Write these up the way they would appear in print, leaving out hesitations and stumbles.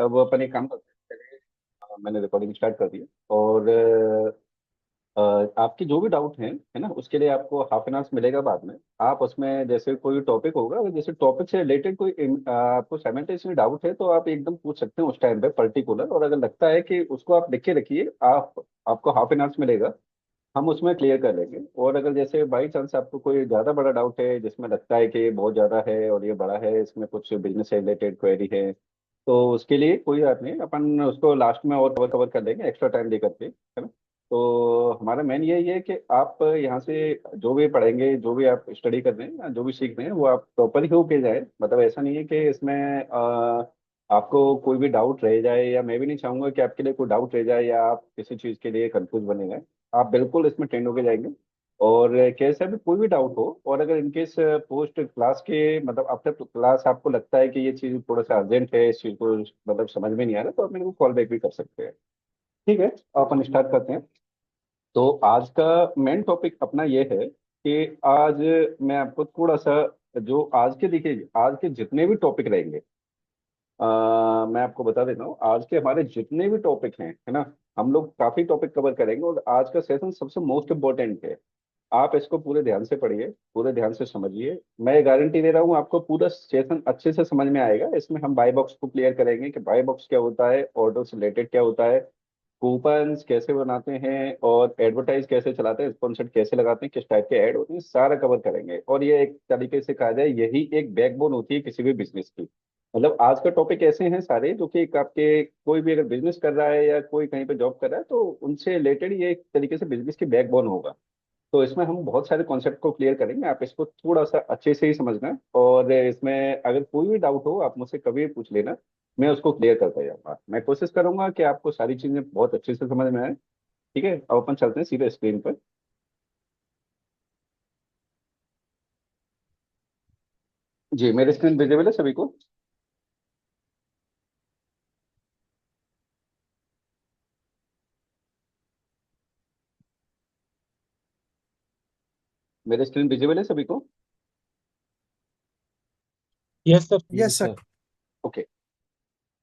अब अपन एक काम करते हैं। चलिए, मैंने रिकॉर्डिंग स्टार्ट कर दी है। और आपकी जो भी डाउट है ना, उसके लिए आपको हाफ एन आवर्स मिलेगा बाद में। आप उसमें जैसे कोई टॉपिक होगा, अगर जैसे टॉपिक से रिलेटेड कोई आपको साइमल्टेनियसली डाउट है तो आप एकदम पूछ सकते हैं उस टाइम पे पर्टिकुलर। और अगर लगता है कि उसको आप लिख के रखिए, आप आपको हाफ एन आवर्स मिलेगा, हम उसमें क्लियर कर लेंगे। और अगर जैसे बाई चांस आपको कोई ज़्यादा बड़ा डाउट है जिसमें लगता है कि ये बहुत ज़्यादा है और ये बड़ा है, इसमें कुछ बिजनेस से रिलेटेड क्वेरी है, तो उसके लिए कोई बात नहीं, अपन उसको लास्ट में और कवर कवर कर लेंगे एक्स्ट्रा टाइम दे करके, है ना। तो हमारा मेन यही है कि आप यहाँ से जो भी पढ़ेंगे, जो भी आप स्टडी कर रहे हैं या जो भी सीख रहे हैं, वो आप प्रॉपर ही होके जाए। मतलब ऐसा नहीं है कि इसमें आपको कोई भी डाउट रह जाए, या मैं भी नहीं चाहूंगा कि आपके लिए कोई डाउट रह जाए या आप किसी चीज़ के लिए कंफ्यूज बने गए। आप बिल्कुल इसमें ट्रेंड होके जाएंगे। और कैसे भी कोई भी डाउट हो, और अगर इनकेस पोस्ट क्लास के मतलब आफ्टर क्लास आपको लगता है कि ये चीज़ थोड़ा सा अर्जेंट है, इस चीज़ को मतलब समझ में नहीं आ रहा, तो आप मेरे को कॉल बैक भी कर सकते हैं। ठीक है, अपन स्टार्ट करते हैं। तो आज का मेन टॉपिक अपना ये है कि आज मैं आपको थोड़ा सा, जो आज के देखिए, आज के जितने भी टॉपिक रहेंगे, मैं आपको बता देता हूँ, आज के हमारे जितने भी टॉपिक हैं, है ना, हम लोग काफी टॉपिक कवर करेंगे। और आज का सेशन सबसे मोस्ट इम्पोर्टेंट है। आप इसको पूरे ध्यान से पढ़िए, पूरे ध्यान से समझिए। मैं ये गारंटी दे रहा हूँ, आपको पूरा सेशन अच्छे से समझ में आएगा। इसमें हम बाय बॉक्स को क्लियर करेंगे कि बाय बॉक्स क्या होता है, ऑर्डर से रिलेटेड क्या होता है, कूपन्स कैसे बनाते हैं, और एडवर्टाइज कैसे चलाते हैं, स्पॉन्सर्ड कैसे लगाते हैं, किस टाइप के ऐड होते हैं, सारा कवर करेंगे। और ये एक तरीके से कहा जाए, यही एक बैकबोन होती है किसी भी बिजनेस की। मतलब आज का टॉपिक ऐसे हैं सारे, जो कि एक आपके कोई भी अगर बिजनेस कर रहा है या कोई कहीं पे जॉब कर रहा है, तो उनसे रिलेटेड ये एक तरीके से बिजनेस की बैकबोन होगा। तो इसमें हम बहुत सारे कॉन्सेप्ट को क्लियर करेंगे, आप इसको थोड़ा सा अच्छे से ही समझना। और इसमें अगर कोई भी डाउट हो, आप मुझसे कभी भी पूछ लेना, मैं उसको क्लियर करता जाऊंगा। मैं कोशिश करूंगा कि आपको सारी चीजें बहुत अच्छे से समझ में आए। ठीक है, अब अपन चलते हैं सीधे स्क्रीन पर। जी, मेरी स्क्रीन विजिबल है सभी को? मेरी स्क्रीन विजिबल है सभी को? Yes sir. Yes sir. Okay.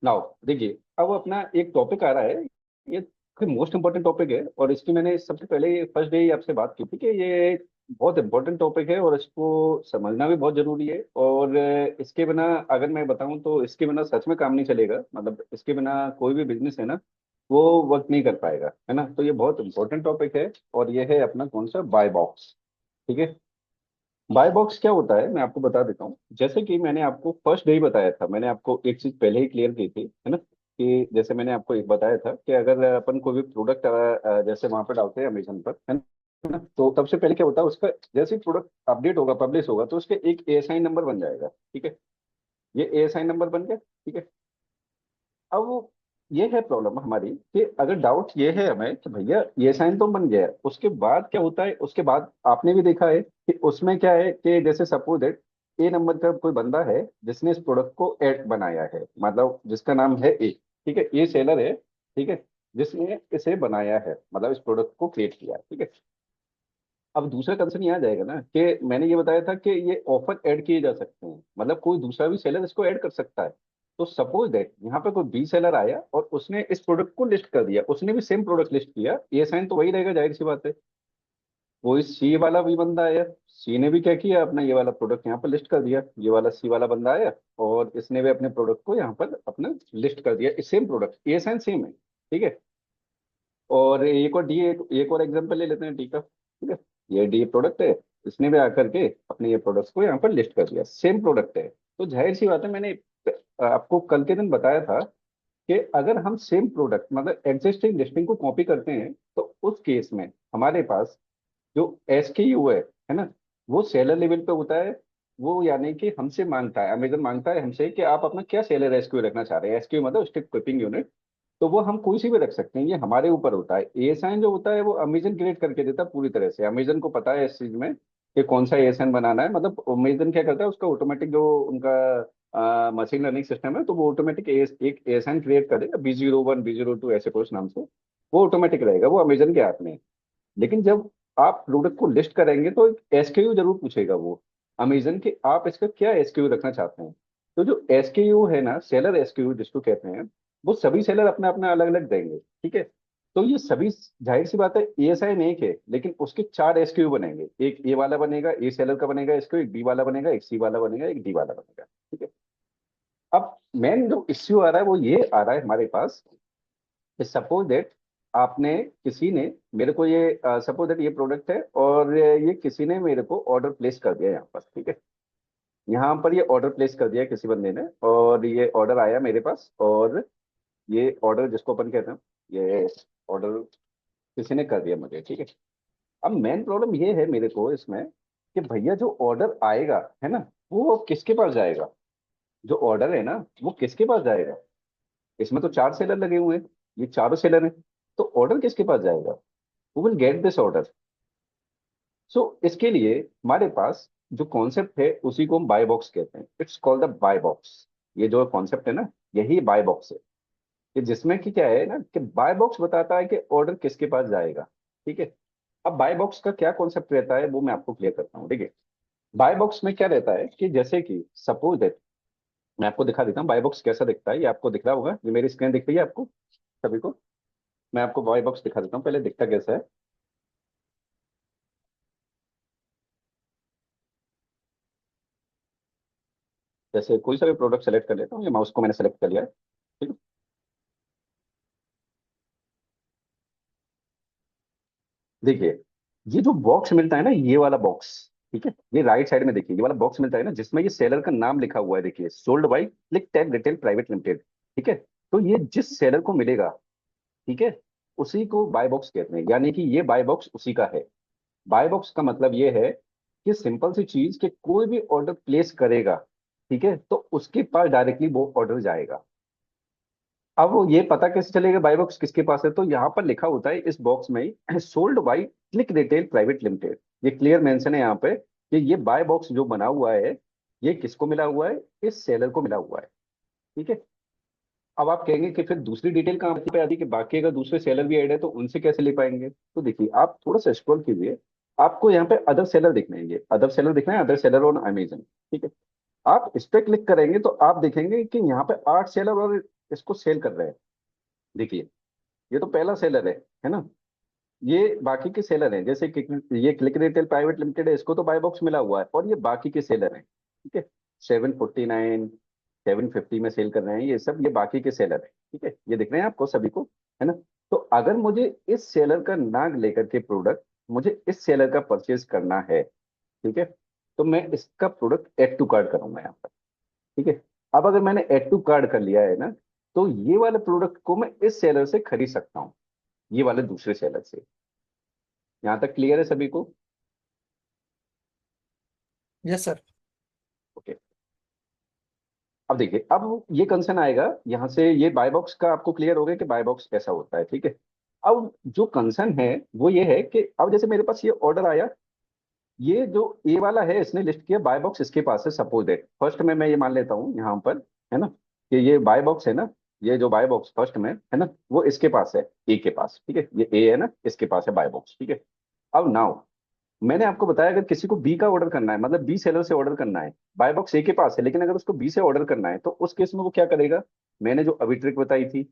Now देखिए, अब अपना एक टॉपिक आ रहा है। ये मोस्ट इंपॉर्टेंट टॉपिक है, और इसकी मैंने सबसे पहले फर्स्ट डे ही आपसे बात की थी कि ये बहुत इंपॉर्टेंट टॉपिक है और इसको समझना भी बहुत जरूरी है। और इसके बिना, अगर मैं बताऊं तो इसके बिना सच में काम नहीं चलेगा। मतलब इसके बिना कोई भी बिजनेस है ना, वो वर्क नहीं कर पाएगा, है ना। तो ये बहुत इंपॉर्टेंट टॉपिक है। और ये है अपना कौन सा, बाय बॉक्स। ठीक है, बाय बॉक्स क्या होता है मैं आपको बता देता हूँ। जैसे कि मैंने आपको फर्स्ट डे ही बताया था, मैंने आपको एक चीज पहले ही क्लियर की थी, है ना, कि जैसे मैंने आपको एक बताया था कि अगर अपन कोई भी प्रोडक्ट जैसे वहां पर डालते हैं अमेजन पर, है ना, तो सबसे पहले क्या होता है उसका, जैसे प्रोडक्ट अपडेट होगा, पब्लिश होगा, तो उसके एक एएसआई नंबर बन जाएगा। ठीक है, ये एएसआई नंबर बन गया। ठीक है, अब ये है प्रॉब्लम हमारी कि अगर डाउट ये है हमें कि भैया ये साइन तो बन गया है, उसके बाद क्या होता है, उसके बाद आपने भी देखा है कि उसमें क्या है कि जैसे सपोज दैट ए नंबर का कोई बंदा है जिसने इस प्रोडक्ट को एड बनाया है, मतलब जिसका नाम है ए। ठीक है, ये सेलर है। ठीक है, जिसने इसे बनाया है, मतलब इस प्रोडक्ट को क्रिएट किया है। ठीक है, अब दूसरा कंसर्न ये आ जाएगा ना कि मैंने ये बताया था कि ये ऑफर ऐड किए जा सकते हैं, मतलब कोई दूसरा भी सेलर इसको ऐड कर सकता है। तो सपोज दैट यहाँ पे कोई बी सेलर आया और उसने इस प्रोडक्ट को लिस्ट कर दिया, उसने भी सेम प्रोडक्ट लिस्ट किया, ये साइन तो वही रहेगा, जाहिर सी बात है। कोई सी वाला भी बंदा आया, सी ने भी क्या किया, अपना ये वाला प्रोडक्ट यहाँ पर लिस्ट कर दिया, ये वाला सी वाला बंदा आया और इसने भी अपने प्रोडक्ट को यहाँ पर अपना लिस्ट कर दिया, सेम प्रोडक्ट, ये साइन सेम है। ठीक है, और एक और डी, एक और एग्जांपल ले लेते हैं डी का। ठीक है, ये डी प्रोडक्ट है, इसने भी आकर के अपने ये प्रोडक्ट्स को यहाँ पर लिस्ट कर दिया, सेम प्रोडक्ट है। तो जाहिर सी बात है, मैंने आपको कल के दिन बताया था कि अगर हम सेम प्रोडक्ट मतलब एग्जिस्टिंग लिस्टिंग को कॉपी करते हैं, तो उस केस में हमारे पास जो एसकेयू है ना, वो सेलर लेवल पे होता है। वो यानी कि हमसे मांगता है, अमेजन मांगता है हमसे कि आप अपना क्या सेलर एसक्यू रखना चाह रहे हैं। एसक्यू मतलब स्टिक क्लिपिंग यूनिट। तो वो हम कोई सी भी रख सकते हैं, ये हमारे ऊपर होता है। एएसआईएन जो होता है वो अमेजन क्रिएट करके देता है पूरी तरह से, अमेजन को पता है इस चीज में कि कौन सा एएसआईएन बनाना है। मतलब अमेजन क्या करता है, उसका ऑटोमेटिक जो उनका मशीन लर्निंग सिस्टम है, तो वो ऑटोमेटिक एक एएसआईएन क्रिएट कर देगा, B01 B02 ऐसे कुछ नाम से। वो ऑटोमेटिक रहेगा, वो अमेजन के हाथ में है। लेकिन जब आप प्रोडक्ट को लिस्ट करेंगे तो एक एसकेयू जरूर पूछेगा वो अमेजन के, आप इसका क्या एसकेयू रखना चाहते हैं। तो जो एसकेयू है ना, सेलर एसकेयू जिसको कहते हैं, वो सभी सेलर अपना अपना अलग अलग देंगे, ठीक है। तो ये सभी, जाहिर सी बात है ASIN एक है, लेकिन उसके 4 SKU बनेंगे। एक ए वाला बनेगा, ए सेलर का बनेगा इसको, एक बी वाला बनेगा, एक सी वाला बनेगा, एक डी वाला बनेगा, ठीक है। अब मेन जो इश्यू आ रहा है वो ये आ रहा है हमारे पास, सपोज दैट आपने, किसी ने मेरे को ये, सपोज दैट ये प्रोडक्ट है और ये किसी ने मेरे को ऑर्डर प्लेस कर दिया यहाँ पर, ठीक है। यहाँ पर ये ऑर्डर प्लेस कर दिया किसी बंदे ने, और ये ऑर्डर आया मेरे पास, और ये ऑर्डर जिसको अपन कहते हैं, ये ऑर्डर किसी ने कर दिया मुझे, ठीक है। अब मेन प्रॉब्लम ये है मेरे को इसमें कि भैया जो ऑर्डर आएगा, है ना, वो किसके पास जाएगा? जो ऑर्डर है ना, वो किसके पास जाएगा? इसमें तो 4 सेलर लगे हुए हैं, ये चारों सेलर हैं, तो ऑर्डर किसके पास जाएगा? Who will get this order? So इसके लिए हमारे पास जो कॉन्सेप्ट है उसी को हम बाय बॉक्स कहते हैं। It's called the buy box. ये जो कॉन्सेप्ट है ना, यही बाय बॉक्स है, कि जिसमें कि क्या है ना, कि बाय बॉक्स बताता है कि ऑर्डर किसके पास जाएगा, ठीक है। अब बाय बॉक्स का क्या कॉन्सेप्ट रहता है वो मैं आपको क्लियर करता हूँ, ठीक है। बाय बॉक्स में क्या रहता है कि जैसे कि सपोज दैट, मैं आपको दिखा देता हूँ बाय बॉक्स कैसा दिखता है। ये आपको दिख रहा होगा, ये मेरी स्क्रीन दिख रही है आपको सभी को? मैं आपको बाय बॉक्स दिखा देता हूँ, पहले दिखता कैसा है। जैसे कोई सा भी प्रोडक्ट सेलेक्ट कर लेता हूँ, ये माउस को मैंने सेलेक्ट कर लिया है, ठीक है। देखिए, ये जो बॉक्स मिलता है ना, ये वाला बॉक्स, ठीक है, ये राइट साइड में देखिए, ये वाला बॉक्स मिलता है ना, जिसमें ये सेलर का नाम लिखा हुआ है, देखिए, sold by click tag retail private limited, ठीक है। तो ये जिस सेलर को मिलेगा, ठीक है, उसी को बाय बॉक्स कहते हैं, यानी कि ये बाय बॉक्स उसी का है। बाय बॉक्स का मतलब ये है कि सिंपल सी चीज, कि कोई भी ऑर्डर प्लेस करेगा, ठीक है, तो उसके पास डायरेक्टली वो ऑर्डर जाएगा। अब वो ये पता कैसे चलेगा बाय बॉक्स किसके पास है? तो यहाँ पर लिखा होता है इस बॉक्स में ही, sold by click retail private limited. ये क्लियर मेंशन है यहाँ पे कि ये बाय बॉक्स जो बना हुआ है, ये किसको मिला हुआ है? इस सेलर को मिला हुआ है, ठीक है। अब आप कहेंगे कि फिर दूसरी डिटेल कहाँ पे आती है, कि बाकी अगर दूसरे सेलर भी ऐड है तो उनसे कैसे ले पाएंगे? तो देखिए, आप थोड़ा सा स्क्रॉल कीजिए, आपको यहाँ पे अदर सेलर दिखने हैं, ये अदर सेलर दिख रहे हैं, अदर सेलर ऑन अमेजन, ठीक है। आप इस पे क्लिक करेंगे तो आप देखेंगे कि यहाँ पे 8 सेलर और इसको सेल कर रहे हैं। देखिए, ये तो पहला सेलर है ना। ये बाकी के सेलर हैं, जैसे कि ये क्लिक रिटेल प्राइवेट लिमिटेड है, इसको तो बाय बॉक्स मिला हुआ है, और ये बाकी के सेलर हैं, ठीक है। 749, 750 में सेल कर रहे हैं, ये सब ये बाकी के सेलर हैं, ठीक है। ये दिख रहे हैं आपको सभी को, है ना। तो अगर मुझे इस सेलर का नाम लेकर के प्रोडक्ट, मुझे इस सेलर का परचेज करना है, ठीक है, तो मैं इसका प्रोडक्ट एड टू कार्ट करूंगा यहाँ पर, ठीक है। अब अगर मैंने एड टू कार्ट कर लिया है ना, तो ये वाले प्रोडक्ट को मैं इस सेलर से खरीद सकता हूँ, ये वाले दूसरे सेलर से। यहाँ तक क्लियर है सभी को? Yes sir. ओके। अब देखिए, अब ये कंसर्न आएगा यहाँ से, ये बाय बॉक्स का आपको क्लियर हो गया कि बाय बॉक्स कैसा होता है, ठीक है। अब जो कंसर्न है वो ये है कि अब जैसे मेरे पास ये ऑर्डर आया, ये जो ए वाला है इसने लिस्ट किया बाय बॉक्स इसके पास है, सपोज है फर्स्ट में मैं ये मान लेता हूँ यहाँ पर, है ना, कि ये बाय बॉक्स है ना, ये जो बाय बॉक्स फर्स्ट में है ना, वो इसके पास है, ए के पास, ठीक है, ये ए है ना, इसके पास है बाय बॉक्स, ठीक है। अब नाउ मैंने आपको बताया, अगर किसी को बी का ऑर्डर करना है, मतलब बी सेलर से ऑर्डर करना है, बाय बॉक्स ए के पास है, लेकिन अगर उसको बी से ऑर्डर करना है, तो उस केस में वो क्या करेगा? मैंने जो अभी ट्रिक बताई थी,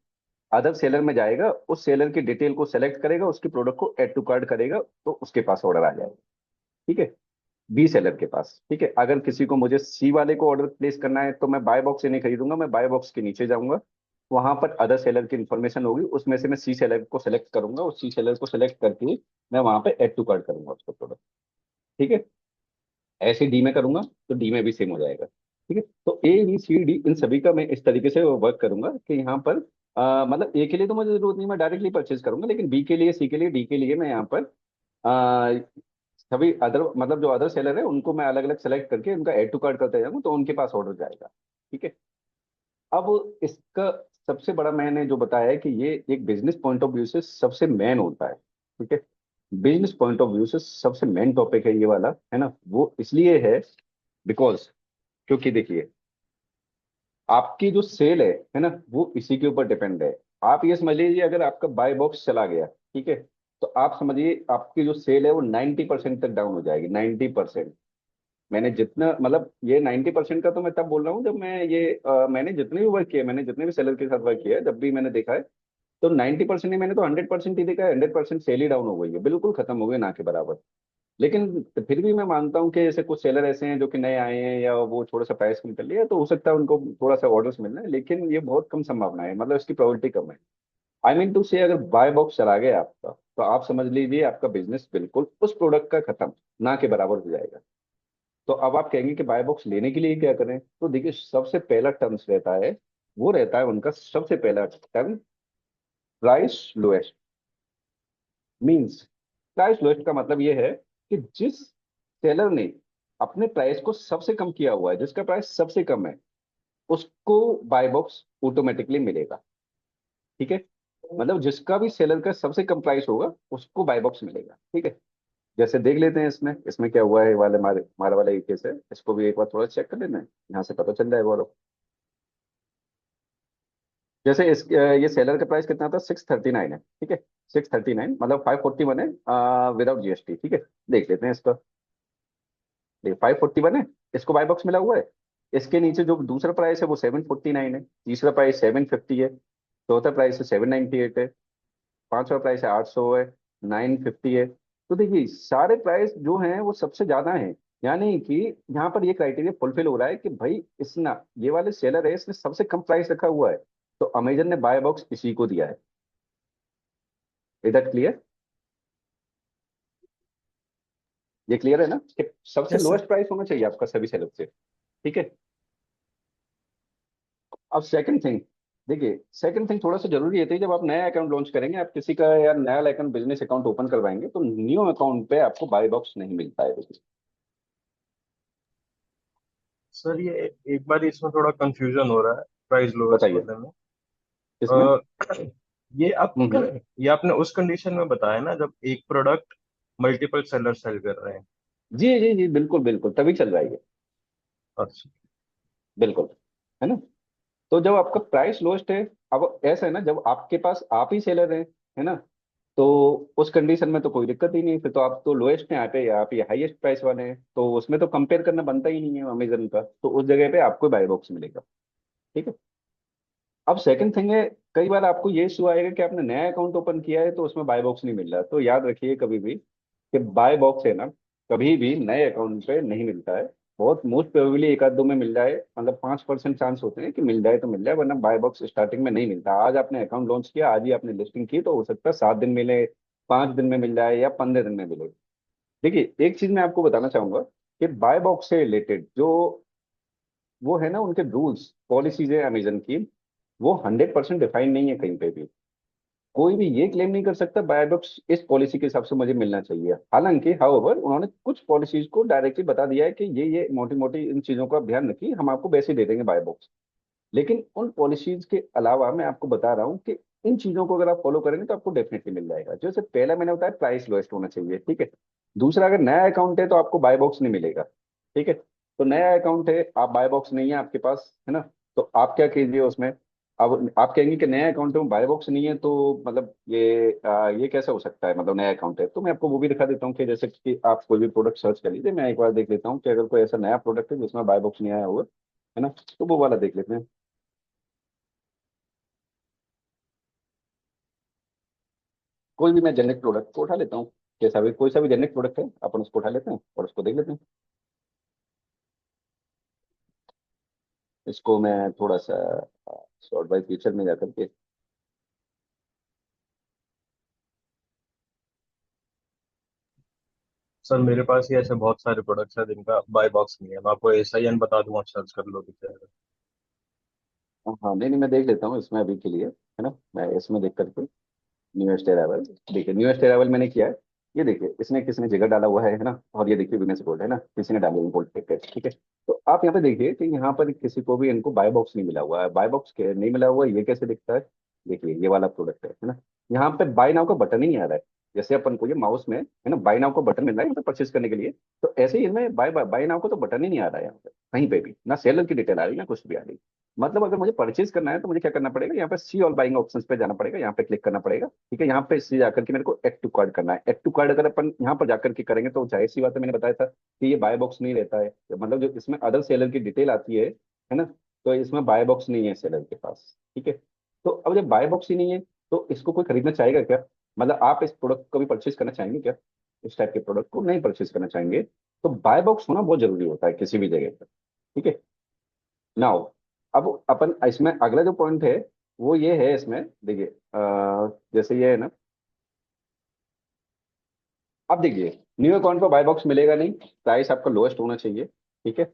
अदर सेलर में जाएगा, उस सेलर की डिटेल को सेलेक्ट करेगा, उसके प्रोडक्ट को एड टू कार्ट करेगा, तो उसके पास ऑर्डर आ जाएगा, ठीक है, बी सेलर के पास, ठीक है। अगर किसी को मुझे सी वाले को ऑर्डर प्लेस करना है, तो मैं बाय बॉक्स से नहीं खरीदूंगा, मैं बाय बॉक्स के नीचे जाऊंगा, वहां पर अदर सेलर की इन्फॉर्मेशन होगी, उसमें से मैं सी सेलर को सेलेक्ट करूंगा, उस सी सेलर को सेलेक्ट करके मैं वहां पे एड टू कार्ट करूंगा उसको प्रोडक्ट, ठीक है। ऐसे डी में करूंगा तो डी में भी सेम हो जाएगा, ठीक है। तो ए बी सी डी इन सभी का मैं इस तरीके से वर्क करूंगा कि यहाँ पर मतलब ए के लिए तो मुझे जरूरत नहीं, मैं डायरेक्टली परचेज करूंगा, लेकिन बी के लिए, सी के लिए, डी के लिए मैं यहाँ पर अ, सभी अदर, मतलब जो अदर सेलर है उनको मैं अलग अलग सेलेक्ट करके उनका एड टू कार्ट करते जाऊंगा, तो उनके पास ऑर्डर जाएगा, ठीक है। अब इसका सबसे बड़ा मैंने जो बताया है कि ये एक बिजनेस पॉइंट ऑफ व्यू से सबसे मेन होता है, ठीक है। बिजनेस पॉइंट ऑफ व्यू से सबसे मेन टॉपिक है ये वाला, है ना। वो इसलिए है बिकॉज, क्योंकि देखिए, आपकी जो सेल है ना, वो इसी के ऊपर डिपेंड है। आप ये समझ लीजिए, अगर आपका बाय बॉक्स चला गया, ठीक है, तो आप समझिए आपकी जो सेल है वो 90% तक डाउन हो जाएगी, 90%। मैंने जितना मतलब ये 90% का तो मैं तब बोल रहा हूँ जब मैं ये मैंने जितने भी वर्क किए, मैंने जितने भी सेलर के साथ वर्क किया है, जब भी मैंने देखा है तो 90% नहीं, मैंने तो 100% ही देखा है। 100% सेल ही डाउन हो गई है, बिल्कुल खत्म हो गई ना के बराबर। लेकिन फिर भी मैं मानता हूँ कि ऐसे कुछ सेलर ऐसे हैं जो कि नए आए हैं या वो थोड़ा सा प्राइस कम कर लिया, तो हो सकता है उनको थोड़ा सा ऑर्डर्स मिलना है, लेकिन ये बहुत कम संभावना है, मतलब इसकी प्रोबेबिलिटी कम है। आई मीन टू से अगर बाय बॉक्स चला गया आपका, तो आप समझ लीजिए आपका बिजनेस बिल्कुल उस प्रोडक्ट का खत्म ना के बराबर हो जाएगा। तो अब आप कहेंगे कि बाय बॉक्स लेने के लिए क्या करें, तो देखिए सबसे पहला टर्म्स रहता है, वो रहता है उनका सबसे पहला term, price lowest. Means price lowest का मतलब ये है कि जिस सेलर ने अपने प्राइस को सबसे कम किया हुआ है, जिसका प्राइस सबसे कम है, उसको बाय बॉक्स ऑटोमेटिकली मिलेगा। ठीक है, मतलब जिसका भी सेलर का सबसे कम प्राइस होगा उसको बाय बॉक्स मिलेगा। ठीक है, जैसे देख लेते हैं इसमें इसमें क्या हुआ है, वाले हमारे हमारा वाला एक केस है, इसको भी एक बार थोड़ा चेक कर लेना है, यहाँ से पता चल जाएगा। और जैसे ये सेलर का प्राइस कितना था, 639 है। ठीक है, 639 मतलब 541 है विदाउट जीएसटी। ठीक है, देख लेते हैं इसका। देखिए 541 है, इसको बाय बॉक्स मिला हुआ है। इसके नीचे जो दूसरा प्राइस है वो 749 है, तीसरा प्राइस 750 है, चौथा प्राइस है 798 है, पांचवा प्राइस है 800 है, 950 है। तो देखिए सारे प्राइस जो हैं वो सबसे ज्यादा हैं, यानी कि यहाँ पर ये क्राइटेरिया फुलफिल हो रहा है कि भाई इसने, ये वाले सेलर है, इसने सबसे कम प्राइस रखा हुआ है, तो अमेजन ने बाय बॉक्स इसी को दिया है। Is that clear? ये क्लियर है ना कि सबसे यस सर। लोएस्ट प्राइस होना चाहिए आपका सभी सेलर से। ठीक है, अब सेकंड थिंग, देखिए सेकंड थिंग थोड़ा सा जरूरी है, जब आप नया अकाउंट लॉन्च करेंगे, आप किसी का या नया अकाउंट बिजनेस अकाउंट ओपन करवाएंगे, तो न्यू अकाउंट पे आपको बाय बॉक्स नहीं मिलता है। देखिए सर ये एक बार इसमें थोड़ा कंफ्यूजन हो रहा है प्राइस लोएस्ट बताइए वाले में। इसमें। अ, ये आप हम्म। ये आपने उस कंडीशन में बताया ना जब एक प्रोडक्ट मल्टीपल सेलर सेल कर रहे हैं। जी जी जी, बिल्कुल बिल्कुल, तभी चल रहा है ये। अच्छा। बिल्कुल, है ना। तो जब आपका प्राइस लोएस्ट है, अब ऐसा है ना, जब आपके पास आप ही सेलर हैं, है ना, तो उस कंडीशन में तो कोई दिक्कत ही नहीं, फिर तो आप तो लोएस्ट हैं, आप ये हाईएस्ट प्राइस वाले हैं, तो उसमें तो कंपेयर करना बनता ही नहीं है अमेजन का, तो उस जगह पे आपको बाय बॉक्स मिलेगा। ठीक है, अब सेकंड थिंग है, कई बार आपको ये इशू आएगा कि आपने नया अकाउंट ओपन किया है तो उसमें बाय बॉक्स नहीं मिल रहा, तो याद रखिए कभी भी कि बाय बॉक्स है ना, कभी भी नए अकाउंट पे नहीं मिलता है। बहुत मोस्ट प्रोबेबली एक आध दो में मिल जाए, मतलब 5% चांस होते हैं कि मिल जाए तो मिल जाए, वरना बाय बॉक्स स्टार्टिंग में नहीं मिलता। आज आपने अकाउंट लॉन्च किया, आज ही आपने लिस्टिंग की, तो हो सकता है 7 दिन मिले, 5 दिन में मिल जाए, या 15 दिन में मिले। देखिए एक चीज मैं आपको बताना चाहूंगा कि बाय बॉक्स से रिलेटेड जो वो है ना, उनके रूल्स पॉलिसीज है अमेजन की, वो 100% डिफाइन नहीं है कहीं पे भी। कोई भी ये क्लेम नहीं कर सकता बाय बॉक्स इस पॉलिसी के हिसाब से मुझे मिलना चाहिए। हालांकि हाउएवर उन्होंने कुछ पॉलिसीज को डायरेक्टली बता दिया है कि ये मोटी मोटी इन चीजों का ध्यान रखिए, हम आपको वैसे ही दे देंगे बाय बॉक्स। लेकिन उन पॉलिसीज के अलावा मैं आपको बता रहा हूँ कि इन चीजों को अगर आप फॉलो करेंगे तो आपको डेफिनेटली मिल जाएगा। जैसे पहला मैंने बताया प्राइस लोएस्ट होना चाहिए। ठीक है, दूसरा, अगर नया अकाउंट है तो आपको बाय बॉक्स नहीं मिलेगा। ठीक है, तो नया अकाउंट है, आप बाय बॉक्स नहीं है आपके पास, है ना, तो आप क्या कीजिए उसमें। अब आप कहेंगे कि नया अकाउंट है बाय बॉक्स नहीं है, तो मतलब ये कैसे हो सकता है, मतलब नया अकाउंट है, तो मैं आपको वो भी दिखा देता हूँ कि जैसे कि आप कोई भी प्रोडक्ट सर्च कर लीजिए, मैं एक बार देख लेता हूँ कि अगर कोई ऐसा नया प्रोडक्ट है जिसमें बाय बॉक्स नहीं आया हुआ, है ना, तो वो वाला देख लेते हैं। कोई भी मैं जेनेरिक प्रोडक्ट को उठा लेता हूँ, जैसा भी कोई सा भी जेनेरिक प्रोडक्ट है अपन उसको उठा लेते हैं और उसको देख लेते हैं। इसको मैं थोड़ा सा शॉर्ट बाय फीचर में जाकर के, सर मेरे पास ही ऐसे बहुत सारे प्रोडक्ट्स हैं जिनका बाय बॉक्स नहीं है। मैं आपको ऐसा ही बता दूंगा, सर्च कर लो दिख जाएगा। हाँ नहीं नहीं, मैं देख लेता हूँ इसमें अभी के लिए, है ना, मैं इसमें देख करके न्यूएस्ट अराइवल, देखिए न्यूएस्ट अराइवल मैंने किया है। ये देखिए इसने किसने जगह डाला हुआ है ना, और ये देखिए बिजनेस बोर्ड है ना, किसी ने डाली हुई बोल्ट टिकट। ठीक है, तो आप यहाँ पे देखिए कि यहाँ पर किसी को भी इनको बाय बॉक्स नहीं मिला हुआ है। बाय बॉक्स नहीं मिला हुआ है, ये कैसे दिखता है, देखिए ये वाला प्रोडक्ट है ना, यहाँ पे बाय नाउ का बटन ही नहीं आ रहा है। जैसे अपन को ये माउस में है ना बाय नाउ का बटन मिल रहा है यहाँ पे परचेस करने के लिए, तो ऐसे ही इनमें बाय बाय नाउ का तो बटन ही नहीं आ रहा है यहाँ पे कहीं पे भी, ना सेलर की डिटेल आ रही ना कुछ भी आ रही। मतलब अगर मुझे परचेज करना है तो मुझे क्या करना पड़ेगा, यहाँ पे सी ऑल बाइंग ऑप्शंस पे जाना पड़ेगा, यहाँ पे क्लिक करना पड़ेगा। ठीक है, यहाँ पे से जाकर के मेरे को एड टू कार्ड करना है। एड टू कार्ड अगर अपन यहाँ पर जाकर के करेंगे तो जाहिर सी बात है, मैंने बताया था कि ये बाय बॉक्स नहीं रहता है, मतलब जो इसमें अदर सेलर की डिटेल आती है ना, तो इसमें बाय बॉक्स नहीं है सेलर के पास। ठीक है, तो अब जब बाय बॉक्स ही नहीं है तो इसको कोई खरीदना चाहेगा क्या? मतलब आप इस प्रोडक्ट को भी परचेज करना चाहेंगे क्या? इस टाइप के प्रोडक्ट को नहीं परचेज करना चाहेंगे, तो बाय बॉक्स होना बहुत जरूरी होता है किसी भी जगह पर। ठीक है, नाउ अब अपन इसमें अगला जो पॉइंट है वो ये है, इसमें देखिए जैसे ये है ना, अब देखिए न्यू अकाउंट पर बाय बॉक्स मिलेगा नहीं, प्राइस आपका लोएस्ट होना चाहिए। ठीक है,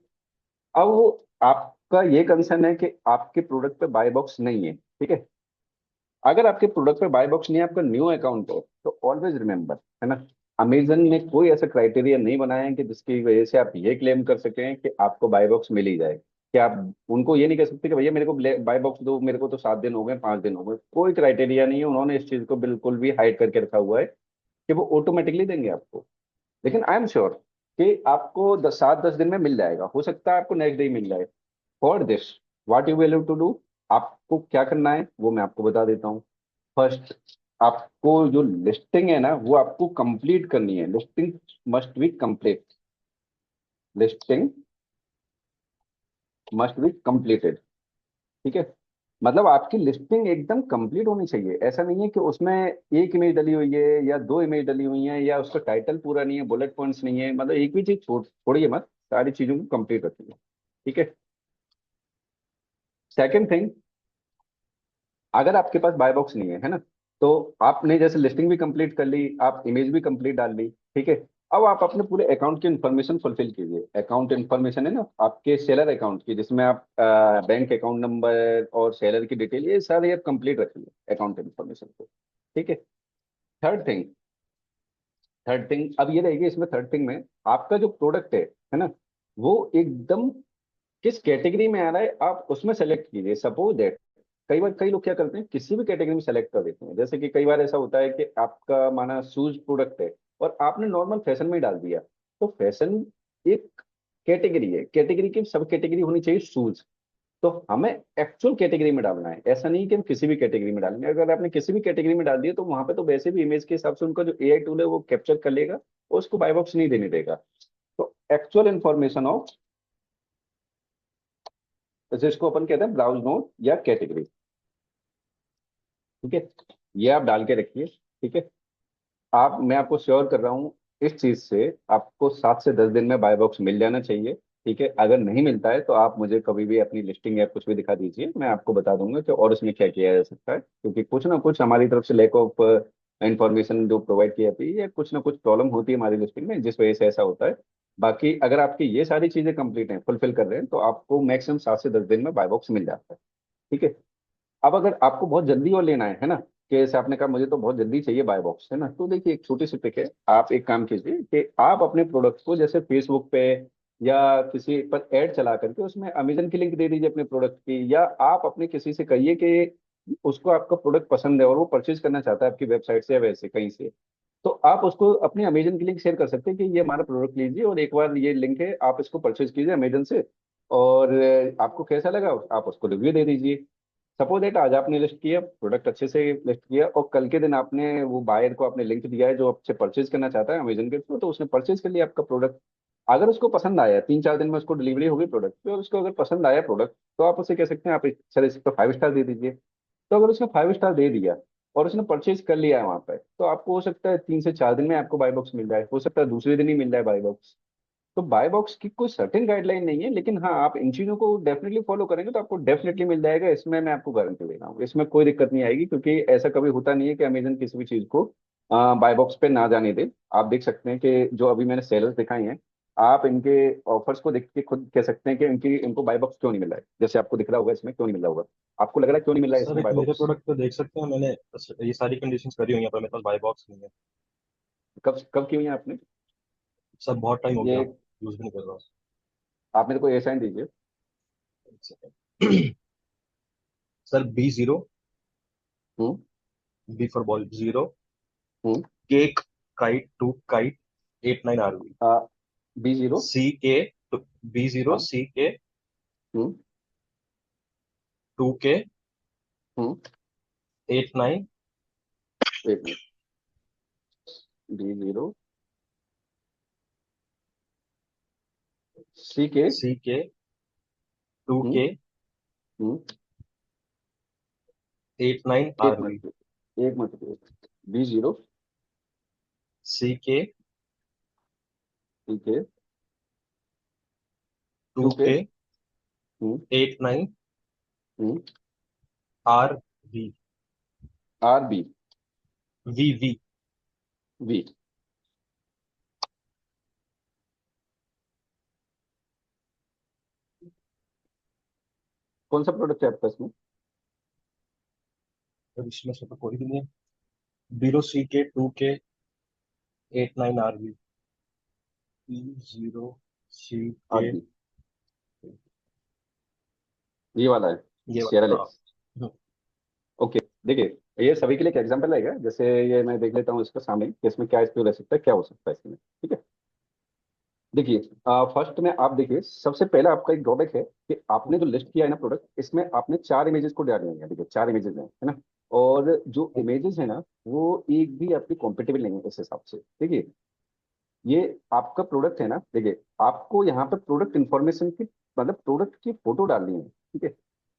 अब वो आपका ये कंसर्न है कि आपके प्रोडक्ट पे बाय बॉक्स नहीं है। ठीक है, अगर आपके प्रोडक्ट पे बाय बॉक्स नहीं है, आपका न्यू अकाउंट है, तो ऑलवेज रिमेंबर, है ना, अमेजन ने कोई ऐसा क्राइटेरिया नहीं बनाया है कि जिसकी वजह से आप ये क्लेम कर सकें कि आपको बाय बॉक्स मिल ही जाए। कि आप उनको ये नहीं कह सकते कि भैया मेरे को बाय बॉक्स दो, मेरे को तो 7 दिन हो गए, 5 दिन हो गए, कोई क्राइटेरिया नहीं है। उन्होंने इस चीज को बिल्कुल भी हाइड करके रखा हुआ है कि वो ऑटोमेटिकली देंगे आपको। लेकिन आई एम श्योर कि आपको 7-10 दिन में मिल जाएगा, हो सकता है आपको नेक्स्ट डे मिल जाए। For this what you will to do, आपको क्या करना है वो मैं आपको बता देता हूँ। फर्स्ट, आपको जो लिस्टिंग है ना वो आपको कंप्लीट करनी है। Listing must be complete, listing must be completed. ठीक है, मतलब आपकी लिस्टिंग एकदम कंप्लीट होनी चाहिए। ऐसा नहीं है कि उसमें एक इमेज डली हुई है या 2 इमेज डली हुई है या उसका टाइटल पूरा नहीं है, बुलेट पॉइंट्स नहीं है, मतलब एक भी चीज छोड़िए मत, सारी चीजों को कंप्लीट रखिए। ठीक है, सेकंड थिंग, अगर आपके पास बाय बॉक्स नहीं है ना, तो आपने जैसे लिस्टिंग भी कंप्लीट कर ली, आप इमेज भी कंप्लीट डाल ली। ठीक है, अब आप अपने पूरे अकाउंट की इन्फॉर्मेशन फुलफिल कीजिए। अकाउंट इन्फॉर्मेशन है ना आपके सेलर अकाउंट की, जिसमें आप बैंक अकाउंट नंबर और सेलर की डिटेल ये सारे आप कंप्लीट रखिए अकाउंट इन्फॉर्मेशन को। ठीक है, थर्ड थिंग, थर्ड थिंग अब ये रहेगी इसमें, थर्ड थिंग में आपका जो प्रोडक्ट है ना, वो एकदम किस कैटेगरी में आ रहा है आप उसमें सेलेक्ट कीजिए। सपोज दैट कई बार कई लोग क्या करते हैं, किसी भी कैटेगरी में सेलेक्ट कर देते हैं। जैसे कि कई बार ऐसा होता है कि आपका माना शूज प्रोडक्ट है और आपने नॉर्मल फैशन में ही डाल दिया, तो फैशन एक कैटेगरी है, कैटेगरी की सब कैटेगरी होनी चाहिए शूज। तो हमें एक्चुअल कैटेगरी में डालना है, ऐसा नहीं कि हम किसी भी कैटेगरी में डालेंगे। अगर आपने किसी भी कैटेगरी में डाल दिया तो वहां पे तो वैसे भी इमेज के हिसाब से उनका जो एआई टूल है वो कैप्चर कर लेगा और उसको बाय बॉक्स नहीं देने देगा। तो एक्चुअल इन्फॉर्मेशन ऑफ, जिसको अपन कहते हैं ब्राउज नोट या कैटेगरी। ठीक है, ये आप डाल के रखिए। ठीक है, आप मैं आपको श्योर कर रहा हूँ इस चीज से आपको 7 से 10 दिन में बाय बॉक्स मिल जाना चाहिए। ठीक है, अगर नहीं मिलता है तो आप मुझे कभी भी अपनी लिस्टिंग या कुछ भी दिखा दीजिए, मैं आपको बता दूंगा कि और उसमें क्या किया जा सकता है, क्योंकि कुछ ना कुछ हमारी तरफ से लैक ऑफ इंफॉर्मेशन जो प्रोवाइड की जाती है या कुछ ना कुछ प्रॉब्लम होती है हमारी लिस्टिंग में जिस वजह से ऐसा होता है। बाकी अगर आपकी ये सारी चीजें कंप्लीट हैं, फुलफिल कर रहे हैं, तो आपको मैक्सिमम 7 से 10 दिन में बाय बॉक्स मिल जाता है। ठीक है, अब अगर आपको बहुत जल्दी और लेना है ना, कि जैसे आपने कहा मुझे तो बहुत जल्दी चाहिए बाय बॉक्स, है ना, तो देखिए एक छोटी सी ट्रिक है। आप एक काम कीजिए कि आप अपने प्रोडक्ट को जैसे फेसबुक पे या किसी पर ऐड चला करके उसमें अमेजन की लिंक दे दीजिए अपने प्रोडक्ट की, या आप अपने किसी से कहिए कि उसको आपका प्रोडक्ट पसंद है और वो परचेज करना चाहता है आपकी वेबसाइट से या वैसे कहीं से, तो आप उसको अपनी अमेजन की लिंक शेयर कर सकते हैं कि ये हमारा प्रोडक्ट लीजिए और एक बार ये लिंक है, आप इसको परचेज कीजिए अमेजन से, और आपको कैसा लगा आप उसको रिव्यू दे दीजिए। सपोज दैट आज आपने लिस्ट किया प्रोडक्ट, अच्छे से लिस्ट किया, और कल के दिन आपने वो बायर को आपने लिंक दिया है जो आपसे परचेज करना चाहता है अमेजन के थ्रू, तो उसने परचेज कर लिया आपका प्रोडक्ट। अगर उसको पसंद आया, 3-4 दिन में उसको डिलीवरी होगी प्रोडक्ट पे, और उसको अगर पसंद आया प्रोडक्ट, तो आप उसे कह सकते हैं आप सर इस पर 5 स्टार दे दीजिए। तो अगर उसने 5 स्टार दे दिया और उसने परचेज कर लिया है वहां पर, तो आपको हो सकता है 3 से 4 दिन में आपको बाय बॉक्स मिल जाए, हो सकता है दूसरे दिन ही मिल जाए बाय बॉक्स। तो बाय बॉक्स की कोई सर्टेन गाइडलाइन नहीं है, लेकिन हाँ आप इन चीजों को डेफिनेटली फॉलो करेंगे तो आपको डेफिनेटली मिल जाएगा, इसमें मैं आपको गारंटी दे रहा हूँ, इसमें कोई दिक्कत नहीं आएगी, क्योंकि ऐसा कभी होता नहीं है कि अमेजन किसी भी चीज को बाय बॉक्स पे ना जाने दे। आप देख सकते हैं कि जो अभी मैंने सेलर्स दिखाए हैं, आप इनके ऑफर्स को देख के खुद कह सकते हैं कि इनकी इनको बाय बॉक्स क्यों नहीं मिल रहा है, जैसे आपको दिख रहा होगा इसमें क्यों नहीं मिल रहा होगा, आपको लग रहा है क्यों नहीं मिल रहा है सर इसमें एक बाय मेरे बॉक्स। प्रोडक्ट पे देख सकते हैं, मैंने ये सारी कंडीशंस करी हुई हैं पर मेरे पास बाय बॉक्स नहीं है। कब कब की हुई है आपने सर बहुत टाइम हो गया, ये? यूज भी नहीं कर रहा। आप मेरे को ये साइन दीजिए। एक second. Sir B0, hmm. B for ball 0, hmm. Cake kite 2 kite 89 RV, B0। CK, B0 हाँ। CK हम्म। 2K हम्म 89 एक minute, B0 CK, CK 2K हम्म हम्म 89 एक RV मिनट, एक minute, B0 CK CK 2K, 2K हम्म 89 हम्म RV RB VV। V। कौन सा product है आपका इसमें? और इसमें से तो कोई भी नहीं है। 0CK 2K 89 RV E0CK। RB ये वाला है, ये शेयर वाला, हाँ। एलेक्स। ओके, देखिए ये सभी के लिए एक एग्जांपल रहेगा। जैसे ये मैं देख लेता हूँ इसका सामने कि इसमें क्या स्क्रू रह सकता है, क्या हो सकता है इसमें, ठीक है। देखिए, फर्स्ट में आप देखिए, सबसे पहला आपका एक ड्रॉबैक है कि आपने जो लिस्ट किया है ना प्रोडक्ट, इसमें आपने चार इमेजेस को डाले हैं। देखिए चार इमेजेस हैं, है ना। और जो इमेजेस है ना, वो एक भी आपकी कॉम्पिटेबल नहीं है इस हिसाब से। देखिए, ये आपका प्रोडक्ट है ना, देखिए आपको यहाँ पे प्रोडक्ट इन्फॉर्मेशन की, मतलब प्रोडक्ट की फोटो डालनी है, ठीक है।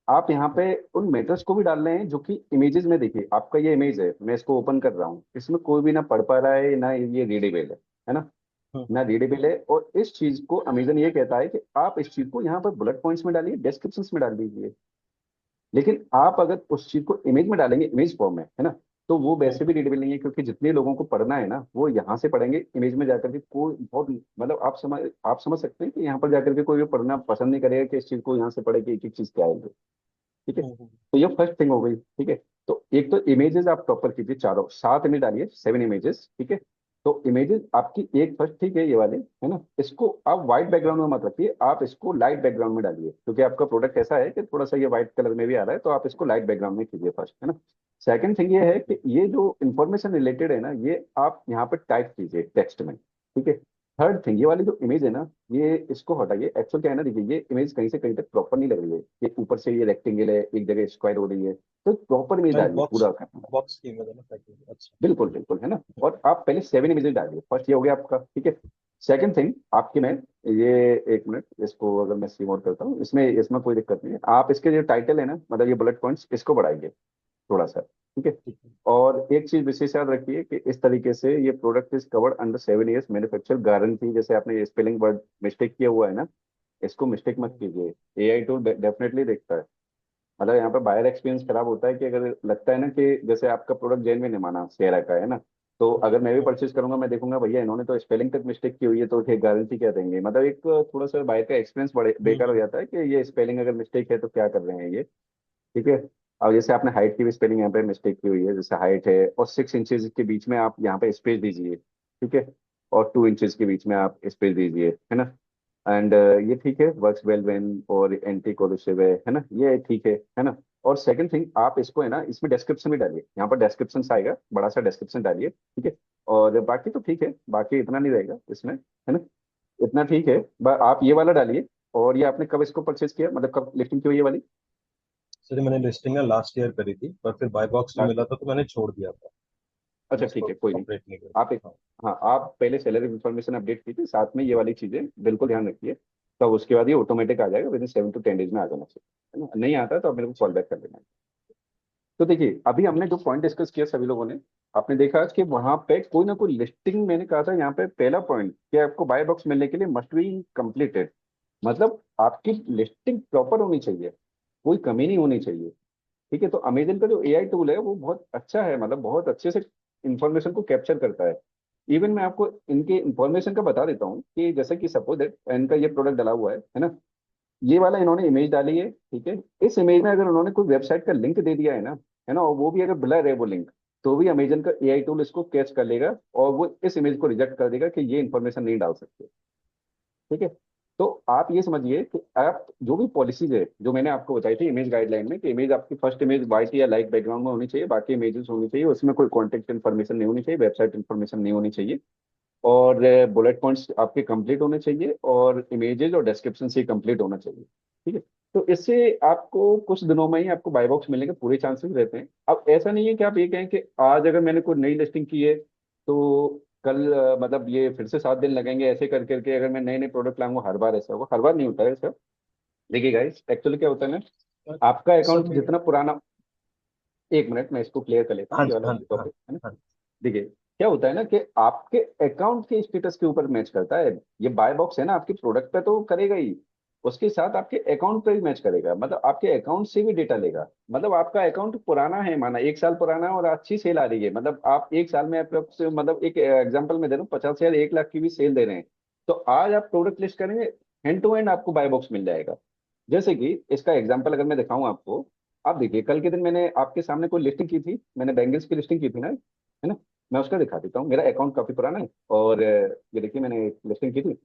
आप यहाँ पे उन मेटर्स को भी डाल रहे हैं जो कि इमेजेस में। देखिए आपका ये इमेज है, मैं इसको ओपन कर रहा हूँ, इसमें कोई भी ना पढ़ पा रहा है ना ये रीडेबल है ना, ना रीडेबल है। और इस चीज को अमेजन ये कहता है कि आप इस चीज को यहाँ पर बुलेट पॉइंट्स में डालिए, डिस्क्रिप्शन में डाल दीजिए। लेकिन आप अगर उस चीज को इमेज में डालेंगे, इमेज फॉर्म में, है ना, तो वो वैसे भी रीडेबल नहीं है, क्योंकि जितने लोगों को पढ़ना है ना, वो यहाँ से पढ़ेंगे। इमेज में जाकर के कोई बहुत, मतलब आप समझ सकते हैं कि यहाँ पर जाकर के कोई भी पढ़ना पसंद नहीं करेगा कि इस चीज को यहाँ से पढ़े कि एक एक चीज क्या है। ठीक है, तो ये फर्स्ट थिंग हो गई, ठीक है। तो एक तो इमेजेस आप प्रॉपर कीजिए, चारों 7 इमेज डालिए, 7 इमेजेस, ठीक है। तो इमेजेस आपकी एक फर्स्ट, ठीक है, ये वाले, है ना, इसको आप व्हाइट बैकग्राउंड में मत रखिए, आप इसको लाइट बैकग्राउंड में डालिए, क्योंकि आपका प्रोडक्ट ऐसा है कि थोड़ा सा ये व्हाइट कलर में भी आ रहा है, तो आप इसको लाइट बैकग्राउंड में कीजिए फर्स्ट, है ना। सेकंड थिंग ये है कि ये जो इन्फॉर्मेशन रिलेटेड है ना, ये आप यहाँ पर टाइप कीजिए टेक्स्ट में, ठीक है। थर्ड थिंग, ये वाली जो इमेज है ना, ये इसको हटाइए। एक्चुअल क्या है ना, देखिए ये इमेज कहीं से कहीं तक प्रॉपर नहीं लग रही है। ये ऊपर से ये रेक्टेंगल है, एक जगह स्क्वायर हो रही है, तो प्रॉपर इमेज नहीं, डालिए बॉक्स पूरा करना। बॉक्स की इमेज है ना, पैकेज। अच्छा। बिल्कुल बिल्कुल, है ना। और आप पहले 7 इमेजेस डालिए, फर्स्ट ये हो गया आपका, ठीक है। सेकंड थिंग आपकी, मैं ये, एक मिनट, इसको अगर मैं सीम आउट करता हूँ, इसमें इसमें कोई दिक्कत नहीं है। आप इसके जो टाइटल है ना, मतलब ये बुलेट पॉइंट्स, इसको बढ़ाइए थोड़ा सा, ठीक है। ठीक है। और एक चीज विशेष याद रखिए कि इस तरीके से ये product is covered under 7 years manufacture guarantee. जैसे आपने ये स्पेलिंग वर्ड मिस्टेक किया हुआ है ना, इसको मिस्टेक मत कीजिए। एआई टूल डेफिनेटली देखता है। मतलब यहाँ पे बायर एक्सपीरियंस खराब होता है कि अगर लगता है ना कि जैसे आपका प्रोडक्ट जेन्युइन है, माना शेरा का है ना, तो अगर मैं भी परचेज करूंगा, मैं देखूंगा भैया इन्होंने तो स्पेलिंग तक मिस्टेक की हुई है, तो फिर गारंटी क्या देंगे। मतलब एक थोड़ा सा बायर का एक्सपीरियंस बड़े बेकार हो जाता है कि ये स्पेलिंग अगर मिस्टेक है तो क्या कर रहे हैं ये, ठीक है। अब जैसे आपने हाइट की भी स्पेलिंग यहाँ पे मिस्टेक की हुई है, जैसे हाइट है और 6 इंचेस के बीच में आप यहाँ पे स्पेस दीजिए, ठीक है। और 2 इंचेस के बीच में आप स्पेस दीजिए, है ना। एंड ये ठीक है, वर्क्स वेल वेन और एंटी कोलिसिव है ना, ये ठीक है ना। और सेकंड थिंग, आप इसको है ना, इसमें डिस्क्रिप्शन भी डालिए, यहाँ पर डिस्क्रिप्शन आएगा, बड़ा सा डिस्क्रिप्शन डालिए, ठीक है। और बाकी तो ठीक है, बाकी इतना नहीं रहेगा इसमें, है ना, इतना ठीक है। आप ये वाला डालिए। और ये आपने कब इसको परचेज किया, मतलब कब लिफ्टिंग की हुई है ये वाली? सर मैंने लिस्टिंग ना लास्ट ईयर करी थी, पर फिर बाय बॉक्स नहीं लास्ट मिला ईयर? था तो मैंने छोड़ दिया था। अच्छा मैंने ठीक इसको है, कोई नहीं। कंप्लीट नहीं करी। आप एक, हाँ। हाँ, आप पहले सैलरी इन्फॉर्मेशन अपडेट कीजिए, साथ में ये वाली चीजें बिल्कुल ध्यान रखिए। तब उसके बाद ये ऑटोमेटिक आ जाएगा, विद इन 7 to 10 days में आ जाना चाहिए, है ना। नहीं आता तो आप मेरे को कॉल बैक कर देना। तो देखिए, अभी हमने जो पॉइंट डिस्कस किया सभी लोगों ने, आपने देखा कि वहां पे कोई ना कोई लिस्टिंग, मैंने कहा था यहाँ पे पहला पॉइंट कि आपको बाय बॉक्स मिलने के लिए मस्ट बी कंप्लीटेड। मतलब आपकी लिस्टिंग प्रॉपर होनी चाहिए, कोई कमी नहीं होनी चाहिए, ठीक है। तो अमेजन का जो एआई टूल है वो बहुत अच्छा है, मतलब बहुत अच्छे से इंफॉर्मेशन को कैप्चर करता है। इवन मैं आपको इनके इंफॉर्मेशन का बता देता हूँ कि जैसे कि सपोज दैट इनका ये प्रोडक्ट डला हुआ है ना, ये वाला इन्होंने इमेज डाली है, ठीक है। इस इमेज में अगर उन्होंने कोई वेबसाइट का लिंक दे दिया है ना, और वो भी अगर ब्लर है वो लिंक, तो भी अमेजन का एआई टूल इसको कैच कर लेगा और वो इस इमेज को रिजेक्ट कर देगा कि ये इन्फॉर्मेशन नहीं डाल सकते, ठीक है। तो आप ये समझिए कि आप जो भी पॉलिसीज है जो मैंने आपको बताई थी इमेज गाइडलाइन में, कि इमेज आपकी फर्स्ट इमेज वाइट या लाइट बैकग्राउंड में होनी चाहिए, बाकी इमेजेस होनी चाहिए, उसमें कोई कॉन्टेक्ट इन्फॉर्मेशन नहीं होनी चाहिए, वेबसाइट इन्फॉर्मेशन नहीं होनी चाहिए, और बुलेट पॉइंट्स आपके कंप्लीट होने चाहिए, और इमेजेस और डिस्क्रिप्शन से कंप्लीट होना चाहिए, ठीक है। तो इससे आपको कुछ दिनों में ही आपको बाय बॉक्स मिलने के पूरे चांसेस रहते हैं। अब ऐसा नहीं है कि आप ये कहें कि आज अगर मैंने कोई नई लिस्टिंग की है तो कल मतलब ये फिर से 7 दिन लगेंगे, ऐसे कर करके अगर मैं नए नए प्रोडक्ट लाऊंगा हर बार ऐसा होगा, हर बार नहीं होता है ऐसा। देखिए गाइस, एक्चुअली क्या होता है ना, सर आपका सर अकाउंट मेरे जितना पुराना, एक मिनट मैं इसको क्लियर कर लेता हूँ, हाँ ये जी वाला हाँ जी हाँ टॉपिक है ना। हाँ देखिए क्या होता है ना कि आपके अकाउंट के स्टेटस के ऊपर मैच करता है। ये बाय बॉक्स है ना, आपके प्रोडक्ट पे तो करेगा ही, उसके साथ आपके अकाउंट पे भी मैच करेगा, मतलब आपके अकाउंट से भी डेटा लेगा। मतलब आपका अकाउंट पुराना है, माना 1 साल पुराना है और अच्छी सेल आ रही है, मतलब आप 1 साल में अप्रोक्स, मतलब एक एग्जांपल में दे रहा हूँ, 50,000 1 लाख की भी सेल दे रहे हैं, तो आज आप प्रोडक्ट लिस्ट करेंगे, हैंड टू हैंड आपको बाय बॉक्स मिल जाएगा। जैसे कि इसका एग्जांपल अगर मैं दिखाऊं आपको, आप देखिए कल के दिन मैंने आपके सामने कोई लिस्टिंग की थी, मैंने बैंगल्स की लिस्टिंग की थी ना, है ना। मैं उसका दिखा देता हूँ, मेरा अकाउंट काफी पुराना है, और ये देखिए मैंने एक लिस्टिंग की थी।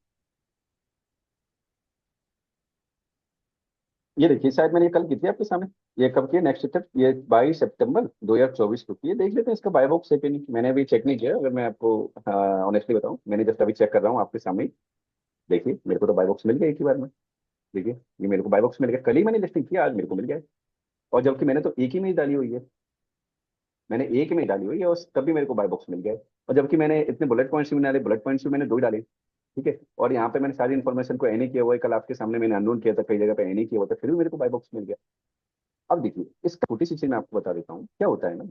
ये देखिए शायद मैंने ये कल की थी आपके सामने। ये कब की है, नेक्स्ट तक, ये 22 सितंबर 2024 को की है। देख लेते हैं इसका बाय बॉक्स है कि नहीं, मैंने अभी चेक नहीं किया, अगर मैं आपको ऑनेस्टली बताऊं, मैंने जस्ट अभी चेक कर रहा हूँ आपके सामने ही। देखिए मेरे को तो बाय बॉक्स मिल गया एक ही बार में। देखिए ये मेरे को बाय बॉक्स मिल गया, कल ही मैंने लिस्टिंग की, आज मेरे को मिल गया है। और जबकि मैंने तो एक ही में ही डाली हुई है, मैंने एक में ही डाली हुई है, और तभी मेरे को बाय बॉक्स मिल गया है। और जबकि मैंने इतने बुलेट पॉइंट्स भी नहीं डाले, बुलेट पॉइंट्स भी मैंने 2 ही डाले, ठीक है। और यहाँ पे मैंने सारी इन्फॉर्मेशन को एनी किया हुआ है, कल आपके सामने मैंने अनरोल किया था, कई जगह पे एनी किया हुआ था, फिर भी मेरे को बाय बॉक्स मिल गया। अब देखिए इसका छोटी सी चीज मैं आपको बता देता हूँ, क्या होता है ना,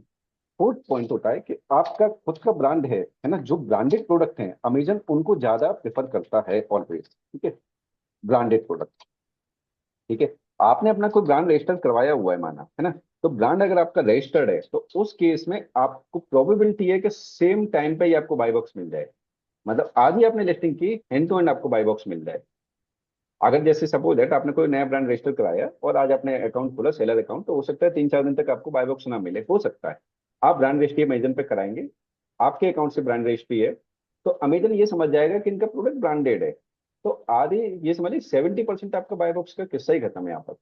फोर्थ पॉइंट होता है कि आपका खुद का ब्रांड है ना, जो ब्रांडेड प्रोडक्ट है अमेजन उनको ज्यादा प्रेफर करता है ऑलवेज, ठीक है। ब्रांडेड प्रोडक्ट, ठीक है। आपने अपना कोई ब्रांड रजिस्टर करवाया हुआ है माना, है ना, तो ब्रांड अगर आपका रजिस्टर्ड है तो उस केस में आपको प्रोबेबिलिटी है कि सेम टाइम पे ही आपको बाय बॉक्स मिल जाए। मतलब आज ही आपने लिस्टिंग की, हैंड टू हैंड आपको बाय बॉक्स मिल जाए। अगर जैसे सपोज दैट आपने कोई नया ब्रांड रजिस्टर कराया और आज आपने अकाउंट खोला, सेलर अकाउंट, तो हो सकता है 3-4 दिन तक आपको बाय बॉक्स ना मिले, हो सकता है। आप ब्रांड रजिस्ट्री अमेजन पे कराएंगे, आपके अकाउंट से ब्रांड रजिस्ट्री है, तो अमेजन ये समझ जाएगा कि इनका प्रोडक्ट ब्रांडेड है। तो आधे, ये समझिए 70% आपका बाय बॉक्स का किस्सा ही खत्म है यहाँ पर।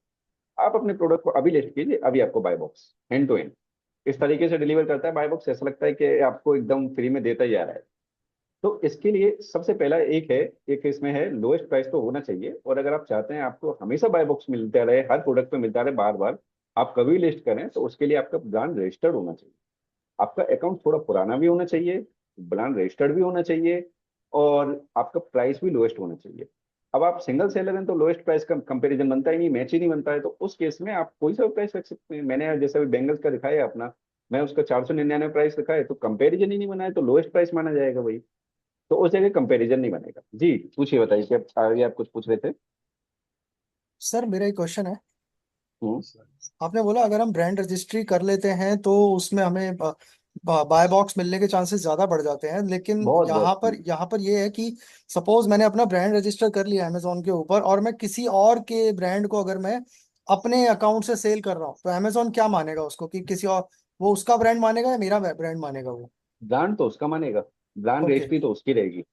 आप अपने प्रोडक्ट को अभी लिस्ट कीजिए, अभी आपको buy box hand to hand इस तरीके से डिलीवर करता है बाय बॉक्स, ऐसा लगता है कि आपको एकदम फ्री में देता ही आ रहा है। तो इसके लिए सबसे पहला एक है, एक इसमें है लोएस्ट प्राइस तो होना चाहिए, और अगर आप चाहते हैं आपको हमेशा बाय बॉक्स मिलता रहे, हर प्रोडक्ट पे मिलता रहे बार बार, आप कभी लिस्ट करें, तो उसके लिए आपका ब्रांड रजिस्टर्ड होना चाहिए, आपका अकाउंट थोड़ा पुराना भी होना चाहिए, ब्रांड रजिस्टर्ड भी होना चाहिए, और आपका प्राइस भी लोएस्ट होना चाहिए। अब आप सिंगल सेलर हैं तो लोएस्ट प्राइस का कंपैरिजन बनता ही नहीं, मैच ही नहीं बनता है, तो उस केस में आप कोई सा प्राइस रख सकते हैं। मैंने जैसे अभी बेंगल्स का दिखाया है अपना, मैं उसका 499 प्राइस रखा है, तो कंपैरिजन ही नहीं बना है, तो लोएस्ट प्राइस माना जाएगा वही। तो उस जगह कंपैरिजन नहीं बनेगा। जी पूछिए, बताइए कि आगे आप कुछ पूछ रहे थे। सर मेरा एक क्वेश्चन है। हम्म। आपने बोला अगर हम ब्रांड रजिस्ट्री कर लेते हैं तो उसमें हमें बाय बॉक्स मिलने के चांसेस ज्यादा बढ़ जाते हैं, लेकिन बहुत यहाँ बहुत। पर यहाँ पर ये है कि सपोज मैंने अपना ब्रांड रजिस्टर कर लिया अमेजोन के ऊपर और मैं किसी और के ब्रांड को अगर मैं अपने अकाउंट से सेल कर रहा हूँ तो अमेजोन क्या मानेगा उसको, कि किसी और, वो उसका ब्रांड मानेगा या मेरा ब्रांड मानेगा वो? ब्रांड तो उसका मानेगा, ब्रांड ओके। रजिस्ट्री तो उसकी रहेगी,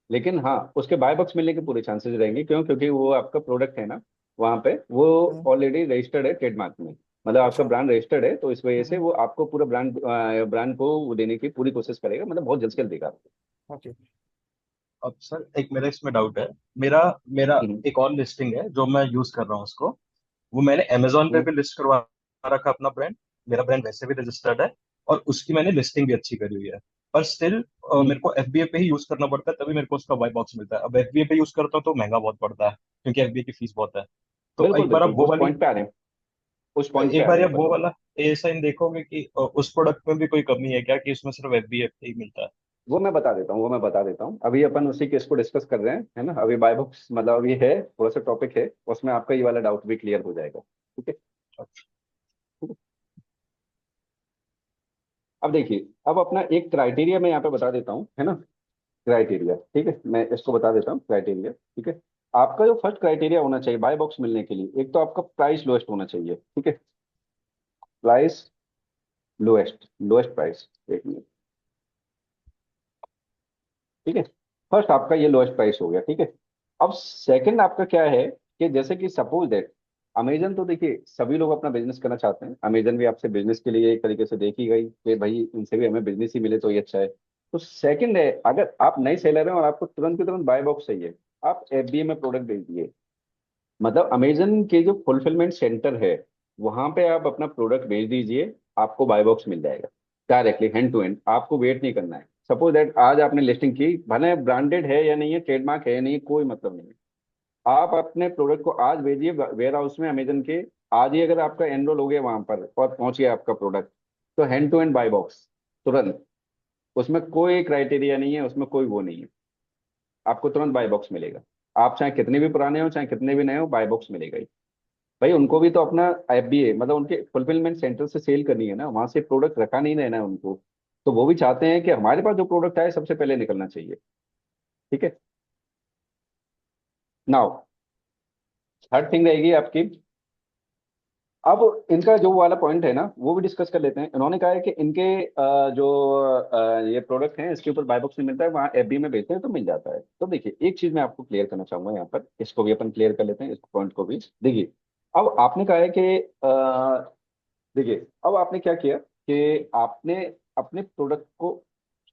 लेकिन हाँ उसके बाय बॉक्स मिलने के पूरे चांसेस रहेंगे। क्यों? क्योंकि वो आपका प्रोडक्ट है ना, वहाँ पे वो हम्म। ऑलरेडी रजिस्टर्ड है ट्रेडमार्क में, मतलब आपका अच्छा। ब्रांड रजिस्टर्ड है, तो इस वजह से हम्म। वो आपको पूरा ब्रांड को वो देने की पूरी कोशिश करेगा, मतलब बहुत जल्द से जल्द देगा आपको। ओके। अब सर एक मेरा इसमें डाउट है। मेरा मेरा हम्म। एक और लिस्टिंग है जो मैं यूज कर रहा हूँ उसको। वो मैंने अमेजोन पे हम्म। भी लिस्ट करवा रखा अपना ब्रांड। मेरा ब्रांड वैसे भी रजिस्टर्ड है और उसकी मैंने लिस्टिंग भी अच्छी करी हुई है। पर स्टिल हम्म। मेरे को एफबीए पे ही यूज करना पड़ता है, तभी मेरे को उसका वाई बॉक्स मिलता है। अब एफबीए पे यूज करता हूँ तो महंगा बहुत पड़ता है क्योंकि एफबीए की फीस बहुत है। तो बिल्कुल एक बार बिल्कुल, आप वो उस वाली पॉइंट पे आ रहे हैं, उस पॉइंट पे एक आ बार रहे हैं आप वो अपन। वाला ए साइन देखोगे कि उस प्रोडक्ट में भी कोई कमी है क्या, कि उसमें सिर्फ एफबीए पे ही मिलता है? वो मैं बता देता हूँ, वो मैं बता देता हूँ, अभी अपन उसी केस को डिस्कस कर रहे हैं, है ना। अभी बाय बॉक्स मतलब अभी है, थोड़ा सा टॉपिक है, उसमें आपका ये वाला डाउट भी क्लियर हो जाएगा, ठीक है। अच्छा। ठीक है। अब देखिए, अब अपना एक क्राइटेरिया मैं यहाँ पे बता देता हूँ, है ना। क्राइटेरिया, ठीक है, मैं इसको बता देता हूँ क्राइटेरिया, ठीक है। आपका जो फर्स्ट क्राइटेरिया होना चाहिए बाय बॉक्स मिलने के लिए, एक तो आपका प्राइस लोएस्ट होना चाहिए, ठीक है। प्राइस लोएस्ट, लोएस्ट प्राइस, एक मिनट, ठीक है। फर्स्ट आपका ये लोएस्ट प्राइस हो गया, ठीक है। अब सेकंड आपका क्या है, कि जैसे कि सपोज दैट अमेजन, तो देखिए सभी लोग अपना बिजनेस करना चाहते हैं, अमेजन भी आपसे बिजनेस के लिए एक तरीके से देखी गई कि भाई इनसे भी हमें बिजनेस ही मिले तो ये अच्छा है। तो सेकंड है, अगर आप नए सेलर हैं और आपको तुरंत के तुरंत बाय बॉक्स चाहिए, आप एफबीए में प्रोडक्ट भेज दिए, मतलब अमेजन के जो फुलफिलमेंट सेंटर है वहां पे आप अपना प्रोडक्ट भेज दीजिए, आपको बाय बॉक्स मिल जाएगा डायरेक्टली हैंड टू हैंड। आपको वेट नहीं करना है। सपोज दैट आज आपने लिस्टिंग की, भले ब्रांडेड है या नहीं है, ट्रेडमार्क है या नहीं है, कोई मतलब नहीं है। आप अपने प्रोडक्ट को आज भेजिए वेयर हाउस में अमेजन के। आज ही अगर आपका एनरोल हो गया वहां पर और पहुंच गया आपका प्रोडक्ट, तो hand to hand buy box तुरंत। उसमें कोई क्राइटेरिया नहीं है, उसमें कोई वो नहीं है। आपको तुरंत बाय बॉक्स मिलेगा। आप चाहे कितने भी पुराने हो चाहे कितने भी नए हो, बाय बॉक्स मिलेगा ही। भाई उनको भी तो अपना FBA मतलब उनके फुलफिलमेंट सेंटर से सेल करनी है ना, वहां से प्रोडक्ट रखा नहीं रहना है उनको। तो वो भी चाहते हैं कि हमारे पास जो प्रोडक्ट आए सबसे पहले निकलना चाहिए। ठीक है। नाउ थर्ड थिंग रहेगी आपकी। अब इनका जो वाला पॉइंट है ना वो भी डिस्कस कर लेते हैं। इन्होंने कहा है कि इनके जो ये प्रोडक्ट हैं इसके ऊपर बाय बॉक्स नहीं मिलता है, वहाँ FBA में बेचते हैं तो मिल जाता है। तो देखिए एक चीज मैं आपको क्लियर करना चाहूंगा यहाँ पर, इसको भी अपन क्लियर कर लेते हैं, इस पॉइंट को भी। देखिए अब आपने कहा है कि देखिए अब आपने क्या किया कि आपने अपने प्रोडक्ट को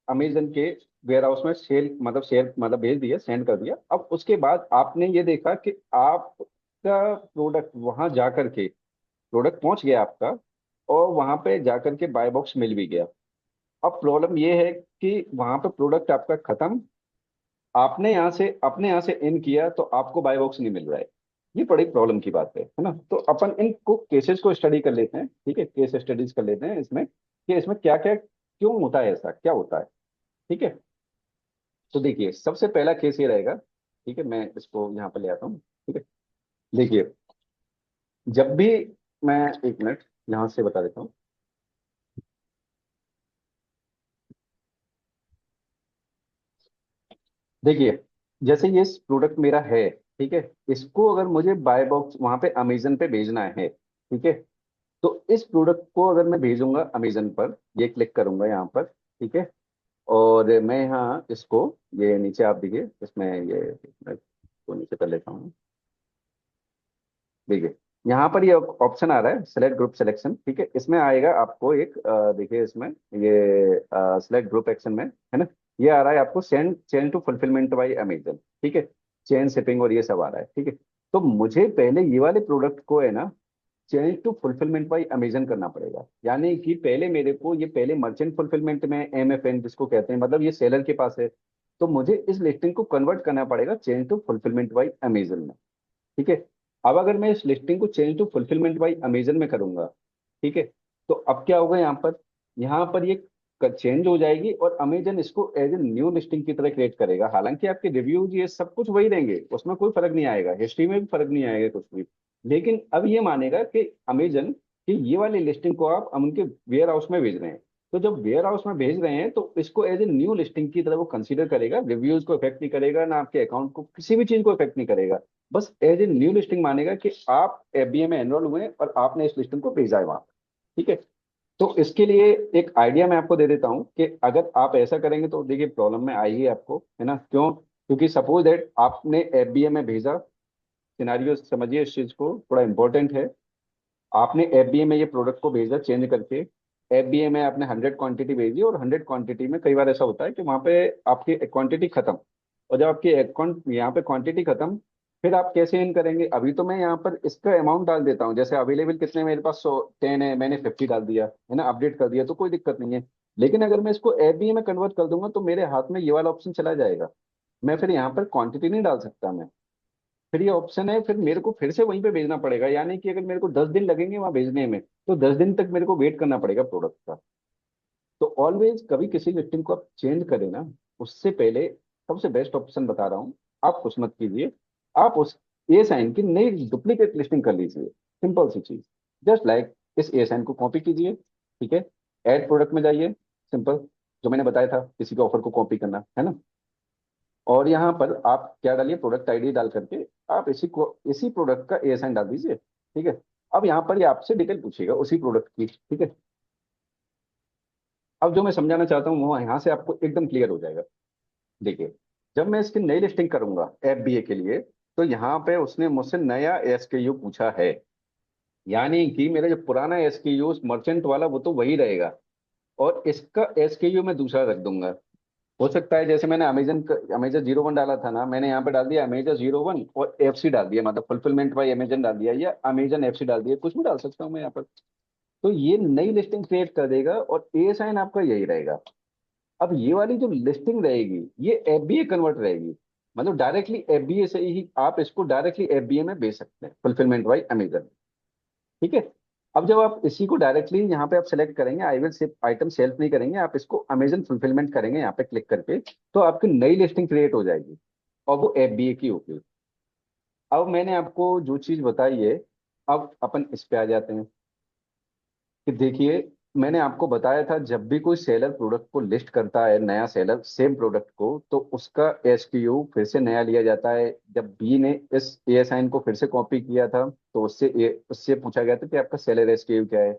अमेजन के वेयर हाउस में सेल मतलब शेयर मतलब भेज दिया, सेंड कर दिया। अब उसके बाद आपने ये देखा कि आपका प्रोडक्ट वहां जाकर के प्रोडक्ट पहुंच गया आपका, और वहां पे जाकर के बाय बॉक्स मिल भी गया। अब प्रॉब्लम ये है कि वहां पे प्रोडक्ट आपका खत्म, आपने यहाँ से अपने यहाँ से इन किया तो आपको बाय बॉक्स नहीं मिल रहा है। ये बड़ी प्रॉब्लम की बात है ना। तो अपन इनको केसेस को स्टडी कर लेते हैं, ठीक है, केस स्टडीज कर लेते हैं इसमें कि इसमें क्या क्या क्यों होता है, ऐसा क्या होता है। ठीक है। तो देखिए सबसे पहला केस ये रहेगा। ठीक है, मैं इसको यहाँ पर ले आता हूँ। ठीक है। देखिए जब भी मैं, एक मिनट यहाँ से बता देता हूँ। देखिए जैसे ये प्रोडक्ट मेरा है, ठीक है, इसको अगर मुझे बाय बॉक्स वहां पे अमेजन पे भेजना है, ठीक है, तो इस प्रोडक्ट को अगर मैं भेजूंगा अमेजन पर, ये क्लिक करूंगा यहाँ पर, ठीक है, और मैं यहाँ इसको, ये नीचे आप देखिए इसमें ये, मैं इसको नीचे कर लेता हूँ। देखिए यहाँ पर ये ऑप्शन आ रहा है सेलेक्ट ग्रुप सिलेक्शन, ठीक है, इसमें आएगा आपको एक देखिए इसमें ये सेलेक्ट ग्रुप एक्शन में है ना, ये आ रहा है आपको send change to fulfilment by Amazon. ठीक है, चेन शिपिंग और ये सब आ रहा है। ठीक है, तो मुझे पहले ये वाले प्रोडक्ट को है ना change to fulfilment by Amazon करना पड़ेगा। यानी कि पहले मेरे को ये पहले मर्चेंट फुलफिलमेंट में MFN जिसको कहते हैं, मतलब ये सेलर के पास है, तो मुझे इस लिस्टिंग को कन्वर्ट करना पड़ेगा change to fulfilment by Amazon में। ठीक है। अब अगर मैं इस लिस्टिंग को change to fulfilment by Amazon में करूंगा, ठीक है, तो अब क्या होगा यहाँ पर ये चेंज हो जाएगी और अमेजन इसको एज ए न्यू लिस्टिंग की तरह क्रिएट करेगा। हालांकि आपके रिव्यूज ये सब कुछ वही रहेंगे, उसमें कोई फर्क नहीं आएगा, हिस्ट्री में भी फर्क नहीं आएगा कुछ भी। लेकिन अब ये मानेगा कि अमेजन कि ये वाली लिस्टिंग को आप उनके वेयर हाउस में भेज रहे हैं। तो जब वेयर हाउस में भेज रहे हैं तो इसको एज ए न्यू लिस्टिंग की तरह वो कंसीडर करेगा, रिव्यूज को इफेक्ट नहीं करेगा, ना आपके अकाउंट को किसी भी चीज को इफेक्ट नहीं करेगा। बस एज ए न्यू लिस्टिंग मानेगा कि आप FBA में एनरोल हुए हैं और आपने इस लिस्टिंग को भेजा है वहां। ठीक है। तो इसके लिए एक आइडिया मैं आपको दे देता हूँ कि अगर आप ऐसा करेंगे तो देखिए प्रॉब्लम में आएगी आपको, है ना, क्यों? क्योंकि सपोज दैट आपने FBA में भेजा, सिनारियो समझिए इस चीज को, थोड़ा इंपॉर्टेंट है। आपने FBA में ये प्रोडक्ट को भेजा चेंज करके, FBA में आपने 100 क्वांटिटी भेजी, और 100 क्वांटिटी में कई बार ऐसा होता है कि वहां पे आपकी क्वांटिटी खत्म। और जब आपकी अकाउंट यहाँ पे क्वांटिटी खत्म, फिर आप कैसे इन करेंगे? अभी तो मैं यहाँ पर इसका अमाउंट डाल देता हूँ, जैसे अवेलेबल कितने मेरे पास 10 है, मैंने 50 डाल दिया है ना, अपडेट कर दिया तो कोई दिक्कत नहीं है। लेकिन अगर मैं इसको FBA में कन्वर्ट कर दूंगा तो मेरे हाथ में ये वाला ऑप्शन चला जाएगा। मैं फिर यहाँ पर क्वांटिटी नहीं डाल सकता मैं। फिर ये ऑप्शन है, फिर मेरे को फिर से वहीं पे भेजना पड़ेगा। यानी कि अगर मेरे को 10 दिन लगेंगे वहां भेजने में, तो 10 दिन तक मेरे को वेट करना पड़ेगा प्रोडक्ट का। तो ऑलवेज कभी किसी लिस्टिंग को आप चेंज करें ना, उससे पहले सबसे बेस्ट ऑप्शन बता रहा हूँ, आप कुछ मत कीजिए। आप उस ए साइन की नई डुप्लीकेट लिस्टिंग कर लीजिए। सिंपल सी चीज, जस्ट लाइक इस ए साइन को कॉपी कीजिए, ठीक है, ऐड प्रोडक्ट में जाइए, सिंपल, जो मैंने बताया था किसी के ऑफर को कॉपी करना है ना। और यहाँ पर आप क्या डालिए, प्रोडक्ट ID डाल करके आप इसी प्रोडक्ट का ASN डाल दीजिए। ठीक है। अब यहाँ पर ये आपसे डिटेल पूछेगा उसी प्रोडक्ट की। ठीक है। अब जो मैं समझाना चाहता हूँ वो यहाँ से आपको एकदम क्लियर हो जाएगा। देखिए जब मैं इसकी नई लिस्टिंग करूंगा FBA के लिए, तो यहाँ पे उसने मुझसे नया SKU पूछा है। यानी कि मेरा जो पुराना SKU मर्चेंट वाला वो तो वही रहेगा, और इसका SKU मैं दूसरा रख दूंगा। हो सकता है जैसे मैंने अमेजन 01 डाला था ना, मैंने यहाँ पे डाल दिया अमेजन 01 और एफसी डाल दिया, मतलब फुलफिलमेंट बाय अमेजन डाल दिया, या अमेजन एफसी डाल दिया, कुछ भी डाल सकता हूँ मैं यहाँ पर। तो ये नई लिस्टिंग क्रिएट कर देगा और ए साइन आपका यही रहेगा। अब ये वाली जो लिस्टिंग रहेगी ये एफबीए कन्वर्ट रहेगी, मतलब डायरेक्टली एफबीए से ही आप इसको डायरेक्टली एफबीए में बेच सकते हैं, फुलफिलमेंट बाय अमेजन। ठीक है। अब जब आप इसी को डायरेक्टली यहाँ पे आप सेलेक्ट करेंगे, आई विल सिर्फ आइटम सेल्फ नहीं करेंगे, आप इसको अमेजन फुलफिलमेंट करेंगे यहाँ पे क्लिक करके, तो आपकी नई लिस्टिंग क्रिएट हो जाएगी और वो एफबीए की होगी। अब मैंने आपको जो चीज बताई है, अब अपन इस पे आ जाते हैं कि देखिए, मैंने आपको बताया था जब भी कोई सेलर प्रोडक्ट को लिस्ट करता है, नया सेलर सेम प्रोडक्ट को, तो उसका एसक्यू फिर से नया लिया जाता है। जब बी ने इस एएसआईएन को फिर से कॉपी किया था, तो उससे पूछा गया था कि आपका सेलर एसक्यू क्या है।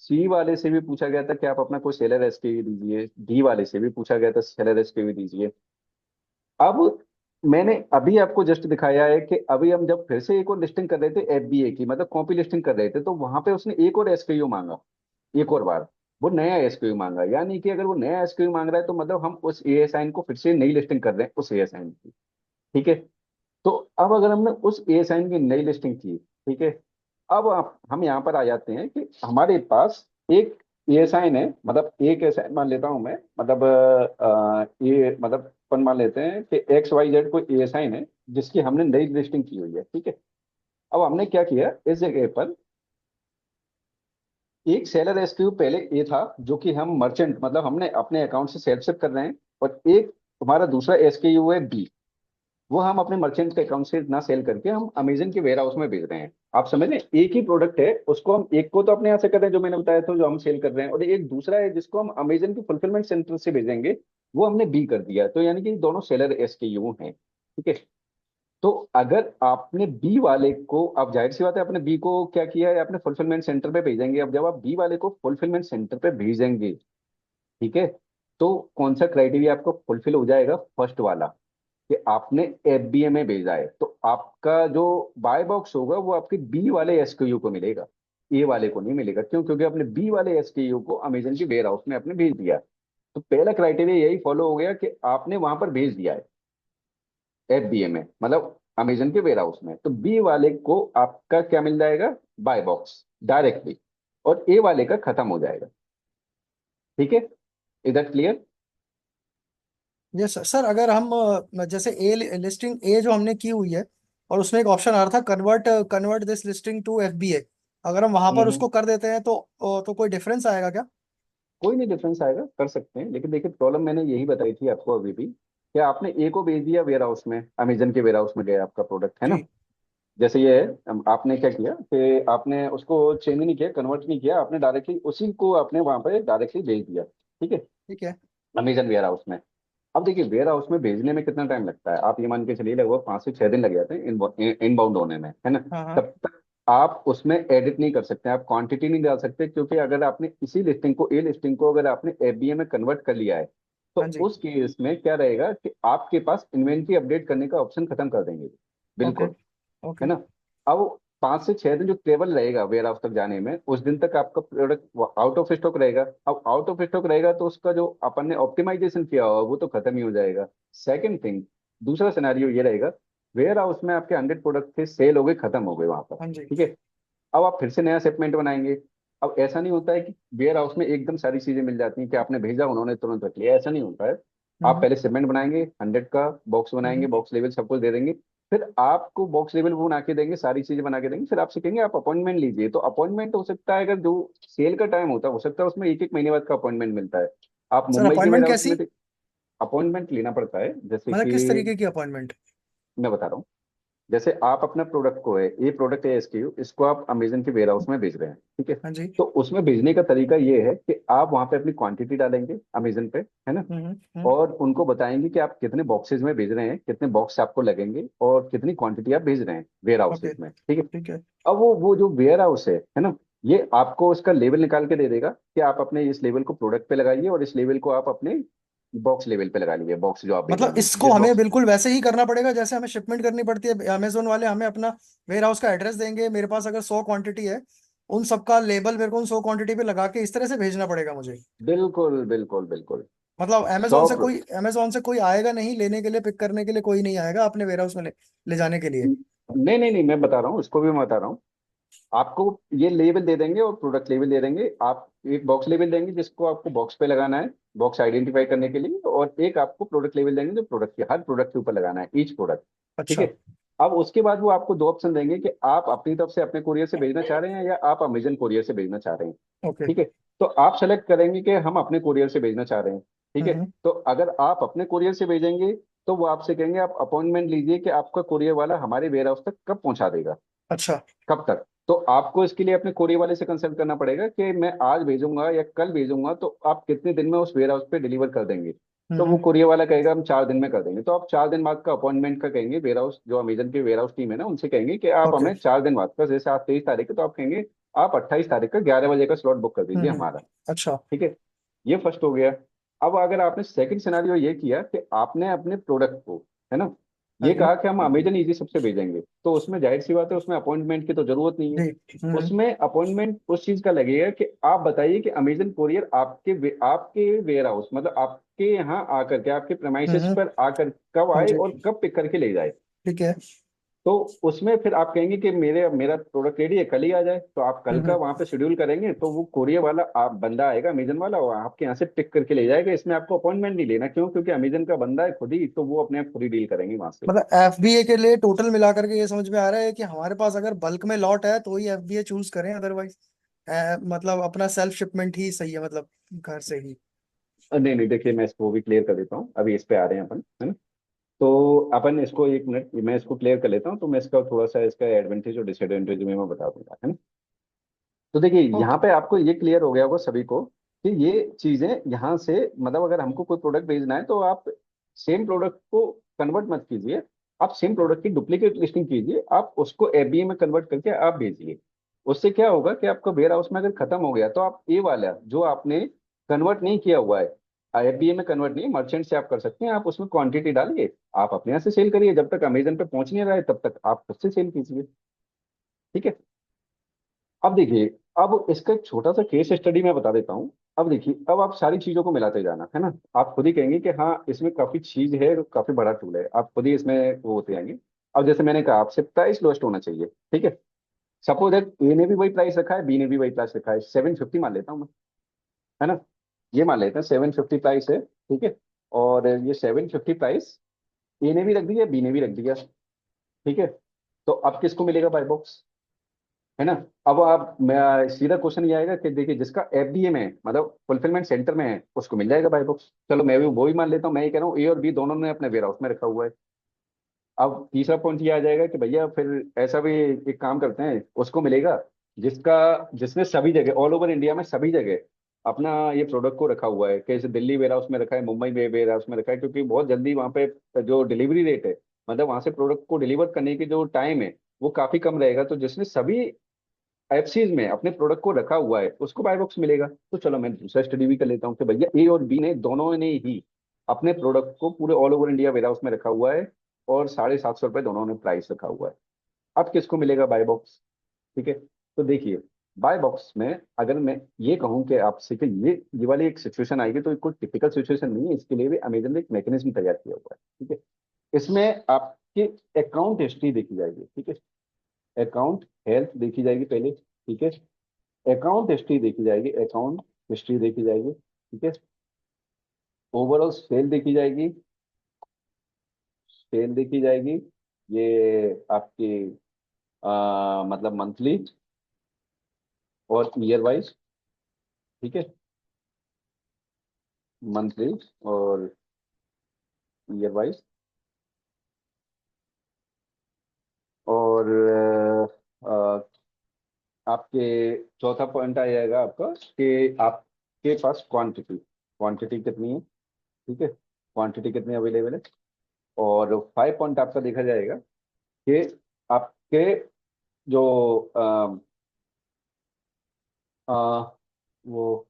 सी वाले से भी पूछा गया था कि आप अपना कोई सेलर एसक्यू दीजिए, डी वाले से भी पूछा गया था सेलर एसक्यू दीजिए। अब मैंने अभी आपको जस्ट दिखाया है कि अभी हम जब फिर से एक और लिस्टिंग कर रहे थे एफबीए की, मतलब कॉपी लिस्टिंग कर रहे थे, तो वहां पे उसने एक और एसक्यू मांगा, एक और बार वो नया एसक्यू मांगा। यानी कि अगर वो नया एसक्यू मांग रहा है तो मतलब हम उस एएसआईएन को फिर से नई लिस्टिंग कर रहे हैं उस एएसआईएन की। ठीक है। तो अब अगर हमने उस एएसआईएन की नई लिस्टिंग की, ठीक है, अब हम यहाँ पर आ जाते हैं कि हमारे पास एक एएसआईएन है, मतलब एक एएसआईएन मान लेता हूँ मैं, मतलब ये मतलब अपन मान लेते हैं कि एक्स वाई जेड कोई एएसआईएन है जिसकी हमने नई लिस्टिंग की हुई है। ठीक है। अब हमने क्या किया, इस जगह पर एक सेलर एसक्यू पहले ए था, जो कि हम मर्चेंट मतलब हमने अपने अकाउंट से सेल्फ शिप कर रहे हैं, और एक हमारा दूसरा एसक्यू है बी, वो हम अपने मर्चेंट के अकाउंट से ना सेल करके हम अमेजन के वेयर हाउस में भेज रहे हैं। आप समझ रहे हैं, एक ही प्रोडक्ट है, उसको हम एक को तो अपने यहाँ से कर रहे हैं जो मैंने बताया था जो हम सेल कर रहे हैं, और एक दूसरा है जिसको हम अमेजन के फुलफिलमेंट सेंटर से भेजेंगे, वो हमने बी कर दिया। तो यानी कि दोनों सेलर एसक्यू हैं। ठीक है। तो अगर आपने बी वाले को, अब जाहिर सी बात है आपने बी को क्या किया है, आपने फुलफिलमेंट सेंटर पे भेजेंगे। अब जब आप बी वाले को फुलफिलमेंट सेंटर पे भेजेंगे, ठीक है, तो कौन सा क्राइटेरिया आपको फुलफिल हो जाएगा, फर्स्ट वाला, कि आपने एफबीए में भेजा है, तो आपका जो बाय बॉक्स होगा वो आपके बी वाले एसक्यू को मिलेगा, ए वाले को नहीं मिलेगा। क्यों? क्योंकि आपने बी वाले एसक्यू को अमेजन के वेयर हाउस में आपने भेज दिया। तो पहला क्राइटेरिया यही फॉलो हो गया कि आपने वहां पर भेज दिया है एफबीए में, मतलब अमेजन के वेयर हाउस में, तो बी वाले को आपका क्या मिल जाएगा, बाय बॉक्स डायरेक्टली, और ए वाले का खत्म हो जाएगा। ठीक है। इधर क्लियर? यस सर, अगर हम जैसे ए लिस्टिंग ए जो हमने की हुई है और उसमें एक ऑप्शन आ रहा था convert convert this listing to FBA, अगर हम वहां पर हम्म। उसको कर देते हैं तो कोई डिफरेंस आएगा क्या? कोई नहीं डिफरेंस आएगा, कर सकते हैं, लेकिन देखिए प्रॉब्लम मैंने यही बताई थी आपको अभी भी, कि आपने ए को भेज दिया वेयर हाउस में, अमेजन के वेयर हाउस में गया आपका प्रोडक्ट, है ना। जी। जैसे ये है, आपने क्या किया कि आपने उसको चेंज नहीं किया, कन्वर्ट नहीं किया, आपने डायरेक्टली उसी को आपने वहां पे डायरेक्टली भेज दिया। ठीक है। ठीक है। अमेजन वेयर हाउस में। अब देखिए वेयर हाउस में भेजने में कितना टाइम लगता है, आप ये मान के चलिए लगभग 5 से 6 दिन लग जाते हैं इनबाउंड होने में, है ना। हाँ हाँ। तब तक आप उसमें एडिट नहीं कर सकते, आप क्वांटिटी नहीं डाल सकते, क्योंकि अगर आपने इसी लिस्टिंग को, ए लिस्टिंग को अगर आपने एफबीए में कन्वर्ट कर लिया है, तो हाँ जी। उस केस में क्या रहेगा कि आपके पास इन्वेंट्री अपडेट करने का ऑप्शन खत्म कर देंगे, ओके। बिल्कुल, है ओके। ना। अब 5 से 6 दिन जो ट्रेवल रहेगा वेयर हाउस तक जाने में, उस दिन तक आपका प्रोडक्ट आउट ऑफ स्टॉक रहेगा। अब आउट ऑफ स्टॉक रहेगा तो उसका जो अपन ने ऑप्टिमाइजेशन किया होगा वो तो खत्म ही हो जाएगा। सेकंड थिंग, दूसरा सिनेरियो ये रहेगा, वेयर हाउस में आपके 100 प्रोडक्ट थे, सेल हो गए, खत्म हो गए वहां पर। हाँ जी। ठीक है। अब आप फिर से नया शिपमेंट बनाएंगे। अब ऐसा नहीं होता है कि वेयर हाउस में एकदम सारी चीजें मिल जाती हैं कि आपने भेजा उन्होंने तुरंत रख लिया, ऐसा नहीं होता है। आप हम्म पहले शिपमेंट बनाएंगे, 100 का बॉक्स बनाएंगे, हम्म। बॉक्स लेवल सब कुछ दे देंगे, फिर आपको बॉक्स लेवल वो बना के देंगे, सारी चीजें बना के देंगे, फिर आपसे कहेंगे आप अपॉइंटमेंट लीजिए। तो अपॉइंटमेंट हो सकता है, अगर जो सेल का टाइम होता है हो सकता है उसमें 1 1 महीने बाद का अपॉइंटमेंट मिलता है। आप सर मुंबई के वेयर अपॉइंटमेंट हाउस कैसी? में अपॉइंटमेंट लेना पड़ता है, जैसे मतलब किस कि तरीके की अपॉइंटमेंट? मैं बता रहा हूँ। जैसे आप अपना प्रोडक्ट को है, ये प्रोडक्ट है एसक्यू, इसको आप अमेजन के वेयर हाउस में भेज रहे हैं, ठीक है। हाँ जी। तो उसमें भेजने का तरीका ये है कि आप वहां पे अपनी क्वांटिटी डालेंगे अमेजन पे, है ना, हम्म। और उनको बताएंगे कि आप कितने बॉक्सेज में भेज रहे हैं, कितने बॉक्स आपको लगेंगे, और कितनी क्वांटिटी आप भेज रहे हैं वेयर ओके। हाउसेज में। ठीक है। ठीक है। अब वो जो वेयर हाउस है ना, ये आपको उसका लेवल निकाल के दे देगा कि आप अपने इस लेवल को प्रोडक्ट पे लगाइए और इस लेवल को आप अपने बॉक्स लेवल पे लगा लीजिए, बॉक्स जो आप मतलब भेजेंगे इसको जिस हमें बॉक्स। बिल्कुल वैसे ही करना पड़ेगा जैसे हमें शिपमेंट करनी पड़ती है, अमेजोन वाले हमें अपना वेयर हाउस का एड्रेस देंगे, मेरे पास अगर 100 क्वांटिटी है, उन सबका लेबल मेरे को उन 100 क्वांटिटी पे लगा के इस तरह से भेजना पड़ेगा मुझे? बिल्कुल बिल्कुल बिल्कुल। मतलब सौ अमेजोन से कोई आएगा नहीं लेने के लिए, पिक करने के लिए कोई नहीं आएगा अपने वेयर हाउस में ले जाने के लिए? नहीं नहीं नहीं, मैं बता रहा हूँ, इसको भी मैं बता रहा हूँ। आपको ये लेबल दे देंगे और प्रोडक्ट लेबल दे देंगे। आप एक बॉक्स लेबल देंगे जिसको आपको बॉक्स पे लगाना है, बॉक्स आइडेंटिफाई करने के लिए, और एक आपको प्रोडक्ट लेबल देंगे जो प्रोडक्ट के हर प्रोडक्ट के ऊपर लगाना है, ईच प्रोडक्ट। ठीक अच्छा। है। अब उसके बाद वो आपको दो ऑप्शन देंगे कि आप अपनी तरफ से अपने कोरियर से भेजना चाह रहे हैं या आप अमेजन कोरियर से भेजना चाह रहे हैं। ओके। ठीक है। तो आप सेलेक्ट करेंगे कि हम अपने कोरियर से भेजना चाह रहे हैं। ठीक है। हम्म। तो अगर आप अपने कोरियर से भेजेंगे तो वो आपसे कहेंगे आप अपॉइंटमेंट लीजिए कि आपका कोरियर वाला हमारे वेयर हाउस तक कब पहुंचा देगा, अच्छा। कब तक। तो आपको इसके लिए अपने कोरियर वाले से कंसल्ट करना पड़ेगा कि मैं आज भेजूंगा या कल भेजूंगा, तो आप कितने दिन में उस वेयर हाउस पे डिलीवर कर देंगे। तो वो हम्म। कोरियर वाला कहेगा हम 4 दिन में कर देंगे, तो आप 4 दिन बाद का अपॉइंटमेंट का कहेंगे, वेयर हाउस जो अमेजन की वेयर हाउस टीम है ना उनसे कहेंगे कि आप ओके। हमें 4 दिन बाद का, जैसे आज 23 तारीख है तो आप कहेंगे आप 28 तारीख का 11 बजे का स्लॉट बुक कर दीजिए हम्म। हमारा। अच्छा। ठीक है। ये फर्स्ट हो गया। अब अगर आपने सेकंड सिनेरियो ये किया कि आपने अपने प्रोडक्ट को, है ना, हाँ ये जी। कहा कि हम अमेजन ईजी सबसे भेजेंगे, तो उसमें जाहिर सी बात है उसमें अपॉइंटमेंट की तो जरूरत नहीं है। जी। उसमें अपॉइंटमेंट उस चीज का लगेगा कि आप बताइए कि अमेजन कोरियर आपके वेयर हाउस, मतलब आपके यहाँ आकर के, आपके प्रेमाइसेस हम्म। पर आकर कब हाँ आए जी। और कब पिक करके ले जाए। ठीक है। तो उसमें फिर आप कहेंगे कि मेरा प्रोडक्ट रेडी है, कल ही आ जाए, तो आप कल का हम्म। वहां पे शेड्यूल करेंगे, तो वो कोरियर वाला आप बंदा आएगा अमेजन वाला, वो आपके यहाँ से पिक करके ले जाएगा। इसमें आपको अपॉइंटमेंट नहीं लेना, क्यों? क्योंकि अमेजन का बंदा है खुद ही, तो वो अपने आप खुद ही डील करेंगे वहां से। मतलब एफबीए के लिए टोटल मिला करके ये समझ में आ रहा है कि हमारे पास अगर बल्क में लॉट है तो ही एफबीए चूज करें, अदरवाइज मतलब अपना सेल्फ शिपमेंट ही सही है, मतलब घर से ही। नहीं नहीं, देखिए मैं इसको भी क्लियर कर देता हूँ, अभी इस पे आ रहे हैं अपन, है ना। तो अपन इसको एक मिनट, मैं इसको क्लियर कर लेता हूँ, तो मैं इसका थोड़ा सा इसका एडवांटेज और डिसएडवांटेज में मैं बता दूंगा, है ना। तो देखिए यहाँ ओके। पे आपको ये क्लियर हो गया होगा सभी को कि ये चीजें यहाँ से, मतलब अगर हमको कोई प्रोडक्ट भेजना है तो आप सेम प्रोडक्ट को कन्वर्ट मत कीजिए, आप सेम प्रोडक्ट की डुप्लीकेट लिस्टिंग कीजिए, आप उसको एफबीए में कन्वर्ट करके आप भेजिए। उससे क्या होगा कि आपका वेयर हाउस में अगर खत्म हो गया तो आप ए वाला जो आपने कन्वर्ट नहीं किया हुआ है, एफबीए में कन्वर्ट नहीं, मर्चेंट से आप कर सकते हैं, आप उसमें क्वांटिटी डालिए, आप अपने यहाँ से सेल करिए, जब तक अमेजन पे पहुंच नहीं रहा है तब तक आप खुद से सेल कीजिए। ठीक है। अब देखिए, अब इसका एक छोटा सा केस स्टडी मैं बता देता हूँ। अब देखिए, अब आप सारी चीजों को मिलाते जाना, है ना। आप खुद ही कहेंगे कि हाँ इसमें काफी चीज है, काफी बड़ा टूल है, आप खुद ही इसमें वो होते जाएंगे। अब जैसे मैंने कहा आपसे, प्राइस लोएस्ट होना चाहिए। ठीक है। सपोज दैट ए ने भी वही प्राइस रखा है, बी ने भी वही प्राइस रखा है, 750 मान लेता हूँ मैं, है ना। ये मान लेते हैं 750 प्राइस है। ठीक है। और ये 750 प्राइस ए ने भी रख दिया, बी ने भी रख दिया। ठीक है। तो अब किसको मिलेगा बाय बॉक्स, है ना। अब आप, मैं सीधा क्वेश्चन ये आएगा कि देखिए जिसका एफडीए में है, मतलब फुलफिलमेंट सेंटर में है, उसको मिल जाएगा बाय बॉक्स। चलो मैं भी वो ही मान लेता हूँ, मैं ये कह रहा हूँ ए और बी दोनों ने अपने वेयर हाउस में रखा हुआ है। अब तीसरा पॉइंट ये आ जाएगा कि भैया फिर ऐसा भी एक काम करते हैं, उसको मिलेगा जिसका जिसने सभी जगह ऑल ओवर इंडिया में सभी जगह अपना ये प्रोडक्ट को रखा हुआ है, कैसे दिल्ली वेयर हाउस में रखा है, मुंबई में वेयर हाउस में रखा है, क्योंकि बहुत जल्दी वहाँ पे जो डिलीवरी रेट है, मतलब वहां से प्रोडक्ट को डिलीवर करने की जो टाइम है वो काफी कम रहेगा। तो जिसने सभी एफसीज में अपने प्रोडक्ट को रखा हुआ है उसको बाय बॉक्स मिलेगा। तो चलो मैं दूसरा स्टडी भी कर लेता हूँ कि भैया ए और बी ने दोनों ने ही अपने प्रोडक्ट को पूरे all over India warehouse में रखा हुआ है, और 750 रुपये दोनों ने प्राइस रखा हुआ है। अब किसको मिलेगा बाय बॉक्स? ठीक है। तो देखिए, बाय बॉक्स में अगर मैं ये कहूँ कि आपसे कि ये वाली एक सिचुएशन आएगी, तो कोई टिपिकल सिचुएशन नहीं है, इसके लिए भी अमेजन ने एक मैकेनिज्म तैयार किया हुआ है। ठीक है। इसमें आपकी अकाउंट हिस्ट्री देखी जाएगी। ठीक है। अकाउंट हेल्थ देखी जाएगी पहले। ठीक है। अकाउंट हिस्ट्री देखी जाएगी, अकाउंट हिस्ट्री देखी जाएगी। ठीक है। ओवरऑल सेल देखी जाएगी, सेल देखी जाएगी। ये आपकी मतलब मंथली और ईयर वाइज। ठीक है। मंथली और ईयर वाइज। और आपके चौथा पॉइंट आ जाएगा आपका कि आपके पास क्वांटिटी, क्वांटिटी कितनी है। ठीक है। क्वांटिटी कितनी अवेलेबल है। और 5 पॉइंट आपका देखा जाएगा कि आपके जो अ, वो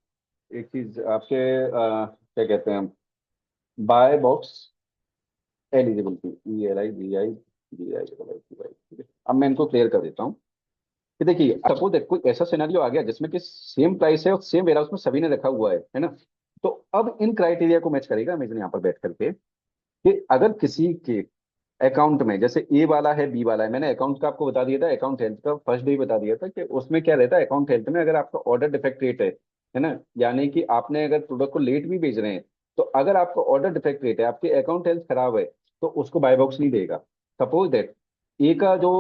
एक चीज आपके क्या कहते हैं, buy box eligibility, E L I B I B I ठीक है। अब मैं इनको क्लियर कर देता हूँ कि देखिए, सपोज कोई ऐसा सिनेरियो आ गया जिसमें कि सेम प्राइस है और सेम वेयर हाउस में सभी ने रखा हुआ है ना। तो अब इन क्राइटेरिया को मैच करेगा अमेजन यहाँ पर बैठ करके कि अगर किसी के अकाउंट में, जैसे ए वाला है बी वाला है, मैंने अकाउंट का आपको बता दिया था, अकाउंट हेल्थ का फर्स्ट डे ही बता दिया था कि उसमें क्या रहता है। अकाउंट हेल्थ में अगर आपका ऑर्डर डिफेक्ट रेट है ना, यानी कि आपने अगर प्रोडक्ट को लेट भी भेज रहे हैं, तो अगर आपका ऑर्डर डिफेक्ट रेट है, आपके अकाउंट हेल्थ खराब है, तो उसको बाय बॉक्स नहीं देगा। सपोज दैट ए का जो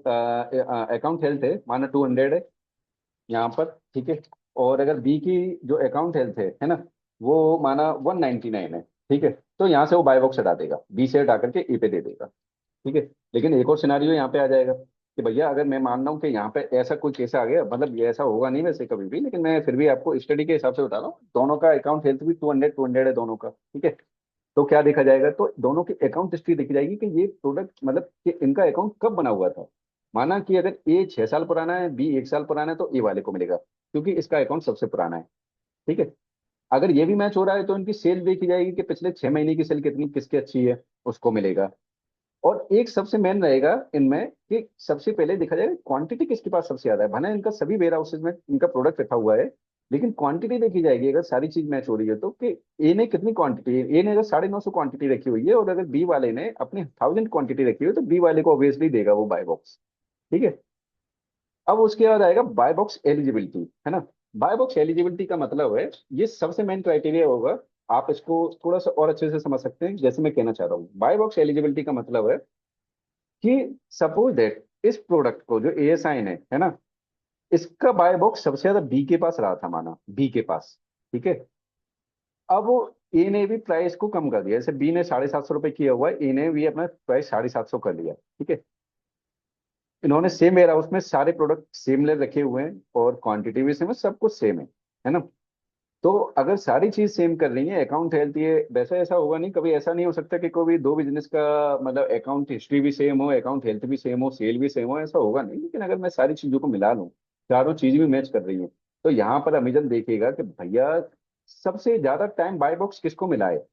अकाउंट हेल्थ है माना 200 है यहाँ पर, ठीक है, और अगर बी की जो अकाउंट हेल्थ है ना, वो माना 199 है, ठीक है, तो यहाँ से वो बाय बॉक्स हटा देगा, बी से हटा करके ए पे दे देगा, ठीक है। लेकिन एक और सिनारियो यहाँ पे आ जाएगा कि भैया अगर मैं मान रहा हूँ कि यहाँ पे ऐसा कोई केस आ गया, मतलब ये ऐसा होगा नहीं वैसे कभी भी, लेकिन मैं फिर भी आपको स्टडी के हिसाब से बता रहा हूँ, दोनों का अकाउंट हेल्थ भी 200 है दोनों का, ठीक है। तो क्या देखा जाएगा, तो दोनों की अकाउंट हिस्ट्री देखी जाएगी कि ये प्रोडक्ट मतलब कि इनका अकाउंट कब बना हुआ था। माना कि अगर ए 6 साल पुराना है, बी 1 साल पुराना है, तो ए वाले को मिलेगा क्योंकि इसका अकाउंट सबसे पुराना है, ठीक है। अगर ये भी मैच हो रहा है तो इनकी सेल देखी जाएगी कि पिछले 6 महीने की सेल कितनी किसकी अच्छी है, उसको मिलेगा। और एक सबसे मेन रहेगा इनमें कि सबसे पहले देखा जाएगा क्वांटिटी किसके पास सबसे ज्यादा है, भले इनका सभी वेयर हाउसेज में इनका प्रोडक्ट रखा हुआ है, लेकिन क्वांटिटी देखी जाएगी अगर सारी चीज मैच हो रही है तो, कि ए ने कितनी क्वांटिटी, ए ने अगर 950 क्वांटिटी रखी हुई है और अगर बी वाले ने अपनी 1000 क्वांटिटी रखी हुई है, तो बी वाले को ऑब्वियसली देगा वो बाय बॉक्स, ठीक है। अब उसके बाद आएगा बाय बॉक्स एलिजिबिलिटी, है ना। बाय बॉक्स एलिजिबिलिटी का मतलब है, ये सबसे मेन क्राइटेरिया होगा। आप इसको थोड़ा सा और अच्छे से समझ सकते हैं, जैसे मैं कहना चाह रहा हूँ, बाय बॉक्स एलिजिबिलिटी का मतलब है कि सपोज दैट इस प्रोडक्ट को जो एएसआई है ना, इसका बाय बॉक्स सबसे ज्यादा बी के पास रहा था, माना बी के पास, ठीक है। अब वो ए ने भी प्राइस को कम कर दिया, जैसे बी ने 750 रुपये किया हुआ है, ए ने भी अपना प्राइस 750 कर लिया, ठीक है। इन्होंने सेम वेयर हाउस में सारे प्रोडक्ट सिमिलर रखे हुए हैं और क्वांटिटी भी सेम है, सब कुछ सेम है ना। तो अगर सारी चीज सेम कर रही है, अकाउंट हेल्थ, ये वैसा ऐसा होगा नहीं, कभी ऐसा नहीं हो सकता कि कोई भी दो बिजनेस का मतलब अकाउंट हिस्ट्री भी सेम हो, अकाउंट हेल्थ भी सेम हो, सेल भी सेम हो, ऐसा होगा नहीं। लेकिन अगर मैं सारी चीजों को मिला लूँ, चारों चीज भी मैच कर रही है, तो यहाँ पर अमेजन देखेगा कि भैया सबसे ज्यादा टाइम बाय बॉक्स किसको मिला है।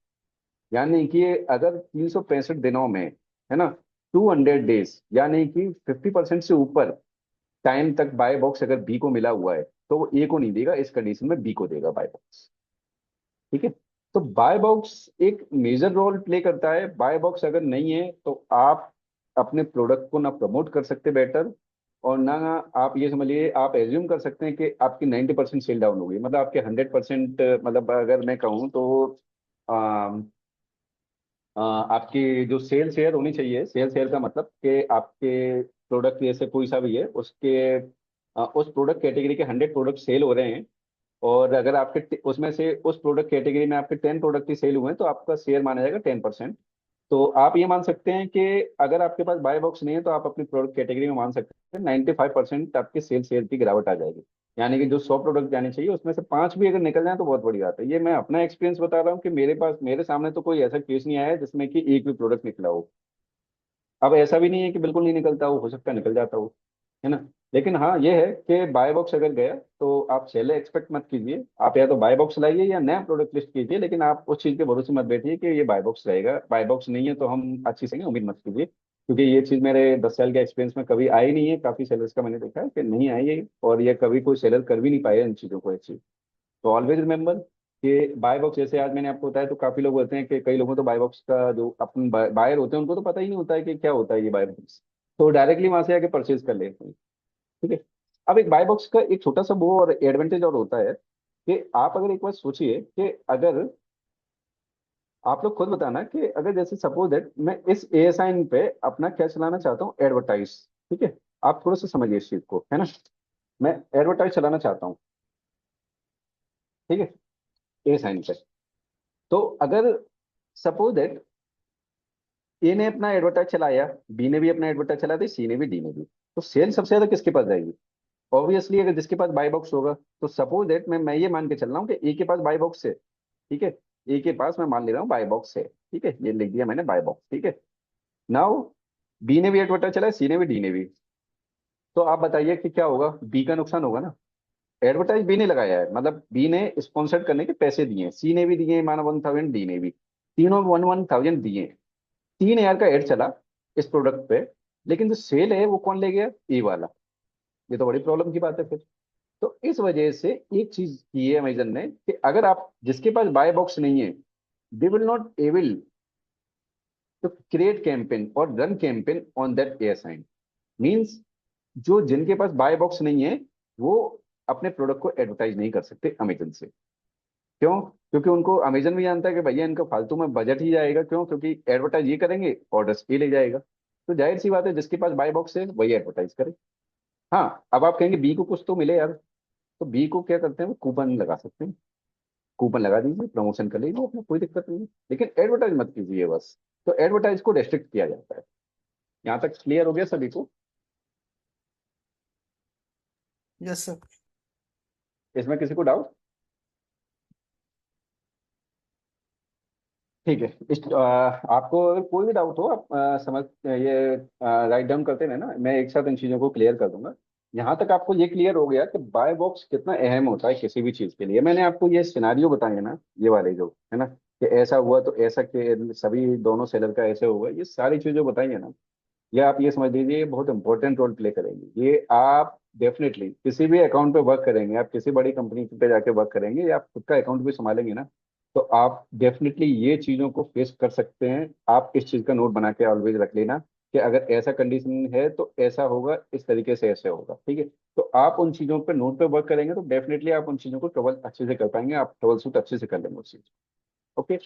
यानी कि अगर 365 दिनों में, है ना, 200 डेज, यानी कि 50% से ऊपर टाइम तक बाय बॉक्स अगर बी को मिला हुआ है, तो वो ए को नहीं देगा, इस कंडीशन में बी को देगा बाय बॉक्स, ठीक है। तो बाय बॉक्स एक मेजर रोल प्ले करता है। बाय बॉक्स अगर नहीं है तो आप अपने प्रोडक्ट को ना प्रमोट कर सकते बेटर, और ना आप ये समझिए, आप एज्यूम कर सकते हैं कि आपकी 90% सेल डाउन हो गई, मतलब आपके 100%, मतलब अगर मैं कहूँ तो आपकी जो सेल शेयर होनी चाहिए, सेल शेयर का मतलब कि आपके प्रोडक्ट जैसे कोई सा भी है उसके उस प्रोडक्ट कैटेगरी के 100 प्रोडक्ट सेल हो रहे हैं, और अगर आपके उसमें से उस प्रोडक्ट कैटेगरी में आपके 10 प्रोडक्ट ही सेल हुए हैं, तो आपका शेयर माना जाएगा 10%। तो आप ये मान सकते हैं कि अगर आपके पास बाय बॉक्स नहीं है, तो आप अपनी प्रोडक्ट कैटेगरी में मान सकते हैं 95% आपके सेल शेयर की गिरावट आ जाएगी। यानी कि जो 100 प्रोडक्ट जाने चाहिए उसमें से 5 भी अगर निकल जाए तो बहुत बड़ी बात है। ये मैं अपना एक्सपीरियंस बता रहा हूँ कि मेरे पास, मेरे सामने तो कोई ऐसा केस नहीं आया है जिसमें कि एक भी प्रोडक्ट निकला हो। अब ऐसा भी नहीं है कि बिल्कुल नहीं निकलता हो सकता है निकल जाता हो, है ना। लेकिन हाँ ये है कि बाय बॉक्स अगर गया तो आप सेल एक्सपेक्ट मत कीजिए, आप या तो बाय बॉक्स लाइए या नया प्रोडक्ट लिस्ट कीजिए, लेकिन आप उस चीज़ के भरोसे मत बैठिए कि ये बाय बॉक्स रहेगा। बाय बॉक्स नहीं है तो हम अच्छी से उम्मीद मत कीजिए, क्योंकि ये चीज़ मेरे 10 साल के एक्सपीरियंस में कभी आई नहीं है। काफ़ी सेलर्स का मैंने देखा है कि नहीं आई है, और ये कभी कोई सेलर कर भी नहीं पाया इन चीज़ों को अचीव। तो ऑलवेज रिमेंबर कि बाय बॉक्स, जैसे आज मैंने आपको बताया, तो काफी लोग होते हैं कि कई लोगों तो बाय बॉक्स का जो अपन बायर होते हैं उनको तो पता ही नहीं होता है कि क्या होता है ये बाय बॉक्स, तो डायरेक्टली वहां से आके परचेज कर लेते हैं, ठीक है। अब एक बाय बॉक्स का एक छोटा सा वो और एडवांटेज और होता है कि आप अगर एक बार सोचिए कि अगर आप लोग खुद बताना कि अगर जैसे सपोज दैट मैं इस एएसआई पे अपना क्या चलाना चाहता हूँ, एडवर्टाइज, ठीक है। आप थोड़ा सा समझिए इस चीज को, है ना। मैं एडवर्टाइज चलाना चाहता हूँ, ठीक है, एएसआई पे। तो अगर सपोज दैट ए ने अपना एडवर्टाइज चलाया, बी ने भी अपना एडवर्टाइज चला दी, सी ने भी, डी ने भी, तो सेल सबसे ज्यादा किसके पास जाएगी। ऑब्वियसली अगर जिसके पास बाय बॉक्स होगा। तो सपोज दैट मैं ये मान के चल रहा हूँ कि ए के पास बाय बॉक्स है, ठीक है। ए के पास मैं मान ले रहा हूँ बाय बॉक्स है, ठीक है, ये लिख दिया मैंने बाय बॉक्स, ठीक है। नाउ बी ने भी एडवर्टाइज चलाया, सी ने भी, डी ने भी। तो आप बताइए कि क्या होगा, बी का नुकसान होगा ना। एडवर्टाइज बी ने लगाया है, मतलब बी ने स्पॉन्सर करने के पैसे दिए, सी ने भी दिए माना 1000, डी ने भी, तीनों 1,000 दिए। 3,000 का एड चला इस प्रोडक्ट पे, लेकिन जो सेल है वो कौन ले गया, ए वाला। ये तो बड़ी प्रॉब्लम की बात है फिर। तो इस वजह से एक चीज की है अमेजन ने कि अगर आप जिसके पास बाय बॉक्स नहीं है, they will not able to create campaign और run campaign on that ASIN. Means जो जिनके पास बाय बॉक्स नहीं है वो अपने प्रोडक्ट को एडवर्टाइज नहीं कर सकते अमेजन से। क्यों? क्योंकि उनको अमेजन भी जानता है कि भैया इनका फालतू में बजट ही जाएगा। क्यों? क्योंकि एडवर्टाइज ये करेंगे, ऑर्डर्स ये ले जाएगा। तो जाहिर सी बात है जिसके पास बाय बॉक्स है वही एडवर्टाइज करे। हाँ, अब आप कहेंगे बी को कुछ तो मिले यार, तो बी को क्या करते हैं, वो कूपन लगा सकते हैं। कूपन लगा दीजिए, प्रमोशन कर लीजिए, अपना कोई दिक्कत नहीं है, लेकिन एडवर्टाइज मत कीजिए बस। तो एडवर्टाइज को रेस्ट्रिक्ट किया जाता है। यहाँ तक क्लियर हो गया सभी को? Yes sir. इसमें किसी को डाउट? ठीक है। आपको अगर कोई भी डाउट हो आप समझ ये राइट डाउन करते रहना, मैं एक साथ इन चीज़ों को क्लियर कर दूंगा। यहाँ तक आपको ये क्लियर हो गया कि बाय बॉक्स कितना अहम होता है किसी भी चीज़ के लिए। मैंने आपको ये सिनारियो बताए ना, ये वाले जो है ना, कि ऐसा हुआ तो ऐसा कि सभी दोनों सेलर का ऐसे हुआ, ये सारी चीज़ें बताई है ना, ये आप ये समझ लीजिए ये बहुत इंपॉर्टेंट रोल प्ले करेंगे। ये आप डेफिनेटली किसी भी अकाउंट पे वर्क करेंगे, आप किसी बड़ी कंपनी पे जाके वर्क करेंगे या आप खुद का अकाउंट भी संभालेंगे ना, तो आप डेफिनेटली ये चीज़ों को फेस कर सकते हैं। आप इस चीज़ का नोट बना के ऑलवेज रख लेना कि अगर ऐसा कंडीशन है तो ऐसा होगा, इस तरीके से ऐसे होगा। ठीक है? तो आप उन चीज़ों पे नोट पे वर्क करेंगे तो डेफिनेटली आप उन चीज़ों को ट्रबल अच्छे से कर पाएंगे, आप ट्रबल शूट अच्छे से कर लेंगे उस चीज़। ओके।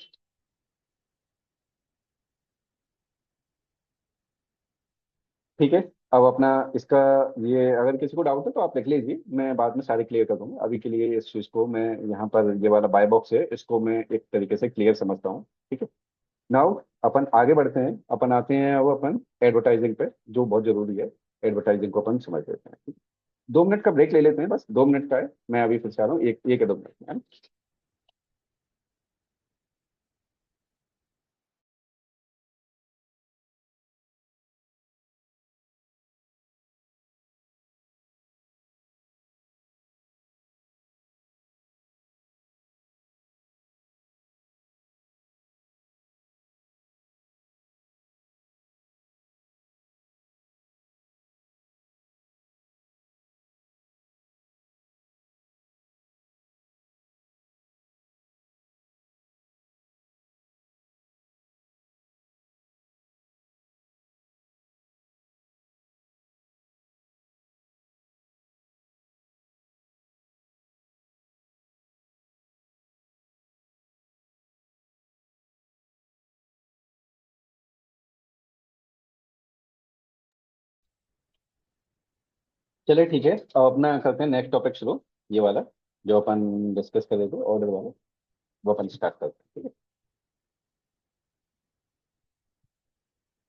ठीक है। अब अपना इसका ये अगर किसी को डाउट है तो आप लिख लीजिए, मैं बाद में सारे क्लियर कर दूंगा। अभी के लिए इस चीज़ को मैं यहाँ पर ये वाला बाय बॉक्स है इसको मैं एक तरीके से क्लियर समझता हूँ। ठीक है। नाउ अपन आगे बढ़ते हैं, अपन आते हैं अब अपन एडवर्टाइजिंग पे, जो बहुत जरूरी है। एडवर्टाइजिंग को अपन समझ लेते हैं। 2 मिनट का ब्रेक ले लेते हैं, बस 2 मिनट का है, मैं अभी फिर से आ रहा हूँ, एक या 2 मिनट में, है ना? चलिए ठीक है, अब अपना करते हैं नेक्स्ट टॉपिक शुरू, ये वाला जो अपन डिस्कस कर रहे थे ऑर्डर वाला, वो अपन स्टार्ट करते हैं। ठीक है?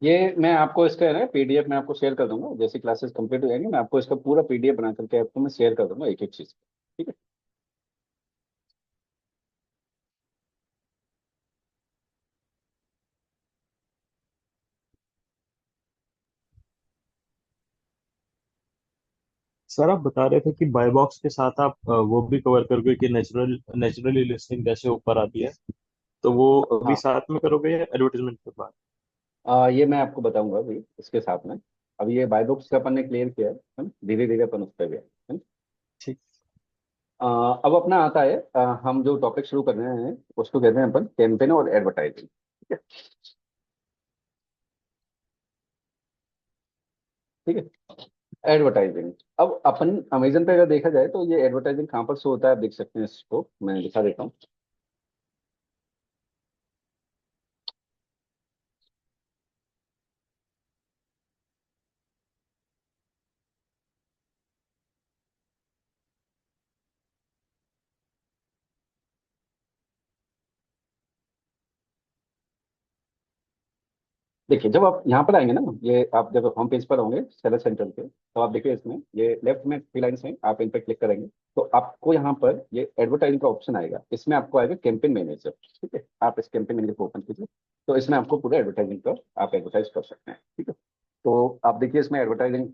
ये मैं आपको इसका है ना पीडीएफ में आपको शेयर कर दूंगा, जैसे क्लासेस कंप्लीट हो जाएंगी मैं आपको इसका पूरा पीडीएफ बना करके आपको मैं शेयर कर दूंगा एक एक चीज। ठीक है? सर आप बता रहे थे कि बाय बॉक्स के साथ आप वो भी कवर करोगे कि नेचुरली लिस्टिंग जैसे ऊपर आती है, तो वो अभी हाँ, साथ में करोगे या एडवर्टाइजमेंट के बाद? ये मैं आपको बताऊंगा अभी इसके साथ में। अभी ये बाय बुक्स का अपन ने क्लियर किया है ना, धीरे धीरे अपन उस पर भी है ना? ठीक। अब अपना आता है हम जो टॉपिक शुरू कर रहे हैं उसको कहते हैं अपन कैंपेन और एडवर्टाइजिंग। ठीक है? ठीक है। एडवर्टाइजिंग, अब अपन अमेजन पे अगर देखा जाए तो ये एडवर्टाइजिंग कहाँ पर शो होता है, आप देख सकते हैं, इसको मैं दिखा देता हूँ। देखिए जब आप यहाँ पर आएंगे ना, ये आप जब होम पेज पर होंगे सेलर सेंटर के, तो आप देखिए इसमें ये लेफ्ट में 3 लाइन्स हैं, आप इन पर क्लिक करेंगे तो आपको यहाँ पर ये एडवर्टाइजिंग का ऑप्शन आएगा, इसमें आपको आएगा कैंपेन मैनेजर। ठीक है? आप इस कैंपेन मैनेजर को ओपन कीजिए, तो इसमें आपको पूरा एडवर्टाइजिंग का आप एडवर्टाइज कर सकते हैं। ठीक है? तो आप देखिए इसमें एडवर्टाइजिंग,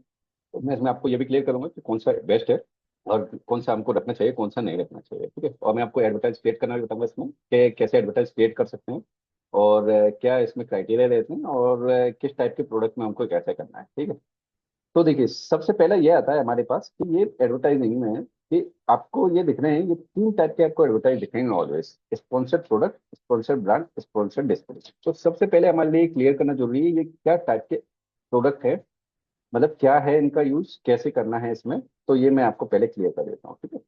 मैं इसमें आपको ये भी क्लियर करूंगा कि कौन सा बेस्ट है और कौन सा हमको रखना चाहिए, कौन सा नहीं रखना चाहिए। ठीक है? और मैं आपको एडवर्टाइज क्रिएट करना भी बताऊंगा इसमें कि कैसे एडवर्टाइज क्रिएट कर सकते हैं और क्या इसमें क्राइटेरिया रहते हैं और किस टाइप के प्रोडक्ट में हमको कैसे करना है। ठीक है? तो देखिए सबसे पहला ये आता है हमारे पास कि ये एडवर्टाइजिंग में कि आपको ये दिख रहे हैं, ये तीन टाइप के आपको एडवर्टाइज दिख रहे हैं always, sponsored product, sponsored brand, sponsored display. तो सबसे पहले हमारे लिए क्लियर करना जरूरी है ये क्या टाइप के प्रोडक्ट है, मतलब क्या है इनका यूज, कैसे करना है इसमें। तो ये मैं आपको पहले क्लियर कर देता हूँ, ठीक है।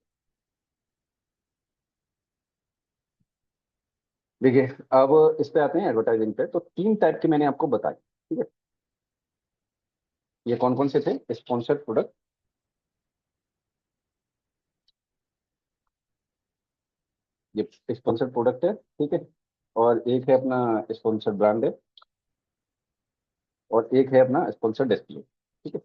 देखिए, अब इस पे आते हैं एडवर्टाइजिंग पे। तो तीन टाइप के मैंने आपको बताए, ठीक है। ये कौन कौन से थे? स्पॉन्सर्ड प्रोडक्ट, ये स्पॉन्सर्ड प्रोडक्ट है, ठीक है। और एक है अपना स्पॉन्सर्ड ब्रांड है, और एक है अपना स्पॉन्सर्ड डिस्प्ले, ठीक है।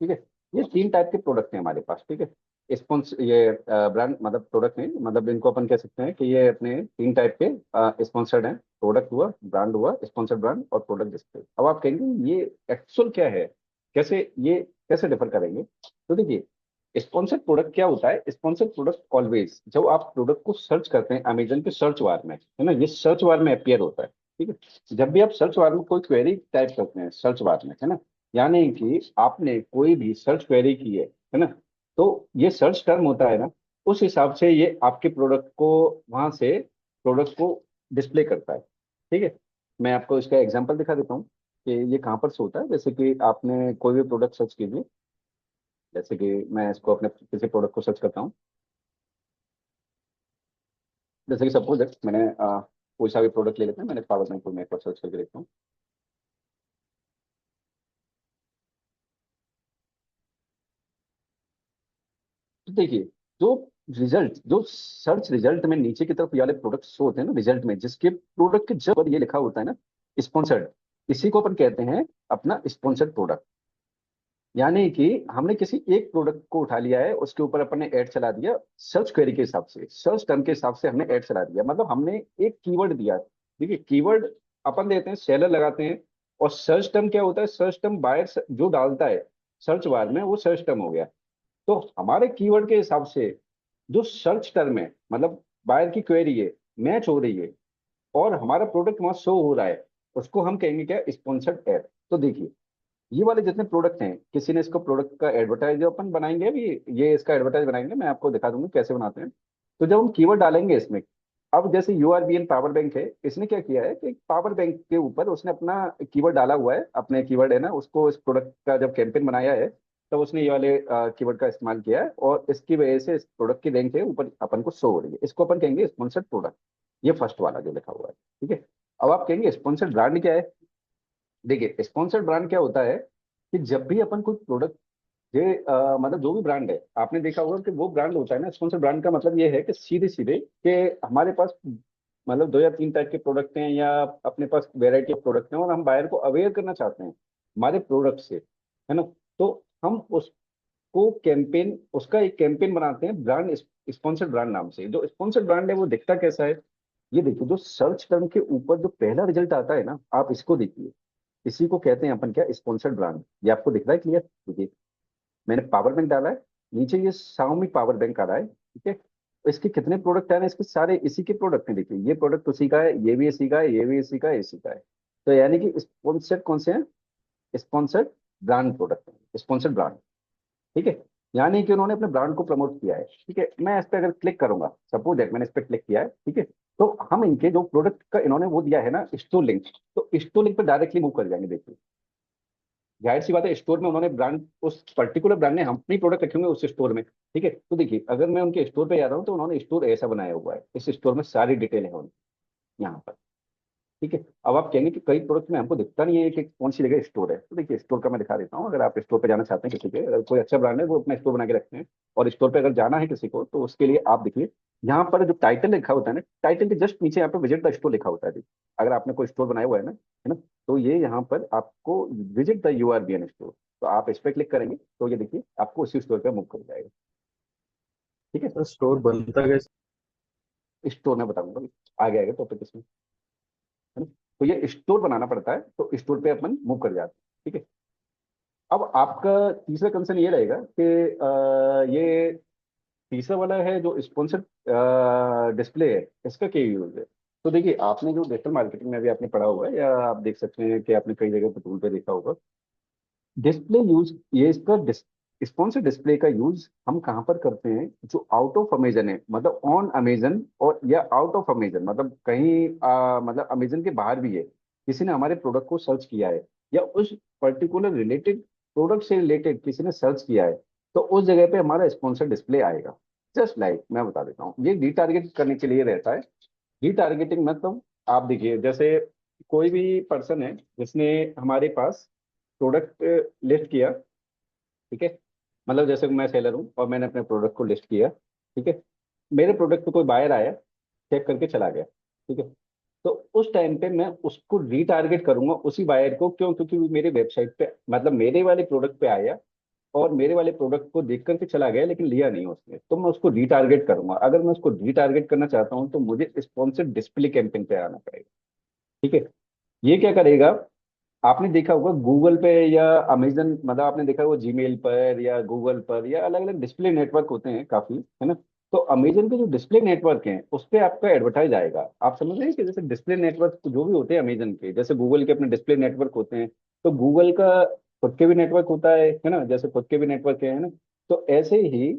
ठीक है, ये तीन टाइप के प्रोडक्ट हैं हमारे पास, ठीक है। स्पॉन्स ये ब्रांड मतलब प्रोडक्ट नहीं, मतलब इनको अपन कह सकते हैं कि ये अपने तीन टाइप के स्पॉन्सर्ड हैं। प्रोडक्ट हुआ, ब्रांड हुआ, स्पॉन्सर्ड ब्रांड और प्रोडक्ट डिस्प्ले। अब आप कहेंगे ये एक्चुअल क्या है, कैसे ये कैसे डिफर करेंगे? तो देखिए, स्पॉन्सर्ड प्रोडक्ट क्या होता है? स्पॉन्सर्ड प्रोडक्ट ऑलवेज जब आप प्रोडक्ट को सर्च करते हैं अमेजन के सर्च बार में, है ना, ये सर्च बार में अपियर होता है, ठीक है। जब भी आप सर्च बार में कोई क्वेरी टाइप करते हैं सर्च बार में, है ना, यानी कि आपने कोई भी सर्च क्वेरी की है ना, तो ये सर्च टर्म होता है ना, उस हिसाब से ये आपके प्रोडक्ट को वहां से प्रोडक्ट को डिस्प्ले करता है, ठीक है। मैं आपको इसका एग्जांपल दिखा देता हूँ कि ये कहाँ पर से होता है। जैसे कि आपने कोई भी प्रोडक्ट सर्च कीजिए, जैसे कि मैं इसको अपने किसी प्रोडक्ट को सर्च करता हूँ। जैसे कि सपोज मैंने कोई सा भी प्रोडक्ट ले लेते हैं, मैंने पावर बैंक को मैं एक बार सर्च करके देखता हूँ। तो देखिए, जो जो सर्च रिजल्ट में नीचे की तरफ ये वाले प्रोडक्ट शो होते हैं ना रिजल्ट में, जिसके प्रोडक्ट के जब पर ये लिखा होता है ना स्पॉन्सर्ड, इसी को अपन कहते हैं अपना स्पॉन्सर्ड प्रोडक्ट। यानी कि हमने किसी एक प्रोडक्ट को उठा लिया है, उसके ऊपर अपन ने ऐड चला दिया, सर्च क्वेरी के हिसाब से, सर्च टर्म के हिसाब से हमने ऐड चला दिया, मतलब हमने एक कीवर्ड दिया। देखिए, कीवर्ड अपन देते हैं, सेलर लगाते हैं। और सर्च टर्म क्या होता है? सर्च टर्म बायर जो डालता है सर्च बार में, वो सर्च टर्म हो गया। तो हमारे कीवर्ड के हिसाब से जो सर्च टर्म है, मतलब बायर की क्वेरी है, मैच हो रही है, और हमारा प्रोडक्ट वहां शो हो रहा है, उसको हम कहेंगे क्या? Sponsored ad. तो देखिए, ये वाले जितने प्रोडक्ट हैं, किसी ने इसको प्रोडक्ट का एडवर्टाइज अपन बनाएंगे अभी, ये इसका एडवर्टाइज बनाएंगे, मैं आपको दिखा दूंगा कैसे बनाते हैं। तो जब हम कीवर्ड डालेंगे इसमें, अब जैसे यूआरबीएन पावर बैंक है, इसने क्या किया है कि पावर बैंक के ऊपर उसने अपना कीवर्ड डाला हुआ है, अपने कीवर्ड है ना, उसको इस प्रोडक्ट का जब कैंपेन बनाया है, तब उसने ये वाले कीवर्ड का इस्तेमाल किया है, और इसकी वजह से इस प्रोडक्ट की रैंक है ऊपर अपन को शो हो रही है। इसको अपन कहेंगे स्पॉन्सर्ड प्रोडक्ट, ये फर्स्ट वाला जो लिखा हुआ है, ठीक है। अब आप कहेंगे स्पॉन्सर्ड ब्रांड क्या है? देखिए, स्पॉन्सर्ड ब्रांड क्या होता है कि जब भी अपन कोई प्रोडक्ट, ये मतलब जो भी ब्रांड है, आपने देखा होगा कि वो ब्रांड होता है ना, स्पॉन्सर ब्रांड का मतलब ये है कि सीधे सीधे कि हमारे पास मतलब दो या तीन टाइप के प्रोडक्ट हैं, या अपने पास वेराइटी ऑफ प्रोडक्ट हैं, और हम बायर को अवेयर करना चाहते हैं हमारे प्रोडक्ट से, है ना। तो हम उसको कैंपेन, उसका एक कैंपेन बनाते हैं ब्रांड, स्पॉन्सर्ड ब्रांड नाम से। जो स्पॉन्सर्ड ब्रांड है वो दिखता कैसा है? ये देखिए, जो सर्च टर्म के ऊपर जो पहला रिजल्ट आता है ना, आप इसको देखिए, इसी को कहते हैं अपन क्या? Sponsored brand. ये आपको दिख रहा है क्लियर? देखिए, मैंने पावर बैंक डाला है, नीचे ये Xiaomi पावर बैंक आ रहा है, ठीक है। इसके कितने प्रोडक्ट आ रहे हैं? इसके सारे इसी के प्रोडक्ट हैं। देखिए, ये प्रोडक्ट उसी का है, ये भी इसी का है, ये भी इसी का है, इसी का है। तो यानी कि स्पॉन्सर्ड कौन से हैं? स्पॉन्सर्ड ब्रांड प्रोडक्ट है, स्पॉन्सर्ड ब्रांड, ठीक है। यानी कि उन्होंने अपने ब्रांड को प्रमोट किया है, ठीक है। मैं इस पर अगर क्लिक करूंगा, सपोज दैट मैंने इस पर क्लिक किया है, ठीक है, तो हम इनके जो प्रोडक्ट का इन्होंने वो दिया है ना स्टोर लिंक, तो स्टोर लिंक पर डायरेक्टली मूव कर जाएंगे। देखिए, जाहिर सी बात है, स्टोर में उन्होंने ब्रांड, उस पर्टिकुलर ब्रांड ने हम अपनी प्रोडक्ट रखे होंगे उस स्टोर में, ठीक है। तो देखिए, अगर मैं उनके स्टोर पे जा रहा हूँ, तो उन्होंने स्टोर ऐसा बनाया हुआ है, इस स्टोर में सारी डिटेल है उनकी यहाँ पर, ठीक है। अब आप कहेंगे कि कई प्रोडक्ट में हमको दिखता नहीं है कि कौन सी जगह स्टोर है। तो देखिए, स्टोर का मैं दिखा देता हूँ। अगर आप स्टोर पे जाना चाहते हैं किसी के, अगर कोई अच्छा ब्रांड है वो अपना स्टोर बना के रखते हैं, और स्टोर पे अगर जाना है किसी को, तो उसके लिए आप देखिए, यहाँ पर जो टाइटल लिखा होता है ना, टाइटल के जस्ट नीचे यहाँ पे विजिट द स्टोर लिखा होता है। देखिए, अगर आपने कोई स्टोर बनाया हुआ है ना, तो ये यहाँ पर आपको विजिट द यूआरबीएन स्टोर, तो आप इस पर क्लिक करेंगे, तो ये देखिए आपको उसी स्टोर पे मूव कर जाएगा, ठीक है। सर स्टोर बनता कैसे? स्टोर मैं बताऊंगा, आगे आएगा टॉपिक इसमें, है ना। तो ये स्टोर बनाना पड़ता है, तो स्टोर पे अपन मूव कर जाते हैं, ठीक है। अब आपका तीसरा कंसर्न ये रहेगा कि ये तीसरा वाला है जो स्पॉन्सर्ड डिस्प्ले है, इसका क्या यूज है? तो देखिए, आपने जो डिजिटल मार्केटिंग में भी आपने पढ़ा हुआ है, या आप देख सकते हैं कि आपने कई जगह पे टूल पे देखा होगा, डिस्प्ले यूज, ये इसका स्पॉन्सर डिस्प्ले का यूज हम कहाँ पर करते हैं? जो आउट ऑफ अमेजन है, मतलब ऑन अमेजन, और या आउट ऑफ अमेजन, मतलब कहीं मतलब अमेजन के बाहर भी है, किसी ने हमारे प्रोडक्ट को सर्च किया है, या उस पर्टिकुलर रिलेटेड प्रोडक्ट से रिलेटेड किसी ने सर्च किया है, तो उस जगह पे हमारा स्पॉन्सर डिस्प्ले आएगा। जस्ट लाइक मैं बता देता हूँ, ये रीटारगेट करने के लिए रहता है। रीटारगेटिंग मतलब, आप देखिए, जैसे कोई भी पर्सन है जिसने हमारे पास प्रोडक्ट लिस्ट किया, ठीक है, मतलब जैसे मैं सेलर हूँ और मैंने अपने प्रोडक्ट को लिस्ट किया, ठीक है, मेरे प्रोडक्ट पे कोई बायर आया, चेक करके चला गया, ठीक है, तो उस टाइम पे मैं उसको रीटारगेट करूंगा, उसी बायर को। क्यों? क्योंकि वो मेरे वेबसाइट पे, मतलब मेरे वाले प्रोडक्ट पे आया और मेरे वाले प्रोडक्ट को देख करके चला गया, लेकिन लिया नहीं उसने, तो मैं उसको रीटारगेट करूंगा। अगर मैं उसको रीटारगेट करना चाहता हूँ तो मुझे स्पॉन्सर्ड डिस्प्ले कैंपेन पे आना पड़ेगा, ठीक है। ये क्या करेगा? आपने देखा होगा गूगल पे या अमेजन, मतलब आपने देखा होगा जीमेल पर या गूगल पर या अलग अलग डिस्प्ले नेटवर्क होते हैं काफी, है ना? तो अमेजन के जो डिस्प्ले नेटवर्क हैं उस पे आपका एडवर्टाइज आएगा। आप समझ रहे हैं कि जैसे डिस्प्ले नेटवर्क जो भी होते हैं अमेजन के, जैसे गूगल के अपने डिस्प्ले नेटवर्क होते हैं, तो गूगल का खुद के भी नेटवर्क होता है ना, जैसे खुद के भी नेटवर्क है ना, तो ऐसे ही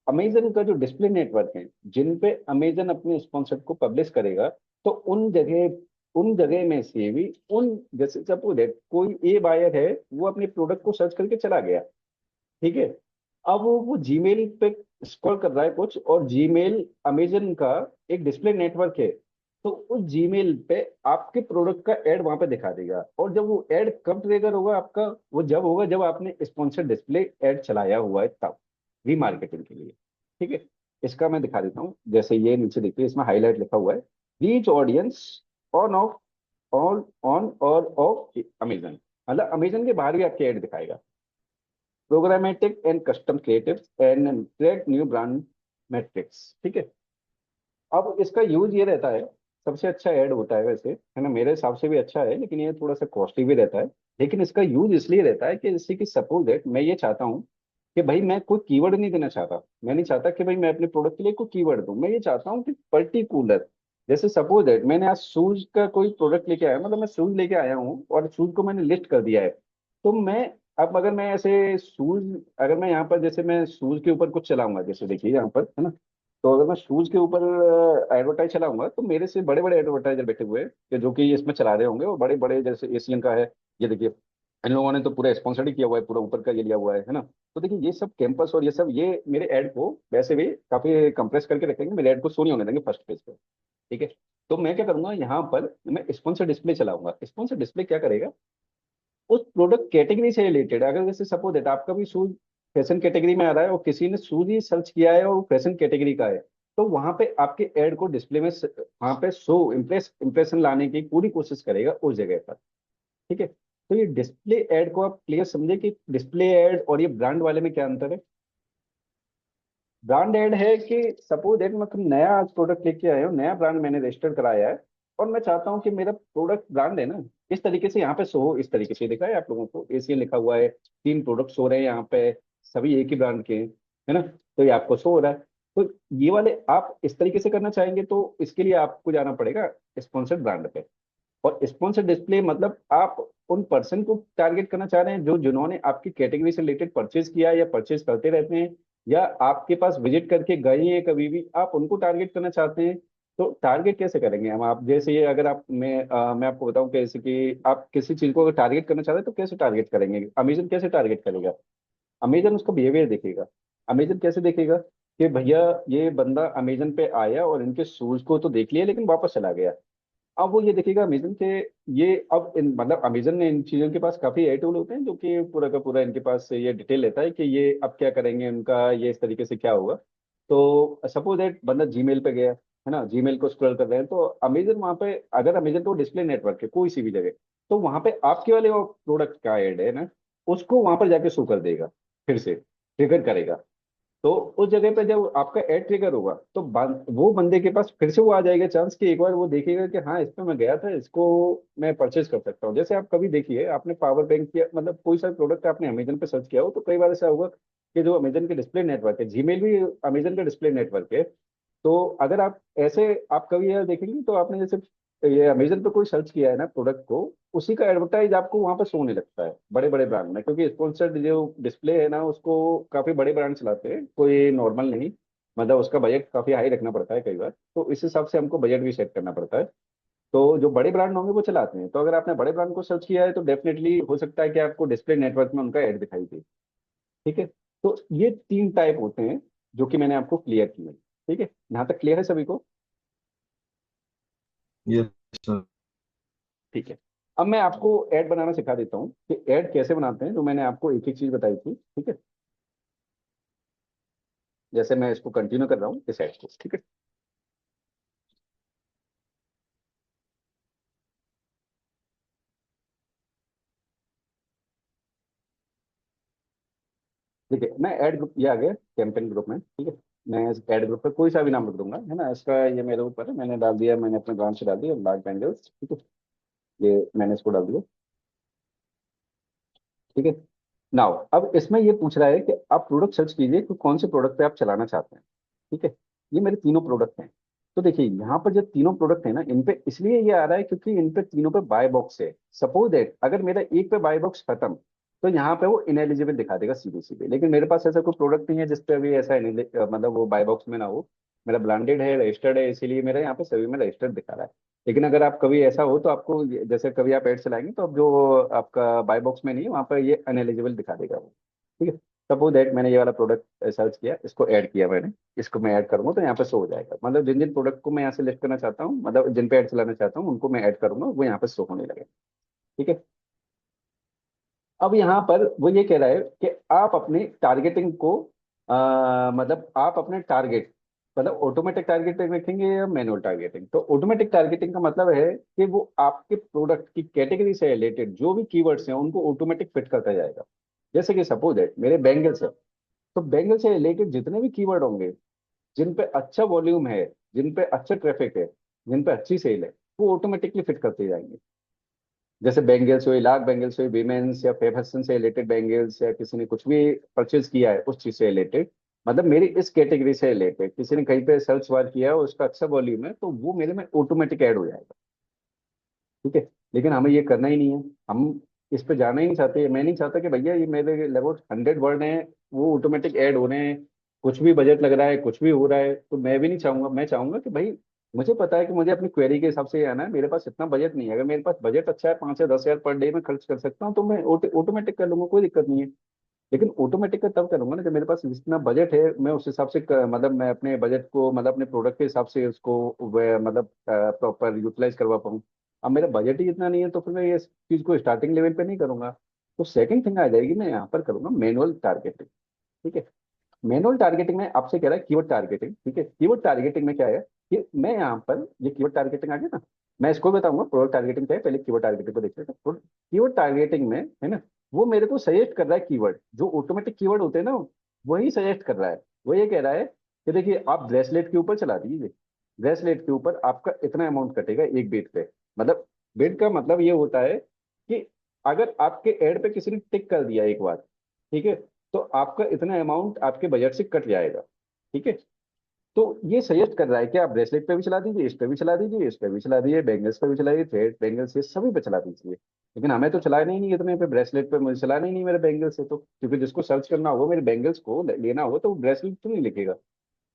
अमेजन का जो डिस्प्ले नेटवर्क है, जिन पे अमेजन अपने स्पॉन्सर को पब्लिश करेगा, तो उन जगह में से भी, उन, जैसे सपोज है कोई ए बायर है, वो अपने प्रोडक्ट को सर्च करके चला गया, ठीक है, अब वो जीमेल पे स्क्रॉल कर रहा है कुछ, और जीमेल अमेजन का एक डिस्प्ले नेटवर्क है, तो उस जीमेल पे आपके प्रोडक्ट का एड वहां पे दिखा देगा। और जब वो एड कब ट्रिगर होगा आपका? वो जब होगा जब आपने स्पॉन्सर डिस्प्ले एड चलाया हुआ है, तब, रीमार्केटिंग के लिए, ठीक है। इसका मैं दिखा देता हूँ, जैसे ये नीचे देखिए, इसमें हाईलाइट लिखा हुआ है, reach audience on off, on और ऑफ अमेजन, मतलब अमेजन के बाहर भी आपके ऐड दिखाएगा। Programmatic and custom creative and track new brand matrix, ठीक है। अब इसका यूज ये रहता है, सबसे अच्छा ऐड होता है वैसे, है ना, मेरे हिसाब से भी अच्छा है, लेकिन ये थोड़ा सा कॉस्टली भी रहता है। लेकिन इसका यूज इसलिए रहता है कि जैसे कि सपोज दैट मैं ये चाहता हूँ कि भाई मैं कोई कीवर्ड नहीं देना चाहता, मैं नहीं चाहता कि भाई मैं अपने प्रोडक्ट के लिए कोई कीवर्ड दूं, मैं ये चाहता हूँ कि पर्टिकुलर, जैसे सपोज दैट मैंने आज शूज का कोई प्रोडक्ट लेके आया, मतलब मैं शूज लेके आया हूँ और शूज को मैंने लिस्ट कर दिया है, तो मैं, अब अगर मैं ऐसे शूज, अगर मैं यहाँ पर जैसे मैं शूज के ऊपर कुछ चलाऊंगा, जैसे देखिए यहाँ पर, है ना, तो अगर मैं शूज के ऊपर एडवर्टाइज चलाऊंगा, तो मेरे से बड़े बड़े एडवर्टाइजर बैठे हुए हैं कि जो कि इसमें चला रहे होंगे, और बड़े बड़े, जैसे एशियन का है, ये देखिए, इन लोगों ने तो पूरा स्पॉन्सर्ड ही किया हुआ है, पूरा ऊपर का ये लिया हुआ है ना। तो देखिए ये सब कैंपस और ये सब, ये मेरे ऐड को वैसे भी काफी कंप्रेस करके रखेंगे, मेरे ऐड को शो नहीं होने देंगे फर्स्ट पेज पे, ठीक है। तो मैं क्या करूंगा, यहाँ पर मैं स्पॉन्सर डिस्प्ले चलाऊंगा। स्पॉन्सर डिस्प्ले क्या करेगा? उस प्रोडक्ट कैटेगरी से रिलेटेड, अगर जैसे सपोज है आपका भी शूज फैशन कैटेगरी में आ रहा है और किसी ने शूज ही सर्च किया है और वो फैशन कैटेगरी का है, तो वहां पे आपके ऐड को डिस्प्ले में वहां पे शो, इंप्रेशन लाने की पूरी कोशिश करेगा उस जगह पर, ठीक है। तो ये डिस्प्ले ऐड को आप क्लियर समझे कि डिस्प्ले ऐड और ये ब्रांड वाले में क्या अंतर है? ब्रांड ऐड है कि सपोज दैट मैं कोई नया प्रोडक्ट लेके आया हूँ, नया ब्रांड मैंने रजिस्टर कराया है, और मैं चाहता हूँ कि मेरा प्रोडक्ट ब्रांड है ना, इस तरीके से यहाँ पे शो हो, इस तरीके से दिखा है आप लोगों को, एशियन लिखा हुआ है, 3 प्रोडक्ट शो रहे हैं यहाँ पे, सभी एक ही ब्रांड के हैं, है ना, तो ये आपको शो हो रहा है। तो ये वाले आप इस तरीके से करना चाहेंगे, तो इसके लिए आपको जाना पड़ेगा स्पॉन्सर्ड ब्रांड पे। और स्पॉन्सर डिस्प्ले मतलब आप उन पर्सन को टारगेट करना चाह रहे हैं जो, जिन्होंने आपकी कैटेगरी से रिलेटेड परचेज किया है या परचेज करते रहते हैं, या आपके पास विजिट करके गए हैं कभी भी, आप उनको टारगेट करना चाहते हैं। तो टारगेट कैसे करेंगे हम? आप जैसे ये, अगर आप, मैं आपको बताऊं कैसे कि आप किसी चीज को अगर टारगेट करना चाहते हैं तो कैसे टारगेट करेंगे? अमेजन कैसे टारगेट करेगा? अमेजन उसका बिहेवियर देखेगा। अमेजन कैसे देखेगा कि भैया ये बंदा अमेजन पे आया और इनके शूज को तो देख लिया लेकिन वापस चला गया। अब वो ये देखेगा अमेजन के, ये अब इन, मतलब अमेजन ने इन चीजों के पास काफी एआई टूल होते हैं जो कि पूरा का पूरा इनके पास ये डिटेल लेता है कि ये अब क्या करेंगे, उनका ये इस तरीके से क्या होगा। तो सपोज दैट बंदा जीमेल पे गया, है ना, जीमेल को स्क्रॉल कर रहे हैं, तो अमेजन वहां पे, अगर अमेजन तो डिस्प्ले नेटवर्क है कोई सी भी जगह, तो वहां पे आपके वाले वो प्रोडक्ट का एड है ना, उसको वहां पर जाके शो कर देगा, फिर से ट्रिगर करेगा। तो उस जगह पे जब आपका एड ट्रिगर होगा तो वो बंदे के पास फिर से वो आ जाएगा चांस कि एक बार वो देखेगा कि हाँ, इस पे मैं गया था, इसको मैं परचेज कर सकता हूँ। जैसे आप कभी देखिए, आपने पावर बैंक किया, मतलब कोई सा प्रोडक्ट आपने अमेजन पे सर्च किया हो, तो कई बार ऐसा होगा कि जो अमेजन के डिस्प्ले नेटवर्क है, जीमेल भी अमेजन का डिस्प्ले नेटवर्क है, तो अगर आप ऐसे, आप कभी यह देखेंगे तो आपने जैसे ये अमेजन पे कोई सर्च किया है ना प्रोडक्ट को, उसी का एडवर्टाइज आपको वहां पर शो होने लगता है बड़े बड़े ब्रांड में, क्योंकि स्पॉन्सर्ड जो डिस्प्ले है ना उसको काफी बड़े ब्रांड चलाते हैं, कोई नॉर्मल नहीं। मतलब उसका बजट काफी हाई रखना पड़ता है कई बार, तो इस हिसाब से हमको बजट भी सेट करना पड़ता है। तो जो बड़े ब्रांड होंगे वो चलाते हैं, तो अगर आपने बड़े ब्रांड को सर्च किया है तो डेफिनेटली हो सकता है कि आपको डिस्प्ले नेटवर्क में उनका ऐड दिखाई दे। ठीक है। तो ये 3 टाइप होते हैं जो कि मैंने आपको क्लियर किए। ठीक है, यहाँ तक क्लियर है सभी को? ये सर। ठीक है। अब मैं आपको ऐड बनाना सिखा देता हूँ कि ऐड कैसे बनाते हैं, जो मैंने आपको एक एक चीज बताई थी। ठीक है, जैसे मैं इसको कंटिन्यू कर रहा हूँ इस ऐड को। ठीक है, ठीक है। मैं ऐड ग्रुप, ये आ गया कैंपेन ग्रुप में। ठीक है, मैं इस ऐड ग्रुप पर कोई सा भी नाम रख दूंगा, है ना। इसका ये मेरे ऊपर है, मैंने डाल दिया, मैंने अपने ब्रांच से डाल दिया ब्लैक बैंगल्स। ठीक है, ये मैंने इसको डाल दिया। ठीक है। नाउ अब इसमें ये पूछ रहा है कि आप प्रोडक्ट सर्च कीजिए कि कौन से प्रोडक्ट पे आप चलाना चाहते हैं। ठीक है, ये मेरे तीनों प्रोडक्ट हैं। तो देखिए यहाँ पर जो तीनों प्रोडक्ट है ना, इन पे इसलिए ये आ रहा है क्योंकि इन पे तीनों पे बाय बॉक्स है। सपोज दैट अगर मेरा एक पे बाय बॉक्स खत्म, तो यहाँ पे वो इनएलिजिबल दिखा देगा सीधे सीधे। लेकिन मेरे पास ऐसा कोई प्रोडक्ट नहीं है जिसपे अभी ऐसा मतलब वो बाय बॉक्स में ना हो। मेरा ब्रांडेड है, रजिस्टर्ड है, इसीलिए मेरा यहाँ पे सभी में रजिस्टर्ड दिखा रहा है। लेकिन अगर आप कभी ऐसा हो तो आपको जैसे कभी आप एड चलाएंगे तो अब जो आपका बाय बॉक्स में नहीं है वहाँ पर ये अनएलिजिबल दिखा देगा वो। ठीक है। सपोज दैट मैंने ये वाला प्रोडक्ट सर्च किया, इसको ऐड किया मैंने, इसको मैं ऐड करूंगा तो यहाँ पे शो हो जाएगा। मतलब जिन जिन प्रोडक्ट को मैं यहाँ से लिस्ट करना चाहता हूँ, मतलब जिन पे ऐड चलाना चाहता हूँ उनको मैं ऐड करूंगा, वो यहाँ पे शो होने लगेगा। ठीक है। अब यहाँ पर वो ये कह रहा है कि आप अपनी टारगेटिंग को मतलब आप अपने टारगेट, मतलब ऑटोमेटिक टारगेटिंग रखेंगे या मैनुअल टारगेटिंग। तो ऑटोमेटिक टारगेटिंग का मतलब है कि वो आपके प्रोडक्ट की कैटेगरी से रिलेटेड जो भी कीवर्ड्स हैं उनको ऑटोमेटिक फिट करता जाएगा। जैसे कि सपोज है मेरे बैंगल्स है, तो बैंगल से रिलेटेड जितने भी कीवर्ड होंगे, जिन पे अच्छा वॉल्यूम है, जिन पे अच्छा ट्रैफिक है, जिन पे अच्छी सेल है, वो ऑटोमेटिकली फिट करते जाएंगे। जैसे बैंगल्स हुई, लाख बैंगल्स हुई, वीमेंस या फैशन से रिलेटेड बैंगल्स, या किसी ने कुछ भी परचेज किया है उस चीज से रिलेटेड, मतलब मेरी इस कैटेगरी से रिलेटेड किसी ने कहीं पे सर्च बार किया है और उसका अच्छा वॉल्यूम है, तो वो मेरे में ऑटोमेटिक ऐड हो जाएगा। ठीक है। लेकिन हमें ये करना ही नहीं है, हम इस पे जाना ही नहीं चाहते। मैं नहीं चाहता कि भैया ये मेरे लगभग 100 वर्ड हैं, वो ऑटोमेटिक ऐड हो रहे हैं, कुछ भी बजट लग रहा है, कुछ भी हो रहा है, तो मैं भी नहीं चाहूंगा। मैं चाहूंगा कि भाई मुझे पता है कि मुझे अपनी क्वेरी के हिसाब से आना है, मेरे पास इतना बजट नहीं है। अगर मेरे पास बजट अच्छा है, 5 या 10 हज़ार पर डे में खर्च कर सकता हूँ, तो मैं ऑटोमेटिक कर लूंगा, कोई दिक्कत नहीं है। लेकिन ऑटोमेटिक का तब करूंगा ना जब मेरे पास जितना बजट है, मैं उस हिसाब से मतलब मैं अपने बजट को, मतलब अपने प्रोडक्ट के हिसाब से उसको मतलब प्रॉपर यूटिलाइज करवा पाऊँ। अब मेरा बजट ही इतना नहीं है, तो फिर मैं ये चीज को स्टार्टिंग लेवल पे नहीं करूंगा। तो सेकंड थिंग आ जाएगी, मैं यहाँ पर करूंगा मैनुअल टारगेटिंग। ठीक है। मैनुअल टारगेटिंग में आपसे कह रहा है कीवर्ड टारगेटिंग। ठीक है, कीवर्ड टारगेटिंग में क्या है कि मैं यहाँ पर ये कीवर्ड टारगेटिंग आ गया ना, मैं इसको बताऊंगा प्रोडक्ट टारगेटिंग क्या है, पहले कीवर्ड टारगेटिंग को देख लेते हैं। कीवर्ड टारगेटिंग में है ना, वो मेरे को सजेस्ट कर रहा है कीवर्ड, जो ऑटोमेटिक कीवर्ड होते हैं ना, वही सजेस्ट कर रहा है। वो ये कह रहा है कि देखिए आप ब्रेसलेट के ऊपर चला दीजिए, ब्रेसलेट के ऊपर आपका इतना अमाउंट कटेगा एक बिड पे। मतलब बिड का मतलब ये होता है कि अगर आपके एड पे किसी ने टिक कर दिया एक बार, ठीक है, तो आपका इतना अमाउंट आपके बजट से कट जाएगा। ठीक है। तो ये सजेस्ट कर रहा है कि आप ब्रेसलेट पे भी चला दीजिए, इस पे भी चला दीजिए, इस पे भी चला दीजिए, बैंगल्स पे भी चलाइए, थ्रेड बैंगल्स, ये सभी पे चला दीजिए। लेकिन हमें तो चलाना ही नहीं इतने पे, ब्रेसलेट पे मुझे चलाना ही नहीं मेरे बैंगल्स से, तो क्योंकि जिसको सर्च करना होगा मेरे बैंगल्स को लेना होगा तो वो ब्रेसलेट तो नहीं लिखेगा,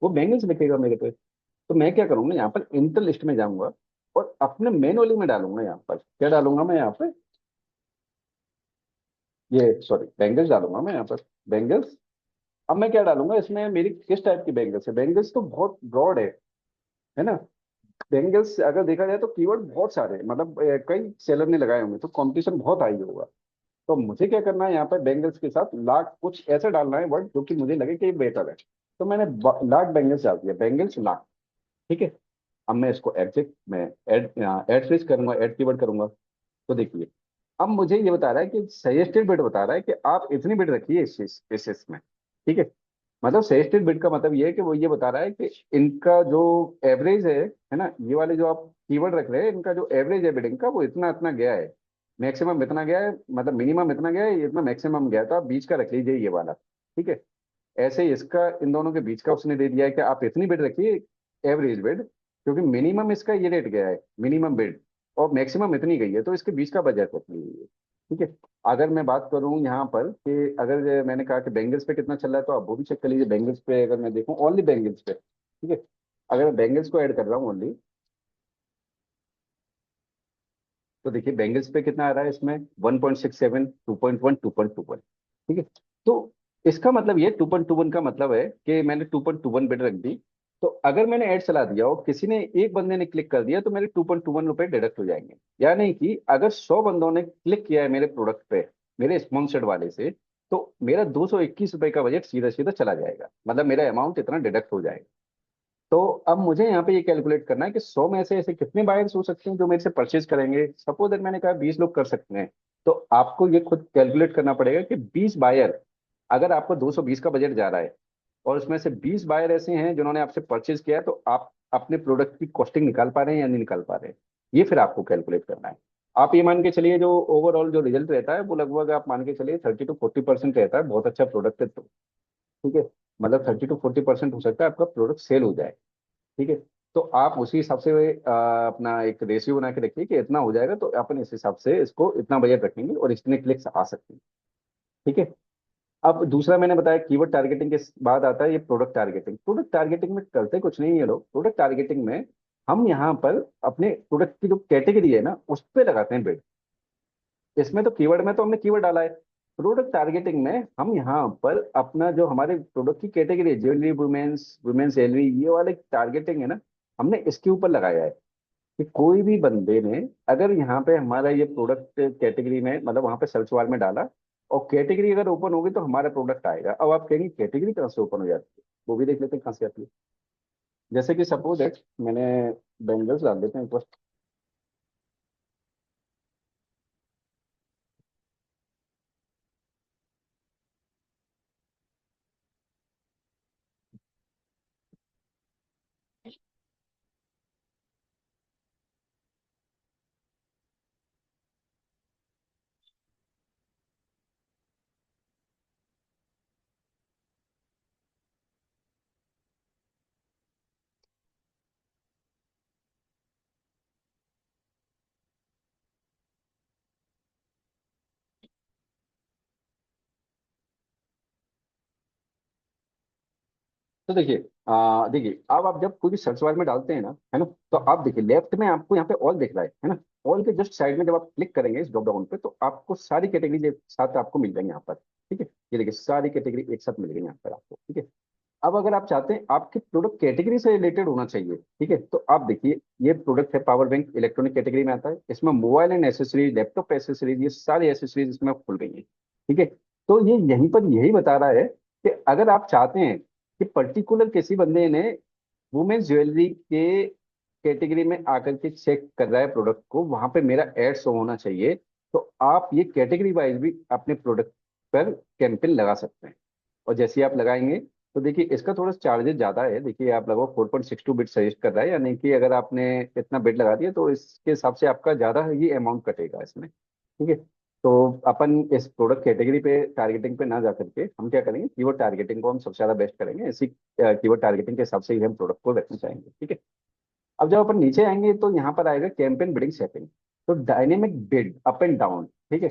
वो बैंगल्स लिखेगा मेरे पे। तो मैं क्या करूंगा, यहाँ पर इंटर लिस्ट में जाऊंगा और अपने मैनुअली में डालूंगा। यहाँ पर क्या डालूंगा मैं, यहाँ पे ये सॉरी बैंगल्स डालूंगा मैं यहाँ पर, बैंगल्स। अब मैं क्या डालूंगा इसमें, मेरी किस टाइप की बैंगल्स है। बैंगल्स तो बहुत ब्रॉड है ना। बैंगल्स अगर देखा जाए तो कीवर्ड बहुत सारे हैं, मतलब कई सेलर ने लगाए होंगे, तो कंपटीशन बहुत हाई होगा। तो मुझे क्या करना है, यहाँ पर बैंगल्स के साथ लाख कुछ ऐसा डालना है वर्ड जो कि मुझे लगे कि ये बेटर है। तो मैंने लाख बैंगल्स डाल दिया, बैंगल्स लाख। ठीक है। अब मैं इसको एग्जिट में एड एड स्विच करूंगा, एड कीवर्ड करूंगा। तो देखिए अब मुझे ये बता रहा है कि सजेस्टेड बिड बता रहा है कि आप इतनी बिड रखिए इस इसमें। ठीक है। मतलब सजेस्टेड बिड का मतलब ये है कि वो ये बता रहा है कि इनका जो एवरेज है ना, ये वाले जो आप कीवर्ड रख रहे हैं, इनका जो एवरेज है बिडिंग का वो इतना इतना गया है, मैक्सिमम इतना गया है, मतलब मिनिमम इतना गया है, इतना मैक्सिमम गया है, तो आप बीच का रख लीजिए ये वाला। ठीक है। ऐसे ही इसका इन दोनों के बीच का उसने दे दिया है कि आप इतनी बिड रखिए, एवरेज बिड, क्योंकि मिनिमम इसका ये रेट गया है, मिनिमम बिड, और मैक्सिमम इतनी गई है, तो इसके बीच का बजट इतनी हुई है। ठीक है। अगर मैं बात करूं यहाँ पर कि अगर मैंने कहा कि बैंगल्स पे कितना चल रहा है, तो आप वो भी चेक कर लीजिए। बैंगल्स पे अगर मैं देखूं, ओनली बैंगल्स पे, ठीक है, अगर मैं बैंगल्स को ऐड कर रहा हूँ ओनली, तो देखिए बैंगल्स पे कितना आ रहा है इसमें, 1.67, 2.1, 2.21। ठीक है। तो इसका मतलब ये 2.21 का मतलब है कि मैंने 2.21 बिड रख दी। तो अगर मैंने ऐड चला दिया और किसी ने, एक बंदे ने क्लिक कर दिया, तो मेरे 2.21 रुपए डिडक्ट हो जाएंगे। यानी कि अगर 100 बंदों ने क्लिक किया है मेरे प्रोडक्ट पे, मेरे स्पॉन्सर्ड वाले से, तो मेरा 221 रुपए का बजट सीधा सीधा चला जाएगा, मतलब मेरा अमाउंट इतना डिडक्ट हो जाएगा। तो अब मुझे यहाँ पे ये कैलकुलेट करना है कि 100 में से ऐसे कितने बायर्स हो सकते हैं जो मेरे से परचेज करेंगे। सपोज दैट मैंने कहा 20 लोग कर सकते हैं, तो आपको ये खुद कैलकुलेट करना पड़ेगा कि 20 बायर, अगर आपको 220 का बजट जा रहा है और उसमें से 20 बायर ऐसे हैं जिन्होंने आपसे परचेज किया है, तो आप अपने प्रोडक्ट की कॉस्टिंग निकाल पा रहे हैं या नहीं निकाल पा रहे हैं, ये फिर आपको कैलकुलेट करना है। आप ये मान के चलिए जो ओवरऑल जो रिजल्ट रहता है वो लगभग आप मान के चलिए 30 to 40% रहता है। बहुत अच्छा प्रोडक्ट है तो, ठीक है, मतलब 30 to 40% हो सकता है आपका प्रोडक्ट सेल हो जाए। ठीक है। तो आप उसी हिसाब से अपना एक रेशियो बना के रखिए कि इतना हो जाएगा, तो अपन इस हिसाब से इसको इतना बजट रखेंगे और इतने क्लिक्स आ सकते हैं। ठीक है। अब दूसरा मैंने बताया कीवर्ड टारगेटिंग के बाद आता है ये प्रोडक्ट टारगेटिंग। प्रोडक्ट टारगेटिंग में करते कुछ नहीं है लोग। प्रोडक्ट टारगेटिंग में हम यहाँ पर अपने प्रोडक्ट की जो कैटेगरी है ना, उस पर लगाते हैं बिड। इसमें तो कीवर्ड में तो हमने कीवर्ड डाला है। प्रोडक्ट टारगेटिंग में हम यहाँ पर अपना जो हमारे प्रोडक्ट की कैटेगरी है, ज्वेलरी, वुमेन्स, वुमेन्स ज्वेलरी, ये वाले टारगेटिंग है ना, हमने इसके ऊपर लगाया है कि कोई भी बंदे ने अगर यहाँ पे हमारा ये प्रोडक्ट कैटेगरी में, मतलब वहां पे सर्च बार में डाला और कैटेगरी अगर ओपन होगी तो हमारा प्रोडक्ट आएगा। अब आप कहेंगे कैटेगरी कहाँ से ओपन हो जाती है, वो भी देख लेते हैं कहाँ से आती है। जैसे कि सपोज दैट मैंने बैंगल्स डाल देते हैं एक बार। तो देखिए, देखिए अब आप जब कोई भी सर्च बार में डालते हैं ना, है ना, तो आप देखिए लेफ्ट में आपको यहाँ पे ऑल दिख रहा है ना। ऑल के जस्ट साइड में जब आप क्लिक करेंगे इस ड्रॉप डाउन पे, तो आपको सारी कैटेगरी एक साथ आपको मिल जाएंगे यहाँ पर। ठीक है। ये देखिए सारी कैटेगरी एक साथ मिल गई यहाँ पर आपको। ठीक है। अब अगर आप चाहते हैं आपके प्रोडक्ट कैटेगरी से रिलेटेड होना चाहिए, ठीक है, तो आप देखिए ये प्रोडक्ट है पावर बैंक, इलेक्ट्रॉनिक कैटेगरी में आता है। इसमें mobile and accessories, laptop accessories, ये सारी एसेसरीज इसमें खुल गई है। ठीक है। तो ये यहीं पर यही बता रहा है कि अगर आप चाहते हैं कि पर्टिकुलर किसी बंदे ने वुमेन्स ज्वेलरी के कैटेगरी में आकर के चेक कर रहा है प्रोडक्ट को, वहां पे मेरा एड शो होना चाहिए, तो आप ये कैटेगरी वाइज भी अपने प्रोडक्ट पर कैंपेन लगा सकते हैं। और जैसे ही आप लगाएंगे, तो देखिए इसका थोड़ा चार्जेस ज्यादा है। देखिए आप लगभग 4.62 बिट सजेस्ट कर रहा है, यानी कि अगर आपने इतना बिट लगा दिया तो इसके हिसाब से आपका ज्यादा ही अमाउंट कटेगा इसमें। ठीक है। तो अपन इस प्रोडक्ट कैटेगरी पे टारगेटिंग पे ना जा करके हम क्या करेंगे, कीवर्ड टारगेटिंग को हम सबसे ज्यादा बेस्ट करेंगे। इसी कीवर्ड टारगेटिंग के हिसाब से ही हम प्रोडक्ट को रखना चाहेंगे। ठीक है। अब जब अपन नीचे आएंगे तो यहाँ पर आएगा कैंपेन बिडिंग सेटिंग। तो dynamic bid up and down, ठीक है,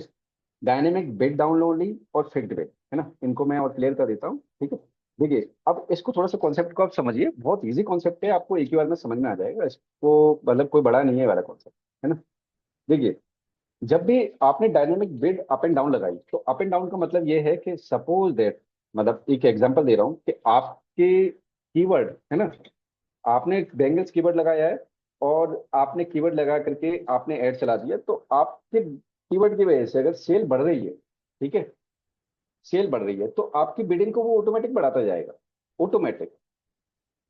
डायनेमिक बिड डाउन ओनली और फिक्स्ड बिड, है ना, इनको मैं और क्लियर कर देता हूँ। ठीक है। देखिए अब इसको थोड़ा सा कॉन्सेप्ट को आप समझिए, बहुत इजी कॉन्सेप्ट है, आपको एक ही बार में समझ में आ जाएगा इसको, मतलब कोई बड़ा नहीं है वाला कॉन्सेप्ट, है ना। देखिए जब भी आपने dynamic bid up and down लगाई, तो अप एंड डाउन का मतलब ये है कि सपोज दैट, मतलब एक एग्जांपल दे रहा हूँ कि आपके कीवर्ड है ना, आपने बैंगल्स कीवर्ड लगाया है और आपने कीवर्ड लगा करके आपने ऐड चला दिया, तो आपके कीवर्ड की वजह से अगर सेल बढ़ रही है, ठीक है, सेल बढ़ रही है, तो आपकी बिडिंग को वो ऑटोमेटिक बढ़ाता जाएगा। ऑटोमेटिक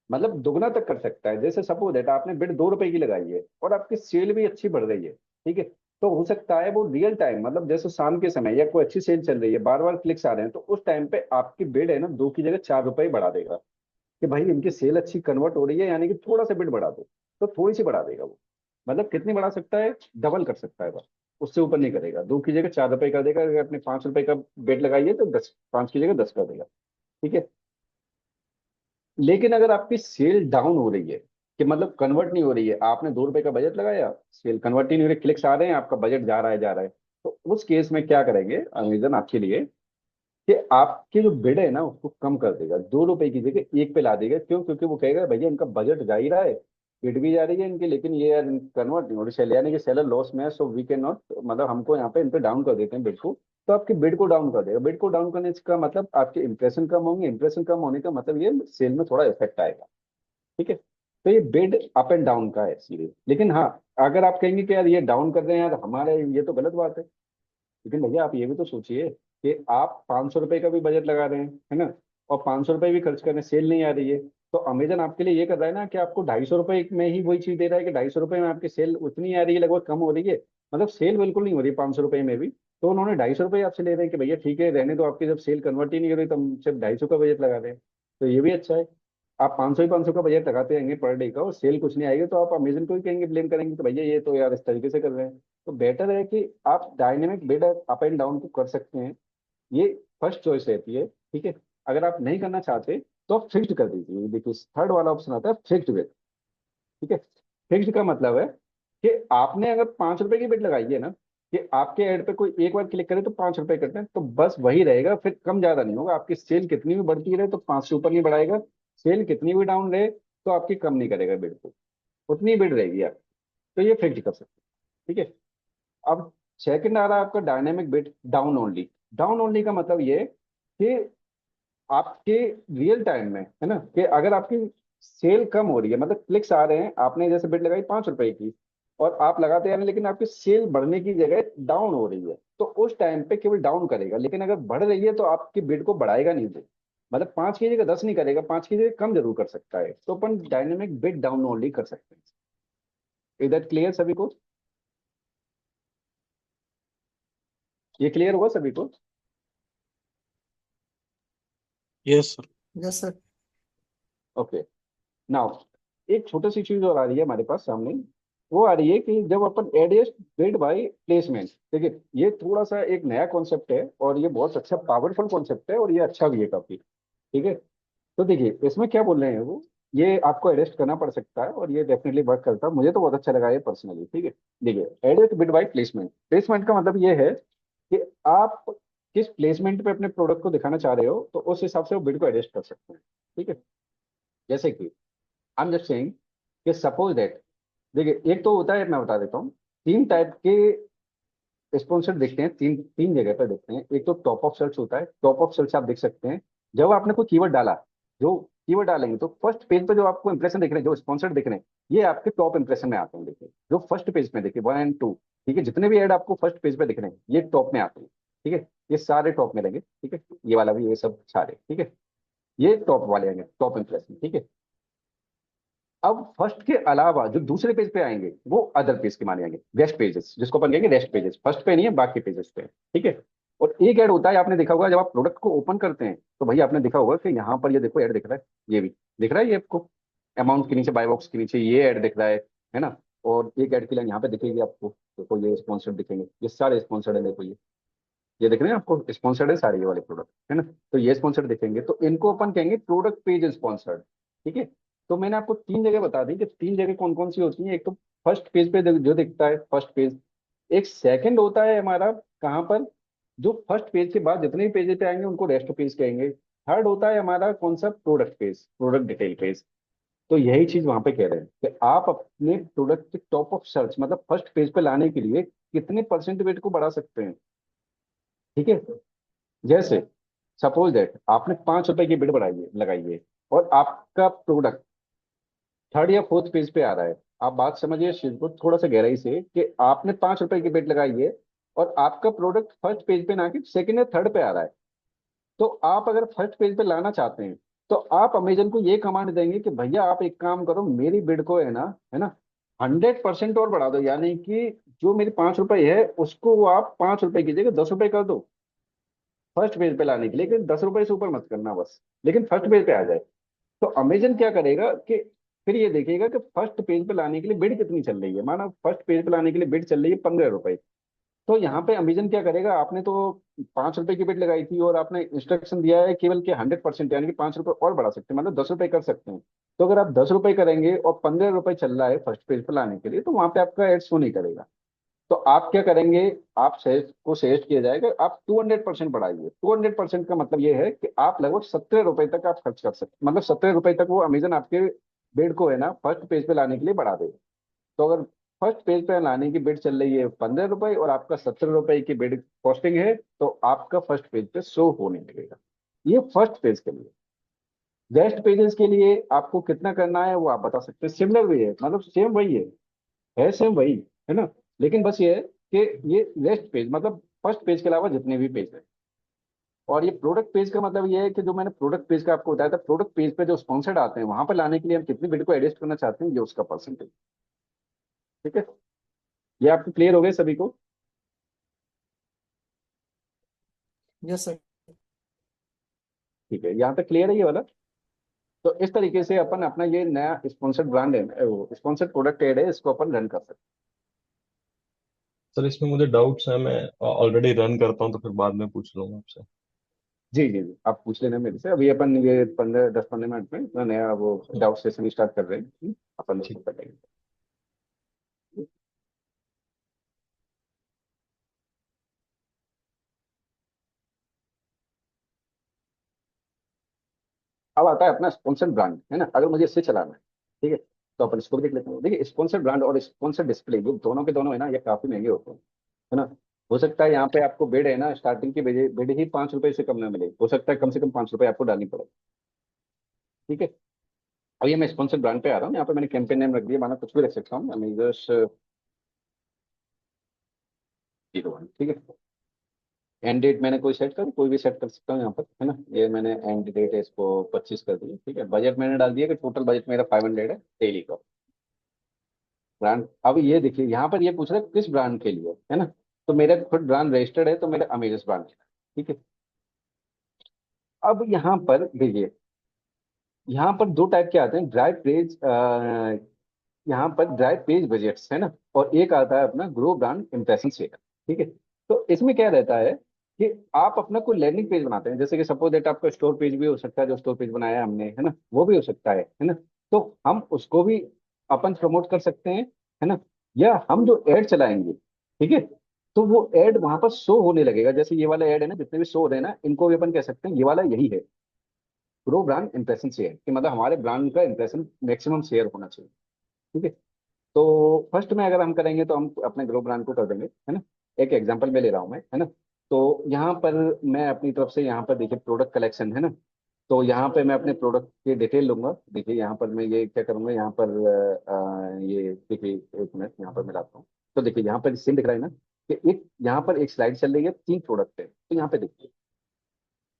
मतलब दुगना तक कर सकता है। जैसे सपोज दैट आपने बिड 2 रुपए की लगाई है और आपकी सेल भी अच्छी बढ़ रही है, ठीक है, तो हो सकता है वो रियल टाइम, मतलब जैसे शाम के समय या कोई अच्छी सेल चल रही है, बार बार क्लिक्स आ रहे हैं, तो उस टाइम पे आपकी बिड है ना 2 की जगह 4 रुपए बढ़ा देगा कि भाई इनकी सेल अच्छी कन्वर्ट हो रही है, यानी कि थोड़ा सा बिड बढ़ा दो, तो थोड़ी सी बढ़ा देगा वो। मतलब कितनी बढ़ा सकता है, डबल कर सकता है बस, उससे ऊपर नहीं करेगा। 2 की जगह 4 रुपए कर देगा। अगर आपने 5 रुपए का बेट लगाई है तो 10, 5 की जगह 10 कर देगा। ठीक है। लेकिन अगर आपकी सेल डाउन हो रही है, कि मतलब कन्वर्ट नहीं हो रही है, आपने 2 रुपए का बजट लगाया, सेल कन्वर्ट ही नहीं हो रही, क्लिक्स आ रहे हैं, आपका बजट जा रहा है जा रहा है। तो उस केस में क्या करेंगे अमेजन आपके लिए, कि आपकी जो बिड है ना उसको कम कर देगा, 2 रुपए की जगह 1 पे ला देगा। क्यों? क्योंकि वो कहेगा भैया इनका बजट जा ही रहा है, बिड भी जा रही है इनकी, लेकिन ये यार कन्वर्ट नहीं हो रही सेल, यानी कि सेलर लॉस में है, सो वी कैन नॉट, मतलब हमको यहाँ पे इन पे डाउन कर देते हैं बिड को। तो आपकी बिड को डाउन कर देगा, बिड को डाउन करने का मतलब आपके इंप्रेशन कम होंगे, इंप्रेशन कम होने का मतलब ये सेल में थोड़ा इफेक्ट आएगा। ठीक है, तो ये बिड अप एंड डाउन का है सीधे। लेकिन हाँ, अगर आप कहेंगे कि यार ये डाउन कर रहे हैं यार हमारे, ये तो गलत बात है। लेकिन भैया आप ये भी तो सोचिए कि आप 500 रुपए का भी बजट लगा रहे हैं, है ना, और 500 रुपए भी खर्च कर रहे हैं, सेल नहीं आ रही है। तो अमेजन आपके लिए ये कर रहा है ना कि आपको 250 रुपए में ही वही चीज दे रहा है, कि 250 रुपए में आपकी सेल उतनी आ रही है, लगभग कम हो रही है, मतलब सेल बिल्कुल नहीं हो रही है 500 रुपए में भी। तो उन्होंने 250 रुपए आपसे ले रहे हैं कि भैया ठीक है रहने दो, आपकी जब सेल कन्वर्ट ही नहीं हो रही तो हम सिर्फ 250 का बजट लगा रहे हैं। तो ये भी अच्छा है। आप 500 ही 500 का बजट लगाते रहेंगे पर डे का, और सेल कुछ नहीं आएगी, तो आप अमेजन को ही कहेंगे, ब्लेम करेंगे कि भैया ये तो यार इस तरीके से कर रहे हैं। तो बेटर है कि आप dynamic bid up and down को कर सकते हैं, ये फर्स्ट चॉइस रहती है। ठीक है, अगर आप नहीं करना चाहते तो आप फिक्स्ड कर दीजिए। ये देखिए थर्ड वाला ऑप्शन आता है फिक्स्ड बिड। ठीक है, फिक्स्ड का मतलब है कि आपने अगर 5 रुपए की बिड लगाई है ना, कि आपके ऐड पे कोई एक बार क्लिक करे तो 5 रुपए करते हैं, तो बस वही रहेगा, फिर कम ज्यादा नहीं होगा। आपकी सेल कितनी भी बढ़ती रहे तो 5 से ऊपर नहीं बढ़ाएगा, सेल कितनी भी डाउन रहे तो आपकी कम नहीं करेगा बिड को, उतनी बिड रहेगी आप। तो ये फिक्स्ड कर सकते हैं। ठीक है, अब सेकंड आ रहा है आपका dynamic bit down only. Down only का मतलब ये कि आपके रियल टाइम में, है ना, कि अगर आपकी सेल कम हो रही है, मतलब क्लिक्स आ रहे हैं, आपने जैसे बिड लगाई 5 रुपए की और आप लगाते हैं, लेकिन आपकी सेल बढ़ने की जगह डाउन हो रही है, तो उस टाइम पे केवल डाउन करेगा। लेकिन अगर बढ़ रही है तो आपकी बिड को बढ़ाएगा नहीं वो, मतलब 5 की जगह 10 नहीं करेगा, 5 की जगह कम जरूर कर सकता है। तो अपन डायनेमिक बिड डाउन ओनली कर सकते हैं। इधर क्लियर सभी को? ये क्लियर हुआ सभी को? Yes sir. Yes sir. Okay, now एक छोटी सी चीज और आ रही है हमारे पास सामने। वो आ रही है कि जब अपन एडजस्ट बिड बाय प्लेसमेंट, देखिए ये थोड़ा सा एक नया कॉन्सेप्ट है, और ये बहुत अच्छा पावरफुल कॉन्सेप्ट है, और ये अच्छा भी है काफी। ठीक है, तो देखिए इसमें क्या बोल रहे हैं वो, ये आपको एडजस्ट करना पड़ सकता है, और ये डेफिनेटली वर्क करता है, मुझे तो बहुत अच्छा लगा ये पर्सनली। ठीक है, देखिए adjust bid by placement, placement का मतलब ये है कि आप किस प्लेसमेंट पे अपने प्रोडक्ट को दिखाना चाह रहे हो, तो उस हिसाब से वो बिड को एडजस्ट कर सकते हैं। ठीक है, जैसे कि आई एम जस्ट सेइंग कि सपोज दैट, देखिए एक तो होता है, मैं बता देता हूँ, 3 टाइप के स्पॉन्सर देखते हैं, तीन तीन जगह पर देखते हैं। एक तो टॉप ऑफ सर्च होता है, टॉप ऑफ सर्च आप देख सकते हैं जब आपने कोई कीवर्ड डाला, जो कीवर्ड डालेंगे तो फर्स्ट पेज पे जो आपको इंप्रेशन दिख रहे हैं, जो स्पॉन्सर दिख रहे हैं, ये आपके टॉप इंप्रेशन में आते हैं। देखिए जो फर्स्ट पेज पे देखिए 1 एंड 2, ठीक है, जितने भी ऐड आपको फर्स्ट पेज पे दिख रहे हैं ये टॉप में आते हैं। ठीक है, ये सारे टॉप में रहेंगे। ठीक है, ये वाला भी, ये सब सारे। ठीक है, ये टॉप वाले आएंगे, टॉप इंप्रेशन। ठीक है, अब फर्स्ट के अलावा जो दूसरे पेज पे आएंगे वो अदर पेज के माने जाएंगे, रेस्ट पेजेस, जिसको अपन कहेंगे रेस्ट पेजेस, फर्स्ट पे नहीं है बाकी पेजेस पे है। ठीक है, और एक ऐड होता है, आपने देखा होगा जब आप प्रोडक्ट को ओपन करते हैं तो भाई आपने देखा होगा कि यहाँ पर ये देखो ऐड दिख रहा है, ये भी दिख रहा है, ये आपको अमाउंट के नीचे, बाय बॉक्स के नीचे ये ऐड दिख रहा है ना। और एक ऐड की लाइन यहाँ पे दिखेगी आपको, देखो ये स्पॉन्सर्ड दिखेंगे, ये सारे स्पॉन्सर्ड है, देखो ये दिख रहे हैं आपको, स्पॉन्सर्ड है सारे ये वाले प्रोडक्ट, है ना। तो ये स्पॉन्सर्ड दिखेंगे, तो इनको अपन कहेंगे प्रोडक्ट पेज स्पॉन्सर्ड। ठीक है, तो मैंने आपको 3 जगह बता दी कि 3 जगह कौन कौन सी होती हैं। एक तो फर्स्ट पेज पे जो दिखता है फर्स्ट पेज, एक सेकंड होता है हमारा कहाँ पर, जो फर्स्ट पेज के बाद जितने भी पेज पे आएंगे उनको रेस्ट पेज कहेंगे। थर्ड होता है हमारा कौन सा, product page, product detail page. तो यही चीज वहां पे कह रहे हैं कि आप अपने प्रोडक्ट के टॉप ऑफ सर्च, मतलब फर्स्ट पेज पे लाने के लिए कितने परसेंट वेट को बढ़ा सकते हैं। ठीक है, जैसे सपोज दैट आपने 5 रुपए की बिड बढ़ाई है, लगाई है, और आपका प्रोडक्ट थर्ड या फोर्थ पेज पे आ रहा है। आप बात समझिए इस चीज को थोड़ा सा गहराई से, कि आपने 5 रुपए की बिड लगाई है और आपका प्रोडक्ट फर्स्ट पेज पे ना कि सेकंड या थर्ड पे आ रहा है। तो आप अगर फर्स्ट पेज पे लाना चाहते हैं तो आप अमेजन को ये कमांड देंगे कि भैया आप एक काम करो, मेरी बिड को है ना 100% और बढ़ा दो, यानी कि जो मेरी 5 रुपए है उसको आप 5 रुपए की जगह 10 रुपए कर दो फर्स्ट पेज पे लाने के लिए, लेकिन 10 रुपए से ऊपर मत करना बस, लेकिन फर्स्ट पेज पे आ जाए। तो अमेजन क्या करेगा कि फिर ये देखेगा कि फर्स्ट पेज पे लाने के लिए बिड कितनी चल रही है। माना फर्स्ट पेज पे लाने के लिए बिड चल रही है 15 रुपए, तो यहाँ पे अमेजन क्या करेगा, आपने तो 5 रुपए की बिड लगाई थी और आपने इंस्ट्रक्शन दिया है केवल कि 100%, यानी कि 5 रुपए और बढ़ा सकते हैं, मतलब 10 रुपए कर सकते हैं। तो अगर आप 10 रुपए करेंगे और 15 रुपए चल रहा है फर्स्ट पेज पर लाने के लिए, तो वहां पे आपका एड शो नहीं करेगा। तो आप क्या करेंगे, आप सजेस्ट को सजेस्ट किया जाएगा आप 200% बढ़ाइए। 200% का मतलब ये है कि आप लगभग 17 रुपए तक आप खर्च कर सकते, मतलब 17 रुपए तक वो अमेजन आपके बिड को है ना फर्स्ट पेज पे लाने के लिए बढ़ा देगा। तो अगर फर्स्ट पेज पे लाने की बिड चल रही है 15 रुपए और आपका 17 रुपए की बिड कॉस्टिंग है, तो आपका फर्स्ट पेज पे शो होने लगेगा। ये फर्स्ट पेज के लिए। रेस्ट पेजेस के लिए आपको कितना करना है वो आप बता सकते हैं, सिमिलर भी है, मतलब सेम वही है सेम वही, है ना। लेकिन बस ये है कि ये रेस्ट पेज मतलब फर्स्ट पेज के अलावा जितने भी पेज है। और ये प्रोडक्ट पेज का मतलब ये है कि जो मैंने प्रोडक्ट पेज का आपको बताया था, प्रोडक्ट पेज पे जो स्पॉन्सर्ड आते हैं वहां पर लाने के लिए हम कितनी बिड को एडजस्ट करना चाहते हैं, ये उसका परसेंटेज। ठीक है, ये आपको क्लियर हो गए सभी को। Yes sir. ठीक है, यहाँ तक क्लियर है ये वाला। तो इस तरीके से अपन अपना ये नया स्पॉन्सर्ड ब्रांड है, वो स्पॉन्सर्ड प्रोडक्ट एड है, इसको अपन रन कर सकते सर इसमें मुझे डाउट्स है, मैं ऑलरेडी रन करता हूँ, तो फिर बाद में पूछ लूंगा आपसे। हैं। जी जी जी, आप पूछ लेना मेरे से। अभी अपन ये 10-15 मिनट में अपना नया वो डाउट सेशन स्टार्ट कर रहे हैं, अपन उसको ठीक। करेंगे। अब आता है अपना स्पॉन्सर्ड ब्रांड, है ना। अगर मुझे इससे चलाना है, ठीक है, तो अपन इसको भी देख लेते हैं। देखिए, स्पॉन्सर्ड ब्रांड और स्पॉन्सर्ड डिस्प्ले, ये दोनों के दोनों है ना, ये काफी महंगे होते हैं, है ना। हो सकता है यहाँ पे आपको बिड है ना, स्टार्टिंग की बिड ही 5 रुपए से कम ना मिले, हो सकता है कम से कम 5 रुपए आपको डालनी पड़े। ठीक है, अब ये मैं स्पॉन्सर्ड ब्रांड पे आ रहा हूँ। यहाँ पे मैंने कैंपेन नेम रख दिया, माना कुछ भी रख सकता हूँ, अमेजर्स 01। ठीक है, एंड डेट मैंने कोई सेट कर, कोई भी सेट कर सकता हूँ यहाँ पर, है ना। ये मैंने एंड डेट है इसको 25 कर दिया। ठीक है, बजट मैंने डाल दिया कि टोटल बजट मेरा 500 है डेली का। ब्रांड, अब ये देखिए यहाँ पर ये पूछ रहा है किस ब्रांड के लिए, है ना। तो मेरा खुद ब्रांड रजिस्टर्ड है, तो मेरा अमेजस ब्रांड है। ठीक है, अब यहाँ पर देखिए, यहाँ पर दो टाइप के आते हैं ड्राई पेज, यहाँ पर ड्राई पेज बजट्स, है ना। और एक आता है अपना ग्रो ब्रांड इम्प्रेशन शेयर। ठीक है, तो इसमें क्या रहता है कि आप अपना कोई लैंडिंग पेज बनाते हैं, जैसे कि सपोज दैट आपका स्टोर पेज भी हो सकता है, जो स्टोर पेज बनाया है हमने, है ना, वो भी हो सकता है ना। तो हम उसको भी अपन प्रमोट कर सकते हैं, है ना। या हम जो एड चलाएंगे, ठीक है, तो वो एड वहां पर शो होने लगेगा। जैसे ये वाला एड है ना, जितने भी शो हो रहे हैं ना, इनको भी अपन कह सकते हैं ये वाला यही है, ग्रो ब्रांड इंप्रेशन शेयर, कि मतलब हमारे ब्रांड का इंप्रेशन मैक्सिमम शेयर होना चाहिए। ठीक है, तो फर्स्ट में अगर हम करेंगे तो हम अपने ग्रो ब्रांड को कर देंगे, है ना। एक एग्जांपल में ले रहा हूँ मैं, है ना। तो यहाँ पर मैं अपनी तरफ से, यहाँ पर देखिए प्रोडक्ट कलेक्शन, है ना। तो यहाँ पे मैं अपने प्रोडक्ट की डिटेल लूंगा। देखिए यहाँ पर मैं ये क्या करूंगा, यहाँ पर ये देखिए, एक मिनट यहाँ पर मिलाता हूँ। तो देखिए यहाँ पर सेम दिख रहा है ना, कि एक यहाँ पर एक स्लाइड चल रही है, 3 प्रोडक्ट है, तो यहाँ पे देखिए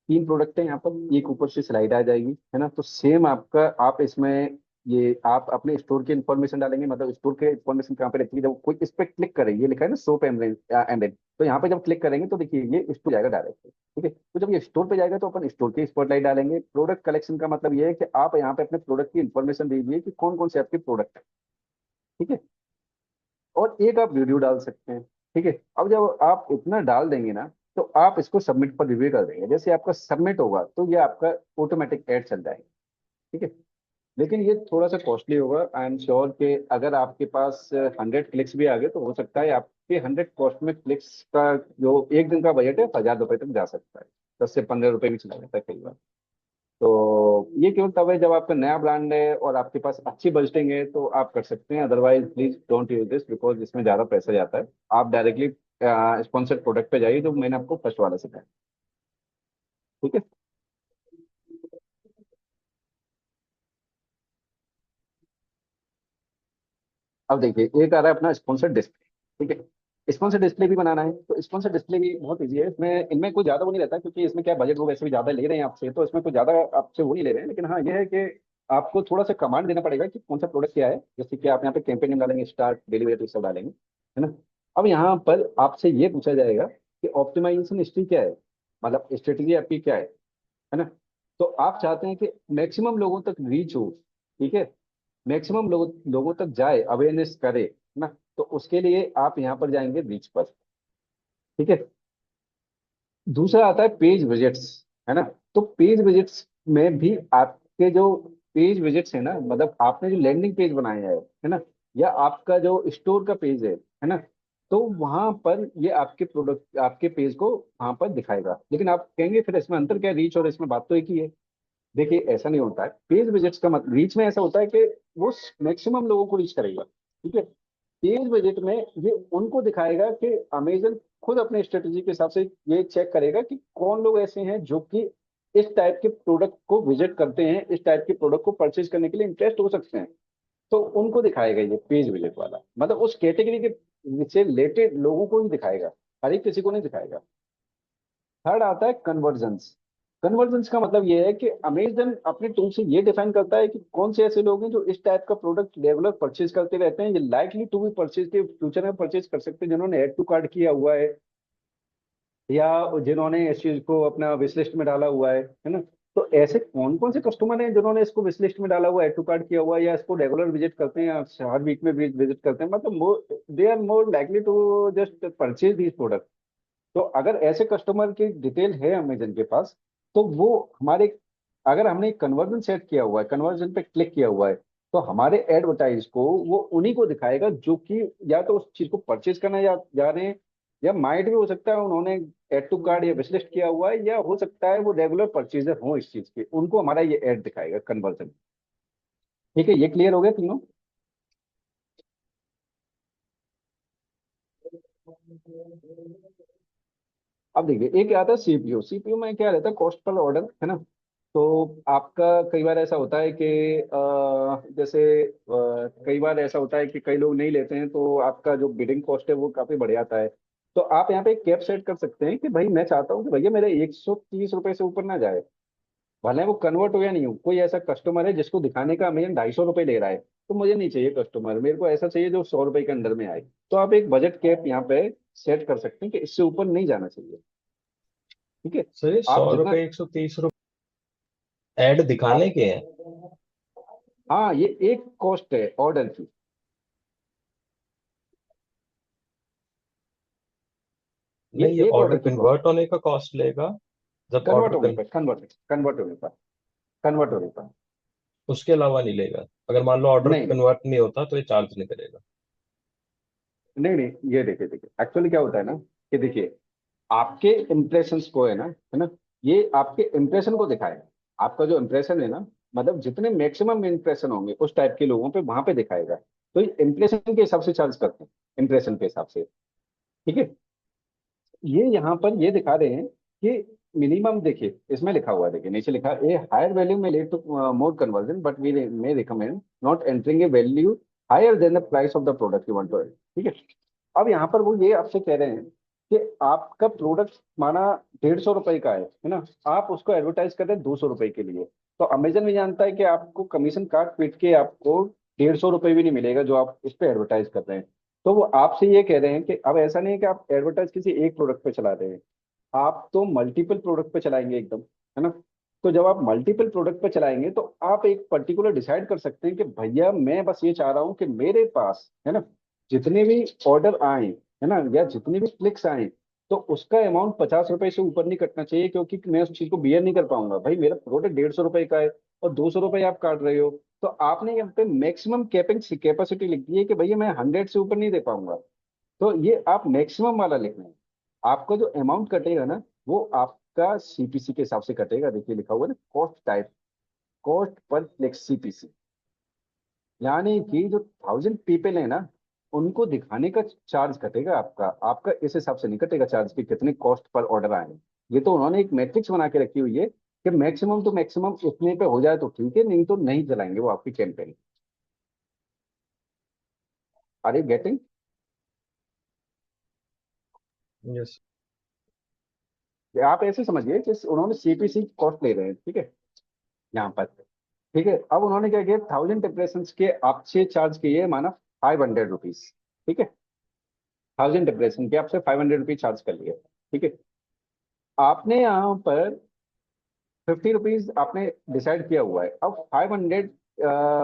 3 प्रोडक्ट है यहाँ पर, एक ऊपर से स्लाइड आ जाएगी, है ना। तो सेम आपका, आप इसमें ये आप अपने स्टोर की इन्फॉर्मेशन डालेंगे, मतलब स्टोर के इन्फॉर्मेशन कहाँ पे रहती है, जब कोई इस पर क्लिक करे, ये लिखा है ना सोप एंड, तो यहाँ पे जब क्लिक करेंगे तो देखिए ये स्टोर जाएगा डायरेक्ट। ठीक है, तो जब ये स्टोर पे जाएगा तो अपन स्टोर की स्पॉटलाइट डालेंगे। प्रोडक्ट कलेक्शन का मतलब ये है कि आप यहाँ पे अपने प्रोडक्ट की इन्फॉर्मेशन दीजिए कि कौन कौन से आपके प्रोडक्ट है। ठीक है, और एक आप वीडियो डाल सकते हैं। ठीक है, अब जब आप इतना डाल देंगे ना, तो आप इसको सबमिट पर रिव्यू कर देंगे। जैसे आपका सबमिट होगा तो ये आपका ऑटोमेटिक ऐड चल जाएगा। ठीक है, लेकिन ये थोड़ा सा कॉस्टली होगा। आई एम श्योर कि अगर आपके पास 100 क्लिक्स भी आ गए तो हो सकता है आपके 100 कॉस्ट में क्लिक्स का जो एक दिन का बजट है 1000 रुपए तक जा सकता है। 10 से 15 रुपए भी चला जाता है कई बार। तो ये केवल तब है जब आपका नया ब्रांड है और आपके पास अच्छी बजटिंग है, तो आप कर सकते हैं। Otherwise please don't use this, because इसमें ज़्यादा पैसा जाता है। आप डायरेक्टली स्पॉन्सर्ड प्रोडक्ट पे जाइए, जो मैंने आपको फर्स्ट वाला सिखाया। ठीक है, अब देखिए एक आ रहा है अपना स्पॉन्सर्ड डिस्प्ले। ठीक है, स्पॉन्सर्ड डिस्प्ले भी बनाना है, तो स्पॉन्सर्ड डिस्प्ले भी बहुत ईजी है। इसमें इनमें कोई ज्यादा वो नहीं रहता, क्योंकि इसमें क्या बजट वो वैसे भी ज्यादा ले रहे हैं आपसे, तो इसमें कोई ज्यादा आपसे वो नहीं ले रहे हैं। लेकिन हाँ ये है कि आपको थोड़ा सा कमांड देना पड़ेगा कि कौन सा प्रोडक्ट क्या है। जैसे कि आप यहाँ पे कैंपेन नेम डालेंगे, स्टार्ट डिलीवरी सब डालेंगे, है ना। अब यहाँ पर आपसे ये पूछा जाएगा कि ऑप्टिमाइजेशन हिस्ट्री क्या है, मतलब स्ट्रेटेजी आपकी क्या है ना। तो आप चाहते हैं कि मैक्सिमम लोगों तक रीच हो, ठीक है, मैक्सिमम लोगों तक जाए, अवेयरनेस करे, है ना। तो उसके लिए आप यहाँ पर जाएंगे रीच पर। ठीक है। दूसरा आता है पेज विजिट्स, है ना। तो पेज विजिट्स में भी आपके जो पेज विजिट्स है ना, मतलब आपने जो लैंडिंग पेज बनाया है ना, या आपका जो स्टोर का पेज है ना, तो वहां पर ये आपके प्रोडक्ट आपके पेज को वहां पर दिखाएगा। लेकिन आप कहेंगे फिर इसमें अंतर क्या है, रीच और इसमें, बात तो एक ही है। देखिए ऐसा नहीं होता है, पेज विजिट्स का मतलब रीच में ऐसा होता है कि वो मैक्सिमम लोगों को रीच करेगा, ठीक है। पेज बजट में ये उनको दिखाएगा कि अमेजन खुद अपने स्ट्रेटेजी के हिसाब से ये चेक करेगा कि कौन लोग ऐसे हैं जो कि इस टाइप के प्रोडक्ट को विजिट करते हैं, इस टाइप के प्रोडक्ट को परचेज करने के लिए इंटरेस्ट हो सकते हैं। तो उनको दिखाएगा ये पेज विजिट वाला, मतलब उस कैटेगरी के से रिलेटेड लोगों को ही दिखाएगा, हर एक किसी को नहीं दिखाएगा। थर्ड आता है कन्वर्जन्स। कन्वर्जन्स का मतलब ये है कि अमेजन अपने टूल से ये डिफाइन करता है कि कौन से ऐसे लोग हैं जो इस टाइप का प्रोडक्ट रेगुलर परचेज करते रहते हैं, ये लाइकली टू बी परचेज के फ्यूचर में परचेज कर सकते हैं, जिन्होंने ऐड टू कार्ट किया हुआ है या जिन्होंने इस चीज को अपना विश लिस्ट में डाला हुआ है ना। तो ऐसे कौन कौन से कस्टमर हैं जिन्होंने इसको विश लिस्ट में डाला हुआ है, ऐड टू कार्ट किया हुआ है, या इसको रेगुलर विजिट करते हैं या हर वीक में विजिट करते हैं, मतलब they are more likely to just purchase this product. तो अगर ऐसे कस्टमर की डिटेल है अमेजन के पास, तो वो हमारे, अगर हमने कन्वर्जन सेट किया हुआ है, कन्वर्जन पे क्लिक किया हुआ है, तो हमारे एडवर्टाइज को वो उन्हीं को दिखाएगा जो कि या तो उस चीज को परचेज करना या जा रहे हैं, या माइट भी हो सकता है उन्होंने एड टू कार्ड या विशलिस्ट किया हुआ है, या हो सकता है वो रेगुलर परचेजर हो इस चीज के, उनको हमारा ये एड दिखाएगा कन्वर्जन। ठीक है, ये क्लियर हो गया तीनों। अब देखिए एक आता है सीपीयू। सीपीयू में क्या रहता है, कॉस्ट पर ऑर्डर, है ना। तो आपका कई बार ऐसा होता है कि जैसे कई बार ऐसा होता है कि कई लोग नहीं लेते हैं, तो आपका जो बिडिंग कॉस्ट है वो काफी बढ़ जाता है। तो आप यहाँ पे एक कैप सेट कर सकते हैं कि भाई मैं चाहता हूँ कि भैया मेरे 130 रुपए से ऊपर ना जाए, भले वो कन्वर्ट हो या नहीं हो। कोई ऐसा कस्टमर है जिसको दिखाने का अमेजन 250 रुपये ले रहा है, तो मुझे नहीं चाहिए कस्टमर, मेरे को ऐसा चाहिए जो 100 रुपए के अंदर में आए। तो आप एक बजट कैप यहाँ पे सेट कर सकते हैं कि इससे ऊपर नहीं जाना चाहिए, ठीक है। सर ये सौ आप जितना रुपये 130 रुपये ऐड दिखाने आप, के हैं? हाँ ये एक कॉस्ट है ऑर्डर की। ये नहीं, ये एक ऑर्डर ऑर्डर की कॉस्ट, कन्वर्ट होने का कॉस्ट लेगा जब कन्वर्ट ऑर्डर होने पर, कन्वर्ट होने पर, कन्वर्ट होने पर। उसके अलावा नहीं लेगा? अगर मान लो ऑर्डर नहीं कन्वर्ट नहीं होता तो ये चार्ज नहीं करेगा? नहीं नहीं, ये देखिए देखिए एक्चुअली क्या होता है ना, कि देखिए आपके इम्प्रेशंस को, है ना, ये आपके इम्प्रेशन को दिखाएगा। आपका जो इम्प्रेशन है ना, मतलब जितने मैक्सिमम इम्प्रेशन होंगे उस टाइप के लोगों पे वहां पे दिखाएगा। तो ये इम्प्रेशन के हिसाब से चार्ज करते हैं, इम्प्रेशन के हिसाब से, ठीक है। ये यहाँ पर ये दिखा रहे हैं कि मिनिमम, देखिए इसमें लिखा हुआ है, देखिए नीचे लिखा है, a higher value may lead to more conversion but we may recommend not entering a value higher than the price of the product you want to. ठीक है। अब यहाँ पर वो ये आपसे कह रहे हैं कि आपका प्रोडक्ट माना 150 रुपए का है ना, आप उसको एडवर्टाइज कर रहे हैं 200 रुपए के लिए। तो अमेजन भी जानता है कि आपको कमीशन काट पीट के आपको 150 रुपए भी नहीं मिलेगा जो आप इस पे एडवर्टाइज कर रहे हैं। तो वो आपसे ये कह रहे हैं कि अब ऐसा नहीं है कि आप एडवर्टाइज किसी एक प्रोडक्ट पे चला रहे हैं, आप तो मल्टीपल प्रोडक्ट पे चलाएंगे एकदम, है ना। तो जब आप मल्टीपल प्रोडक्ट पे चलाएंगे तो आप एक पर्टिकुलर डिसाइड कर सकते हैं कि भैया मैं बस ये चाह रहा हूँ कि मेरे पास, है ना, जितने भी ऑर्डर आए, है ना, या जितने भी क्लिक्स आए, तो उसका अमाउंट 50 रुपए से ऊपर नहीं कटना चाहिए, क्योंकि मैं उस चीज को बियर नहीं कर पाऊंगा। भाई मेरा प्रोडक्ट 150 रुपए का है और 200 रुपए आप काट रहे हो, तो आपने यहाँ पे मैक्सिमम कैपेसिटी लिख दी है कि भैया मैं 100 से ऊपर नहीं दे पाऊंगा। तो ये आप मैक्सिमम वाला लिख रहे हैं। आपका जो अमाउंट कटेगा ना, वो आपका सीपीसी के हिसाब से कटेगा। देखिए लिखा हुआ है ना, cost type, cost per click CPC, यानी कि जो 1000 पीपल है ना, उनको दिखाने का चार्ज कटेगा आपका, आपका इस हिसाब से नहीं कटेगा चार्ज कि कितने कॉस्ट पर ऑर्डर आए हैं। ये तो उन्होंने एक मैट्रिक्स बना के रखी हुई है कि मैक्सिमम टू मैक्सिमम इतने पे हो जाए तो ठीक है, नहीं तो नहीं चलाएंगे वो आपकी campaign. Are you getting. Yes. आप ऐसे समझिए कि उन्होंने सीपीसी कॉस्ट ले रहे हैं, ठीक है, यहाँ पर। ठीक है, अब उन्होंने क्या किया, 1000 के आपसे चार्ज किए माना 500 रुपीज, ठीक है। 1000 के आपसे 500 रुपीज चार्ज कर लिए, ठीक है। आपने यहाँ पर 50 रुपीज आपने डिसाइड किया हुआ है। अब 500,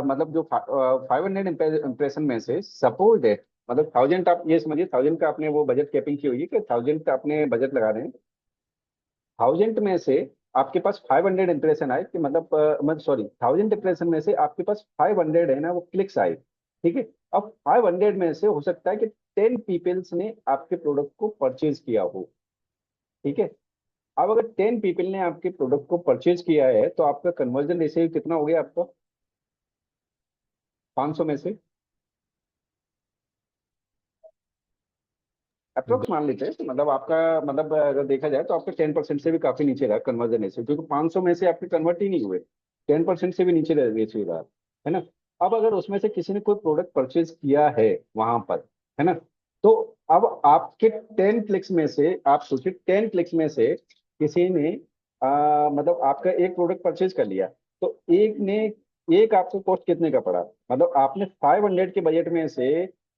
मतलब जो 500 इम्प्रेशन में से सपोज दैट मतलब 1000, आप ये समझिए 1000 का आपने वो बजट कैपिंग की हुई है कि 1000 का आपने बजट लगा रहे हैं। 1000 में से आपके पास 500 इंप्रेशन आए, कि मतलब सॉरी, 1000 इंप्रेशन में से आपके पास 500 है ना वो क्लिक्स आए। ठीक है। अब 500 में से हो सकता है कि 10 पीपल्स ने आपके प्रोडक्ट को परचेज किया हो। ठीक है। अब अगर 10 पीपल ने आपके प्रोडक्ट को परचेज किया है तो आपका कन्वर्जन रेशियो कितना हो गया आपका, 500 में से अप्रोक्स मान लेते हैं, तो मतलब आपका, मतलब अगर देखा जाए तो आपका 10% से भी काफी नीचे रहा कन्वर्जन रेशियो, क्योंकि 500 में से आपके कन्वर्ट ही नहीं हुए। 10% से भी नीचे रेशियो रहा, है ना। अब अगर उसमें से किसी ने कोई प्रोडक्ट परचेज किया है वहां पर, है ना, तो अब आपके 10 क्लिक्स में से आप सोचिए, 10 क्लिक्स में से किसी ने मतलब आपका एक प्रोडक्ट परचेज कर लिया, तो एक ने, एक आपको कॉस्ट कितने का पड़ा, मतलब आपने 500 के बजट में से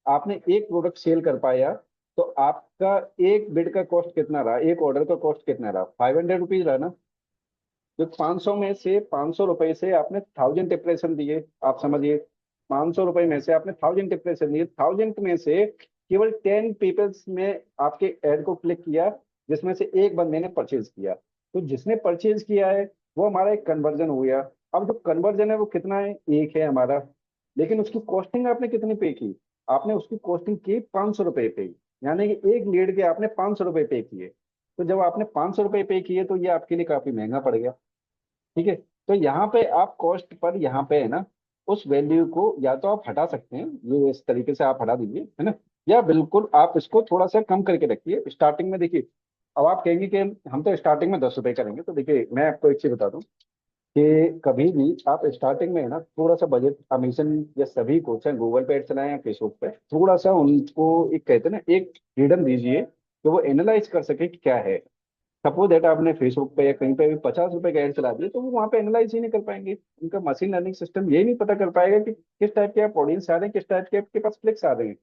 आपने एक प्रोडक्ट सेल कर पाया, तो आपका एक बिड का कॉस्ट कितना रहा, एक ऑर्डर का कॉस्ट कितना रहा, 500 रुपीज रहा ना। जो 500 में से 500 रुपए से आपने 1000 डिप्रेशन दिए, आप समझिए, 500 रुपए में से आपने 1000 डिप्रेशन दिए, 1000 में से केवल 10 पीपल्स में आपके एड को क्लिक किया, जिसमें से एक बंदे ने परचेज किया। तो जिसने परचेज किया है वो हमारा एक कन्वर्जन हो गया। अब जो कन्वर्जन है वो कितना है, एक है हमारा, लेकिन उसकी कॉस्टिंग आपने कितनी पे की, आपने उसकी कॉस्टिंग की 500 रुपये पे, यानी कि एक लीड के आपने 500 रुपये पे किए। तो जब आपने 500 रुपये पे किए तो ये आपके लिए काफी महंगा पड़ गया। ठीक है। तो यहाँ पे आप कॉस्ट पर, यहाँ पे है ना, उस वैल्यू को या तो आप हटा सकते हैं, ये इस तरीके से आप हटा दीजिए, है ना, या बिल्कुल आप इसको थोड़ा सा कम करके रखिए स्टार्टिंग में। देखिए, अब आप कहेंगे कि हम तो स्टार्टिंग में 10 रुपए करेंगे, तो देखिए मैं आपको एक चीज बता दूं कि कभी भी आप स्टार्टिंग में है ना थोड़ा सा बजट, अमेजन या सभी को, चाहे गूगल पे ऐड चलाएं या फेसबुक पे, थोड़ा सा उनको एक कहते हैं ना एक फ्रीडम दीजिए कि वो एनालाइज कर सके कि क्या है। सपोज दैट आपने फेसबुक पे या कहीं पे भी 50 रुपए का एड चला दिया, तो वो वहाँ पे एनालाइज ही नहीं कर पाएंगे। उनका मशीन लर्निंग सिस्टम यही नहीं पता कर पाएगा कि किस टाइप के आप ऑडियंस आ रहे हैं, किस टाइप के आपके पास क्लिक्स आ रहे हैं।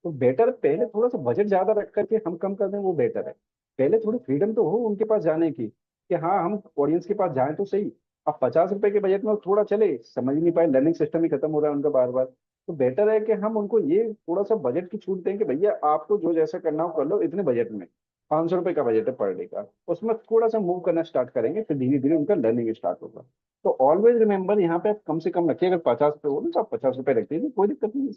तो बेटर पहले थोड़ा सा बजट ज्यादा रख करके हम कम कर दें, वो बेटर है। पहले थोड़ी फ्रीडम तो हो उनके पास जाने की, कि हाँ हम ऑडियंस के पास जाएं तो सही। अब 50 रुपए के बजट में वो थोड़ा चले, समझ नहीं पाए, लर्निंग सिस्टम ही खत्म हो रहा है उनका बार बार। तो बेटर है कि हम उनको ये थोड़ा सा बजट की छूट दें कि भैया आपको जो जैसा करना हो कर लो इतने बजट में। 500 रुपये का बजट है पर डे का, उसमें थोड़ा सा मूव करना स्टार्ट करेंगे, फिर धीरे धीरे उनका लर्निंग स्टार्ट होगा। तो ऑलवेज रिमेंबर, यहाँ पे आप कम से कम रखिए, अगर 50 रुपये हो ना तो आप 50 रुपये रख दीजिए, कोई दिक्कत नहीं है।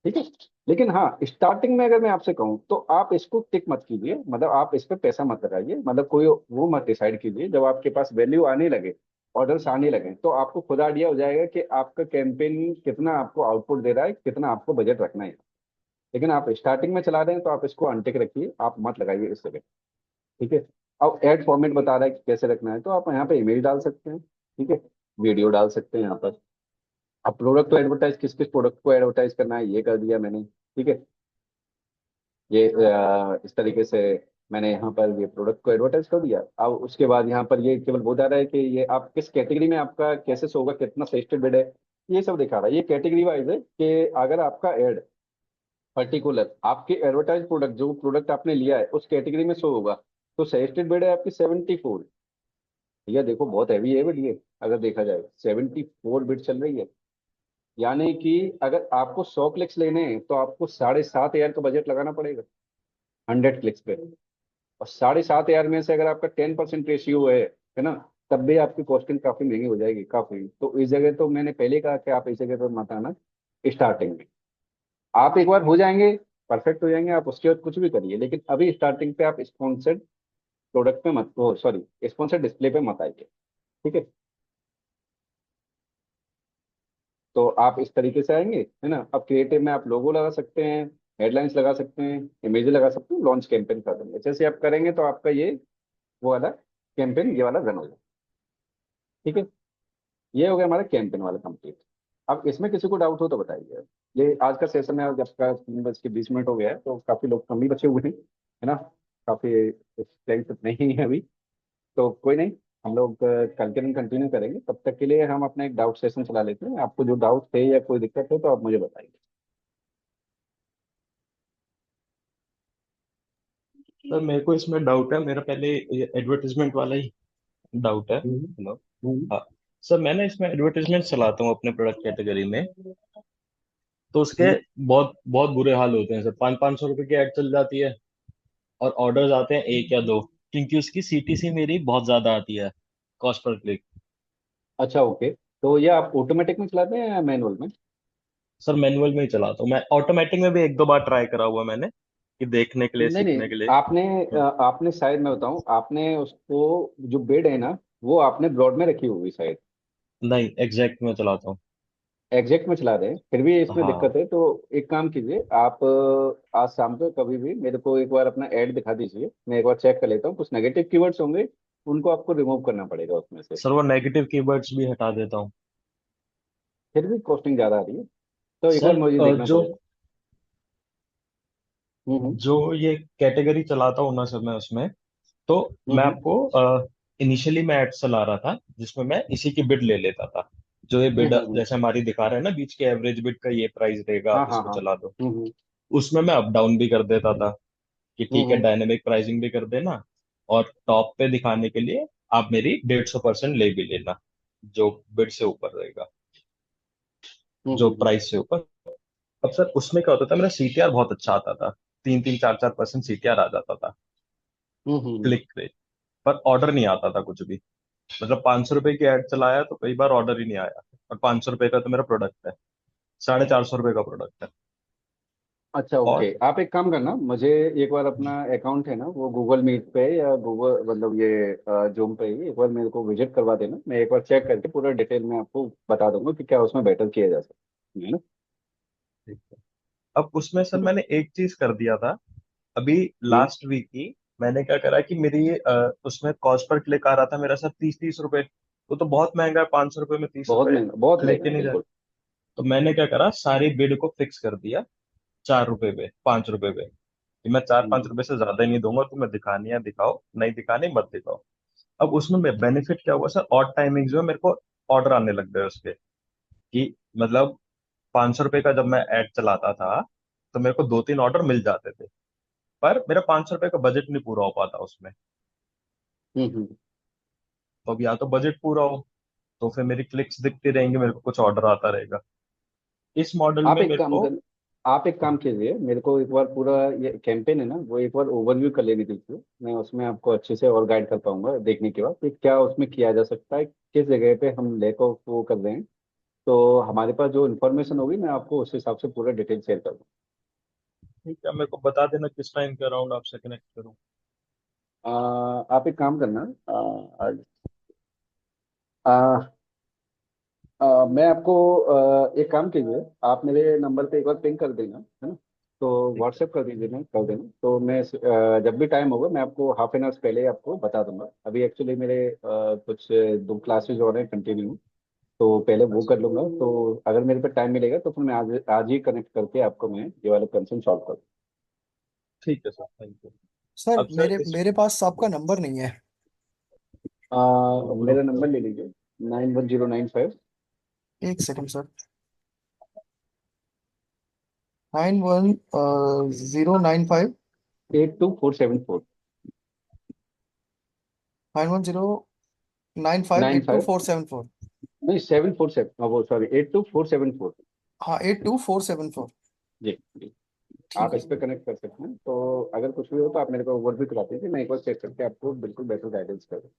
ठीक है। लेकिन हाँ, स्टार्टिंग में अगर मैं आपसे कहूँ तो आप इसको टिक मत कीजिए, मतलब आप इस पे पैसा मत लगाइए, मतलब कोई वो मत डिसाइड कीजिए। जब आपके पास वैल्यू आने लगे, ऑर्डर्स आने लगे, तो आपको खुद आइडिया हो जाएगा कि आपका कैंपेन कितना आपको आउटपुट दे रहा है, कितना आपको बजट रखना है। लेकिन आप स्टार्टिंग में चला रहे हैं तो आप इसको अनटिक रखिए, आप मत लगाइए इस जगह। ठीक है। अब एड फॉर्मेट बता रहा है कि कैसे रखना है, तो आप यहाँ पे इमेज डाल सकते हैं। ठीक है। वीडियो डाल सकते हैं यहाँ पर। अब प्रोडक्ट को एडवर्टाइज, किस किस प्रोडक्ट को एडवर्टाइज करना है ये कर दिया मैंने। ठीक है। ये इस तरीके से मैंने यहाँ पर ये प्रोडक्ट को एडवर्टाइज कर दिया। अब उसके बाद यहाँ पर ये केवल बता रहा है कि ये आप किस कैटेगरी में, आपका कैसे शो होगा, कितना सजेस्टेड बिड है, ये सब दिखा रहा है। ये कैटेगरी वाइज है कि अगर आपका एड पर्टिकुलर आपके एडवर्टाइज प्रोडक्ट, जो प्रोडक्ट आपने लिया है उस कैटेगरी में शो होगा, तो सजेस्टेड बिड है आपकी 74। ये देखो बहुत हैवी है बिड ये, अगर देखा जाए 74 बिड चल रही है। यानी कि अगर आपको 100 क्लिक्स लेने हैं तो आपको 7,500 का बजट लगाना पड़ेगा 100 क्लिक्स पे। और 7,500 में से अगर आपका 10% रेशियो है ना, तब भी आपकी कॉस्टिंग काफी महंगी हो जाएगी काफी। तो इस जगह तो मैंने पहले कहा कि आप इस जगह पर मत आना स्टार्टिंग में। आप एक बार हो जाएंगे, परफेक्ट हो जाएंगे, आप उसके बाद कुछ भी करिए, लेकिन अभी स्टार्टिंग पे आप स्पॉन्सर्ड प्रोडक्ट पे मत, ओ सॉरी, स्पॉन्सर्ड डिस्प्ले पे मत आइए। ठीक है। तो आप इस तरीके से आएंगे, है ना। अब क्रिएटिव में आप लोगो लगा सकते हैं, हेडलाइंस लगा सकते हैं, इमेज लगा सकते हैं, लॉन्च कैंपेन कर देंगे। जैसे आप करेंगे तो आपका ये वो वाला कैंपेन ये वाला रन होगा। ठीक है। ये हो गया हमारा कैंपेन वाला कंप्लीट। अब इसमें किसी को डाउट हो तो बताइए। ये आज का सेशन है, जब का 3 बज के 20 मिनट हो गया है, तो काफी लोग कम ही बचे हुए हैं, है ना। काफी स्ट्रेंथ नहीं है अभी। तो कोई नहीं, हम लोग कल के दिन कंटिन्यू करेंगे। तब तक के लिए हम अपना एक डाउट सेशन चला लेते हैं। आपको जो डाउट थे या कोई दिक्कत हो तो आप मुझे बताइए। सर मेरे को इसमें डाउट है, मेरा पहले एडवर्टाइजमेंट वाला ही डाउट है। हम्म। हेलो। हम्म। हाँ। सर मैं ना इसमें एडवर्टाइजमेंट चलाता हूँ अपने प्रोडक्ट कैटेगरी में। तो उसके हम्म, बहुत बहुत बुरे हाल होते हैं सर। 500 500 रुपए की ऐड चल जाती है और ऑर्डर्स आते हैं एक या दो, क्योंकि उसकी सीटीसी मेरी बहुत ज्यादा आती है, कॉस्ट पर क्लिक। अच्छा ओके। तो ये आप ऑटोमेटिक में चलाते हैं या मैनुअल में? सर मैनुअल में ही चलाता हूँ मैं, ऑटोमेटिक में भी एक दो बार ट्राई करा हुआ मैंने, कि देखने के लिए, नहीं नहीं, सीखने के लिए। आपने हम्म, आपने शायद, मैं बताऊं, आपने उसको, जो बेड है ना, वो आपने ब्रॉड में रखी होगी शायद। नहीं, एग्जैक्ट में चलाता हूँ। एग्जैक्ट में चला रहे हैं, फिर भी इसमें हाँ दिक्कत है। तो एक काम कीजिए आप, आज शाम को कभी भी मेरे को एक बार अपना ऐड दिखा दीजिए, मैं एक बार चेक कर लेता हूँ। कुछ नेगेटिव कीवर्ड्स होंगे, उनको आपको रिमूव करना पड़ेगा उसमें से। सर, वो नेगेटिव कीवर्ड्स भी हटा देता हूँ। फिर भी कॉस्टिंग ज्यादा आ रही है, तो एक बार सर मुझे देखना जो पड़ेगा। हम्म। जो ये कैटेगरी चलाता हूँ ना सर मैं उसमें, तो मैं हम्म आपको इनिशियली मैं एड्स चला रहा था जिसमें मैं इसी की बिड ले लेता था। जो ये बिड हम्म। जैसे हमारी दिखा रहे हैं ना, बीच के एवरेज बिड का ये प्राइस रहेगा, हाँ आप हाँ इसको हाँ। चला दो। हम्म उसमें मैं अप डाउन भी कर देता था, कि ठीक है हम्म डायनेमिक प्राइसिंग भी कर देना, और टॉप पे दिखाने के लिए आप मेरी 150% ले भी लेना, जो बिड से ऊपर रहेगा, जो हम्म। प्राइस से ऊपर। अब सर उसमें क्या होता था, मेरा सीटीआर बहुत अच्छा आता था, 3 3 4 4% सीटीआर आ जाता था हम्म। क्लिक पे। पर ऑर्डर नहीं आता था कुछ भी। मतलब 500 रुपए की ऐड चलाया तो कई बार ऑर्डर ही नहीं आया, और 500 रुपए का तो मेरा प्रोडक्ट है, 450 रुपए का प्रोडक्ट है। अच्छा ओके, और आप एक काम करना, मुझे एक बार अपना अकाउंट है ना, वो गूगल मीट पे या गूगल मतलब ये जूम पे ही एक बार मेरे को विजिट करवा देना। मैं एक बार चेक करके पूरा डिटेल में आपको बता दूंगा कि क्या उसमें बेटर किया जा सकता है ना। ठीक है। अब उसमें सर ठीक है मैंने एक चीज कर दिया था अभी जी। लास्ट वीक ही। मैंने क्या करा कि मेरी उसमें कॉस्ट पर क्लिक आ रहा था मेरा सर 30 30 रुपए। वो तो बहुत महंगा है, 500 रुपए में तीस बहुत रुपए महंगा, बहुत महंगा लेके है, नहीं जा। बिल्कुल। तो मैंने क्या करा, सारी बिड को फिक्स कर दिया 4 रुपए पे, 5 रुपए पे, कि मैं 4 5 रुपए से ज्यादा ही नहीं दूंगा, तुम्हें दिखानी है दिखाओ, नहीं दिखानी मत दिखाओ। अब उसमें बेनिफिट क्या हुआ सर, ऑड टाइमिंग जो है मेरे को ऑर्डर आने लग गए उसके, कि मतलब 500 रुपए का जब मैं ऐड चलाता था तो मेरे को 2 3 ऑर्डर मिल जाते थे, पर मेरा 500 रुपए का बजट नहीं पूरा हो पाता उसमें। हम्म। तो अब या तो बजट पूरा हो, तो फिर मेरी क्लिक्स दिखती रहेंगी, मेरे को कुछ ऑर्डर आता रहेगा। इस मॉडल आप में एक मेरे काम को। कर आप एक काम कीजिए, मेरे को एक बार पूरा ये कैंपेन है ना, वो एक बार ओवरव्यू कर लेने दीजिए। मैं उसमें आपको अच्छे से और गाइड कर पाऊंगा देखने के बाद कि क्या उसमें किया जा सकता है, किस जगह पे हम लैक ऑफ वो कर रहे हैं। तो हमारे पास जो इन्फॉर्मेशन होगी, मैं आपको उस हिसाब से पूरा डिटेल शेयर कर ठीक है, मेरे को बता देना किस टाइम के अराउंड आपसे कनेक्ट करूँ। दूंगा। आप एक काम करना, आ, मैं आपको एक काम कीजिए, आप मेरे नंबर पे एक बार पिंग कर देना, है ना। तो ठीक है। व्हाट्सएप कर देना, तो मैं जब भी टाइम होगा मैं आपको हाफ एन आवर्स पहले आपको बता दूंगा। अभी एक्चुअली मेरे कुछ दो क्लासेज हो रहे हैं कंटिन्यू, तो पहले वो अच्छा। कर लूंगा। तो अगर मेरे पे टाइम मिलेगा तो फिर मैं आज आज ही कनेक्ट करके आपको मैं ये वाला कंसर्न सॉल्व कर ठीक है सर, थैंक यू। सर अब सर मेरे इस। मेरे पास आपका नंबर नहीं है। मेरा नंबर ले लीजिए, 910958 एक second sir. 910958। 82474। 910958 nine eight two five four seven four नहीं, 747, वो सॉरी, 82474। हाँ, 82474। जी जी। ठीक आप है इस पे सर। कनेक्ट कर सकते हैं, तो अगर कुछ भी हो तो आप मेरे को ओवर भी करा दीजिए, मैं एक बार चेक करके आपको बिल्कुल बेटर गाइडेंस करूँ।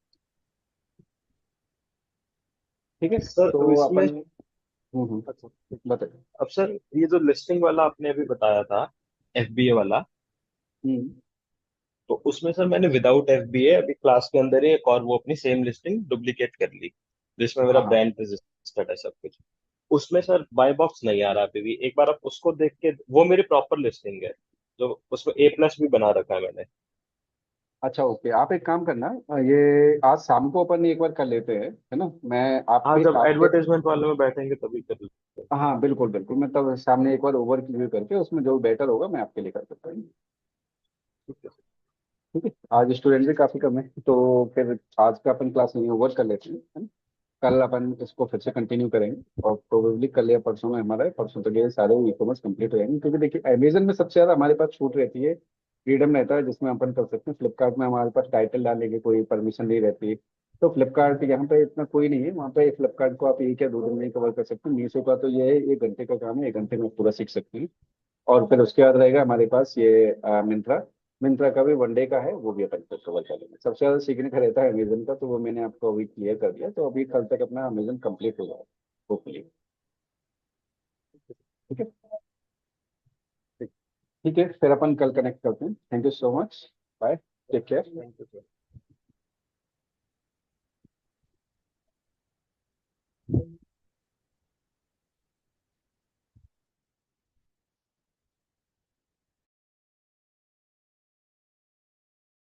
ठीक है, सर अब तो इसमें। अपन। अच्छा ठीक है। बताइए। अब सर ये जो लिस्टिंग वाला आपने अभी बताया था, एफबीए वाला, हम्म। तो उसमें सर मैंने विदाउट एफबीए अभी क्लास के अंदर ही एक और वो अपनी सेम लिस्टिंग डुप्लीकेट कर ली, जिसमें मेरा हाँ हाँ। ब्रांड रजिस्टर्ड है सब कुछ। उसमें सर बाय बॉक्स नहीं आ रहा अभी भी, एक बार आप उसको देख के, वो मेरी प्रॉपर लिस्टिंग है, जो उसमें A+ भी बना रखा है मैंने। अच्छा ओके, आप एक काम करना, ये आज शाम को अपन एक बार कर लेते हैं, है ना। मैं हाँ, आपके जब आपके एडवर्टाइजमेंट वाले में बैठेंगे तभी कर लेते हैं। हाँ बिल्कुल बिल्कुल, मैं तब सामने एक बार ओवर रिव्यू करके उसमें जो बेटर होगा मैं आपके लिए कर सकता हूँ। ठीक है सर। ठीक है, आज स्टूडेंट भी काफी कम है, तो फिर आज का अपन क्लास नहीं ओवर कर लेते हैं, है ना। कल अपन इसको फिर से कंटिन्यू करेंगे, और प्रोबेबली कल या परसों में, हमारा परसों तक ये सारे ई कॉमर्स कंप्लीट हो जाएंगे। क्योंकि देखिए अमेजन में सबसे ज्यादा हमारे पास छूट रहती है, फ्रीडम रहता है जिसमें अपन कर सकते हैं। फ्लिपकार्ट में हमारे पास टाइटल डालने की कोई परमिशन नहीं रहती, तो फ्लिपकार्ट यहाँ पे इतना कोई नहीं है, वहाँ पे फ्लिपकार्ट को आप 1 या 2 दिन में कवर कर सकते हैं। मीशो का तो ये है 1 घंटे का काम है, 1 घंटे में पूरा सीख सकते हैं। और फिर उसके बाद रहेगा हमारे पास ये मिंत्रा। मिंत्रा का भी 1 डे का है, वो भी अपन को कवर कर लेंगे। सबसे ज्यादा सीखने का रहता है अमेजन का, तो वो मैंने आपको अभी क्लियर कर दिया, तो अभी कल तक अपना अमेजन कंप्लीट हो जाएगा होपफुली। ठीक है। ठीक ठीक है, फिर अपन कल कनेक्ट करते हैं। Thank you so much. Bye. Take care. Thank you sir.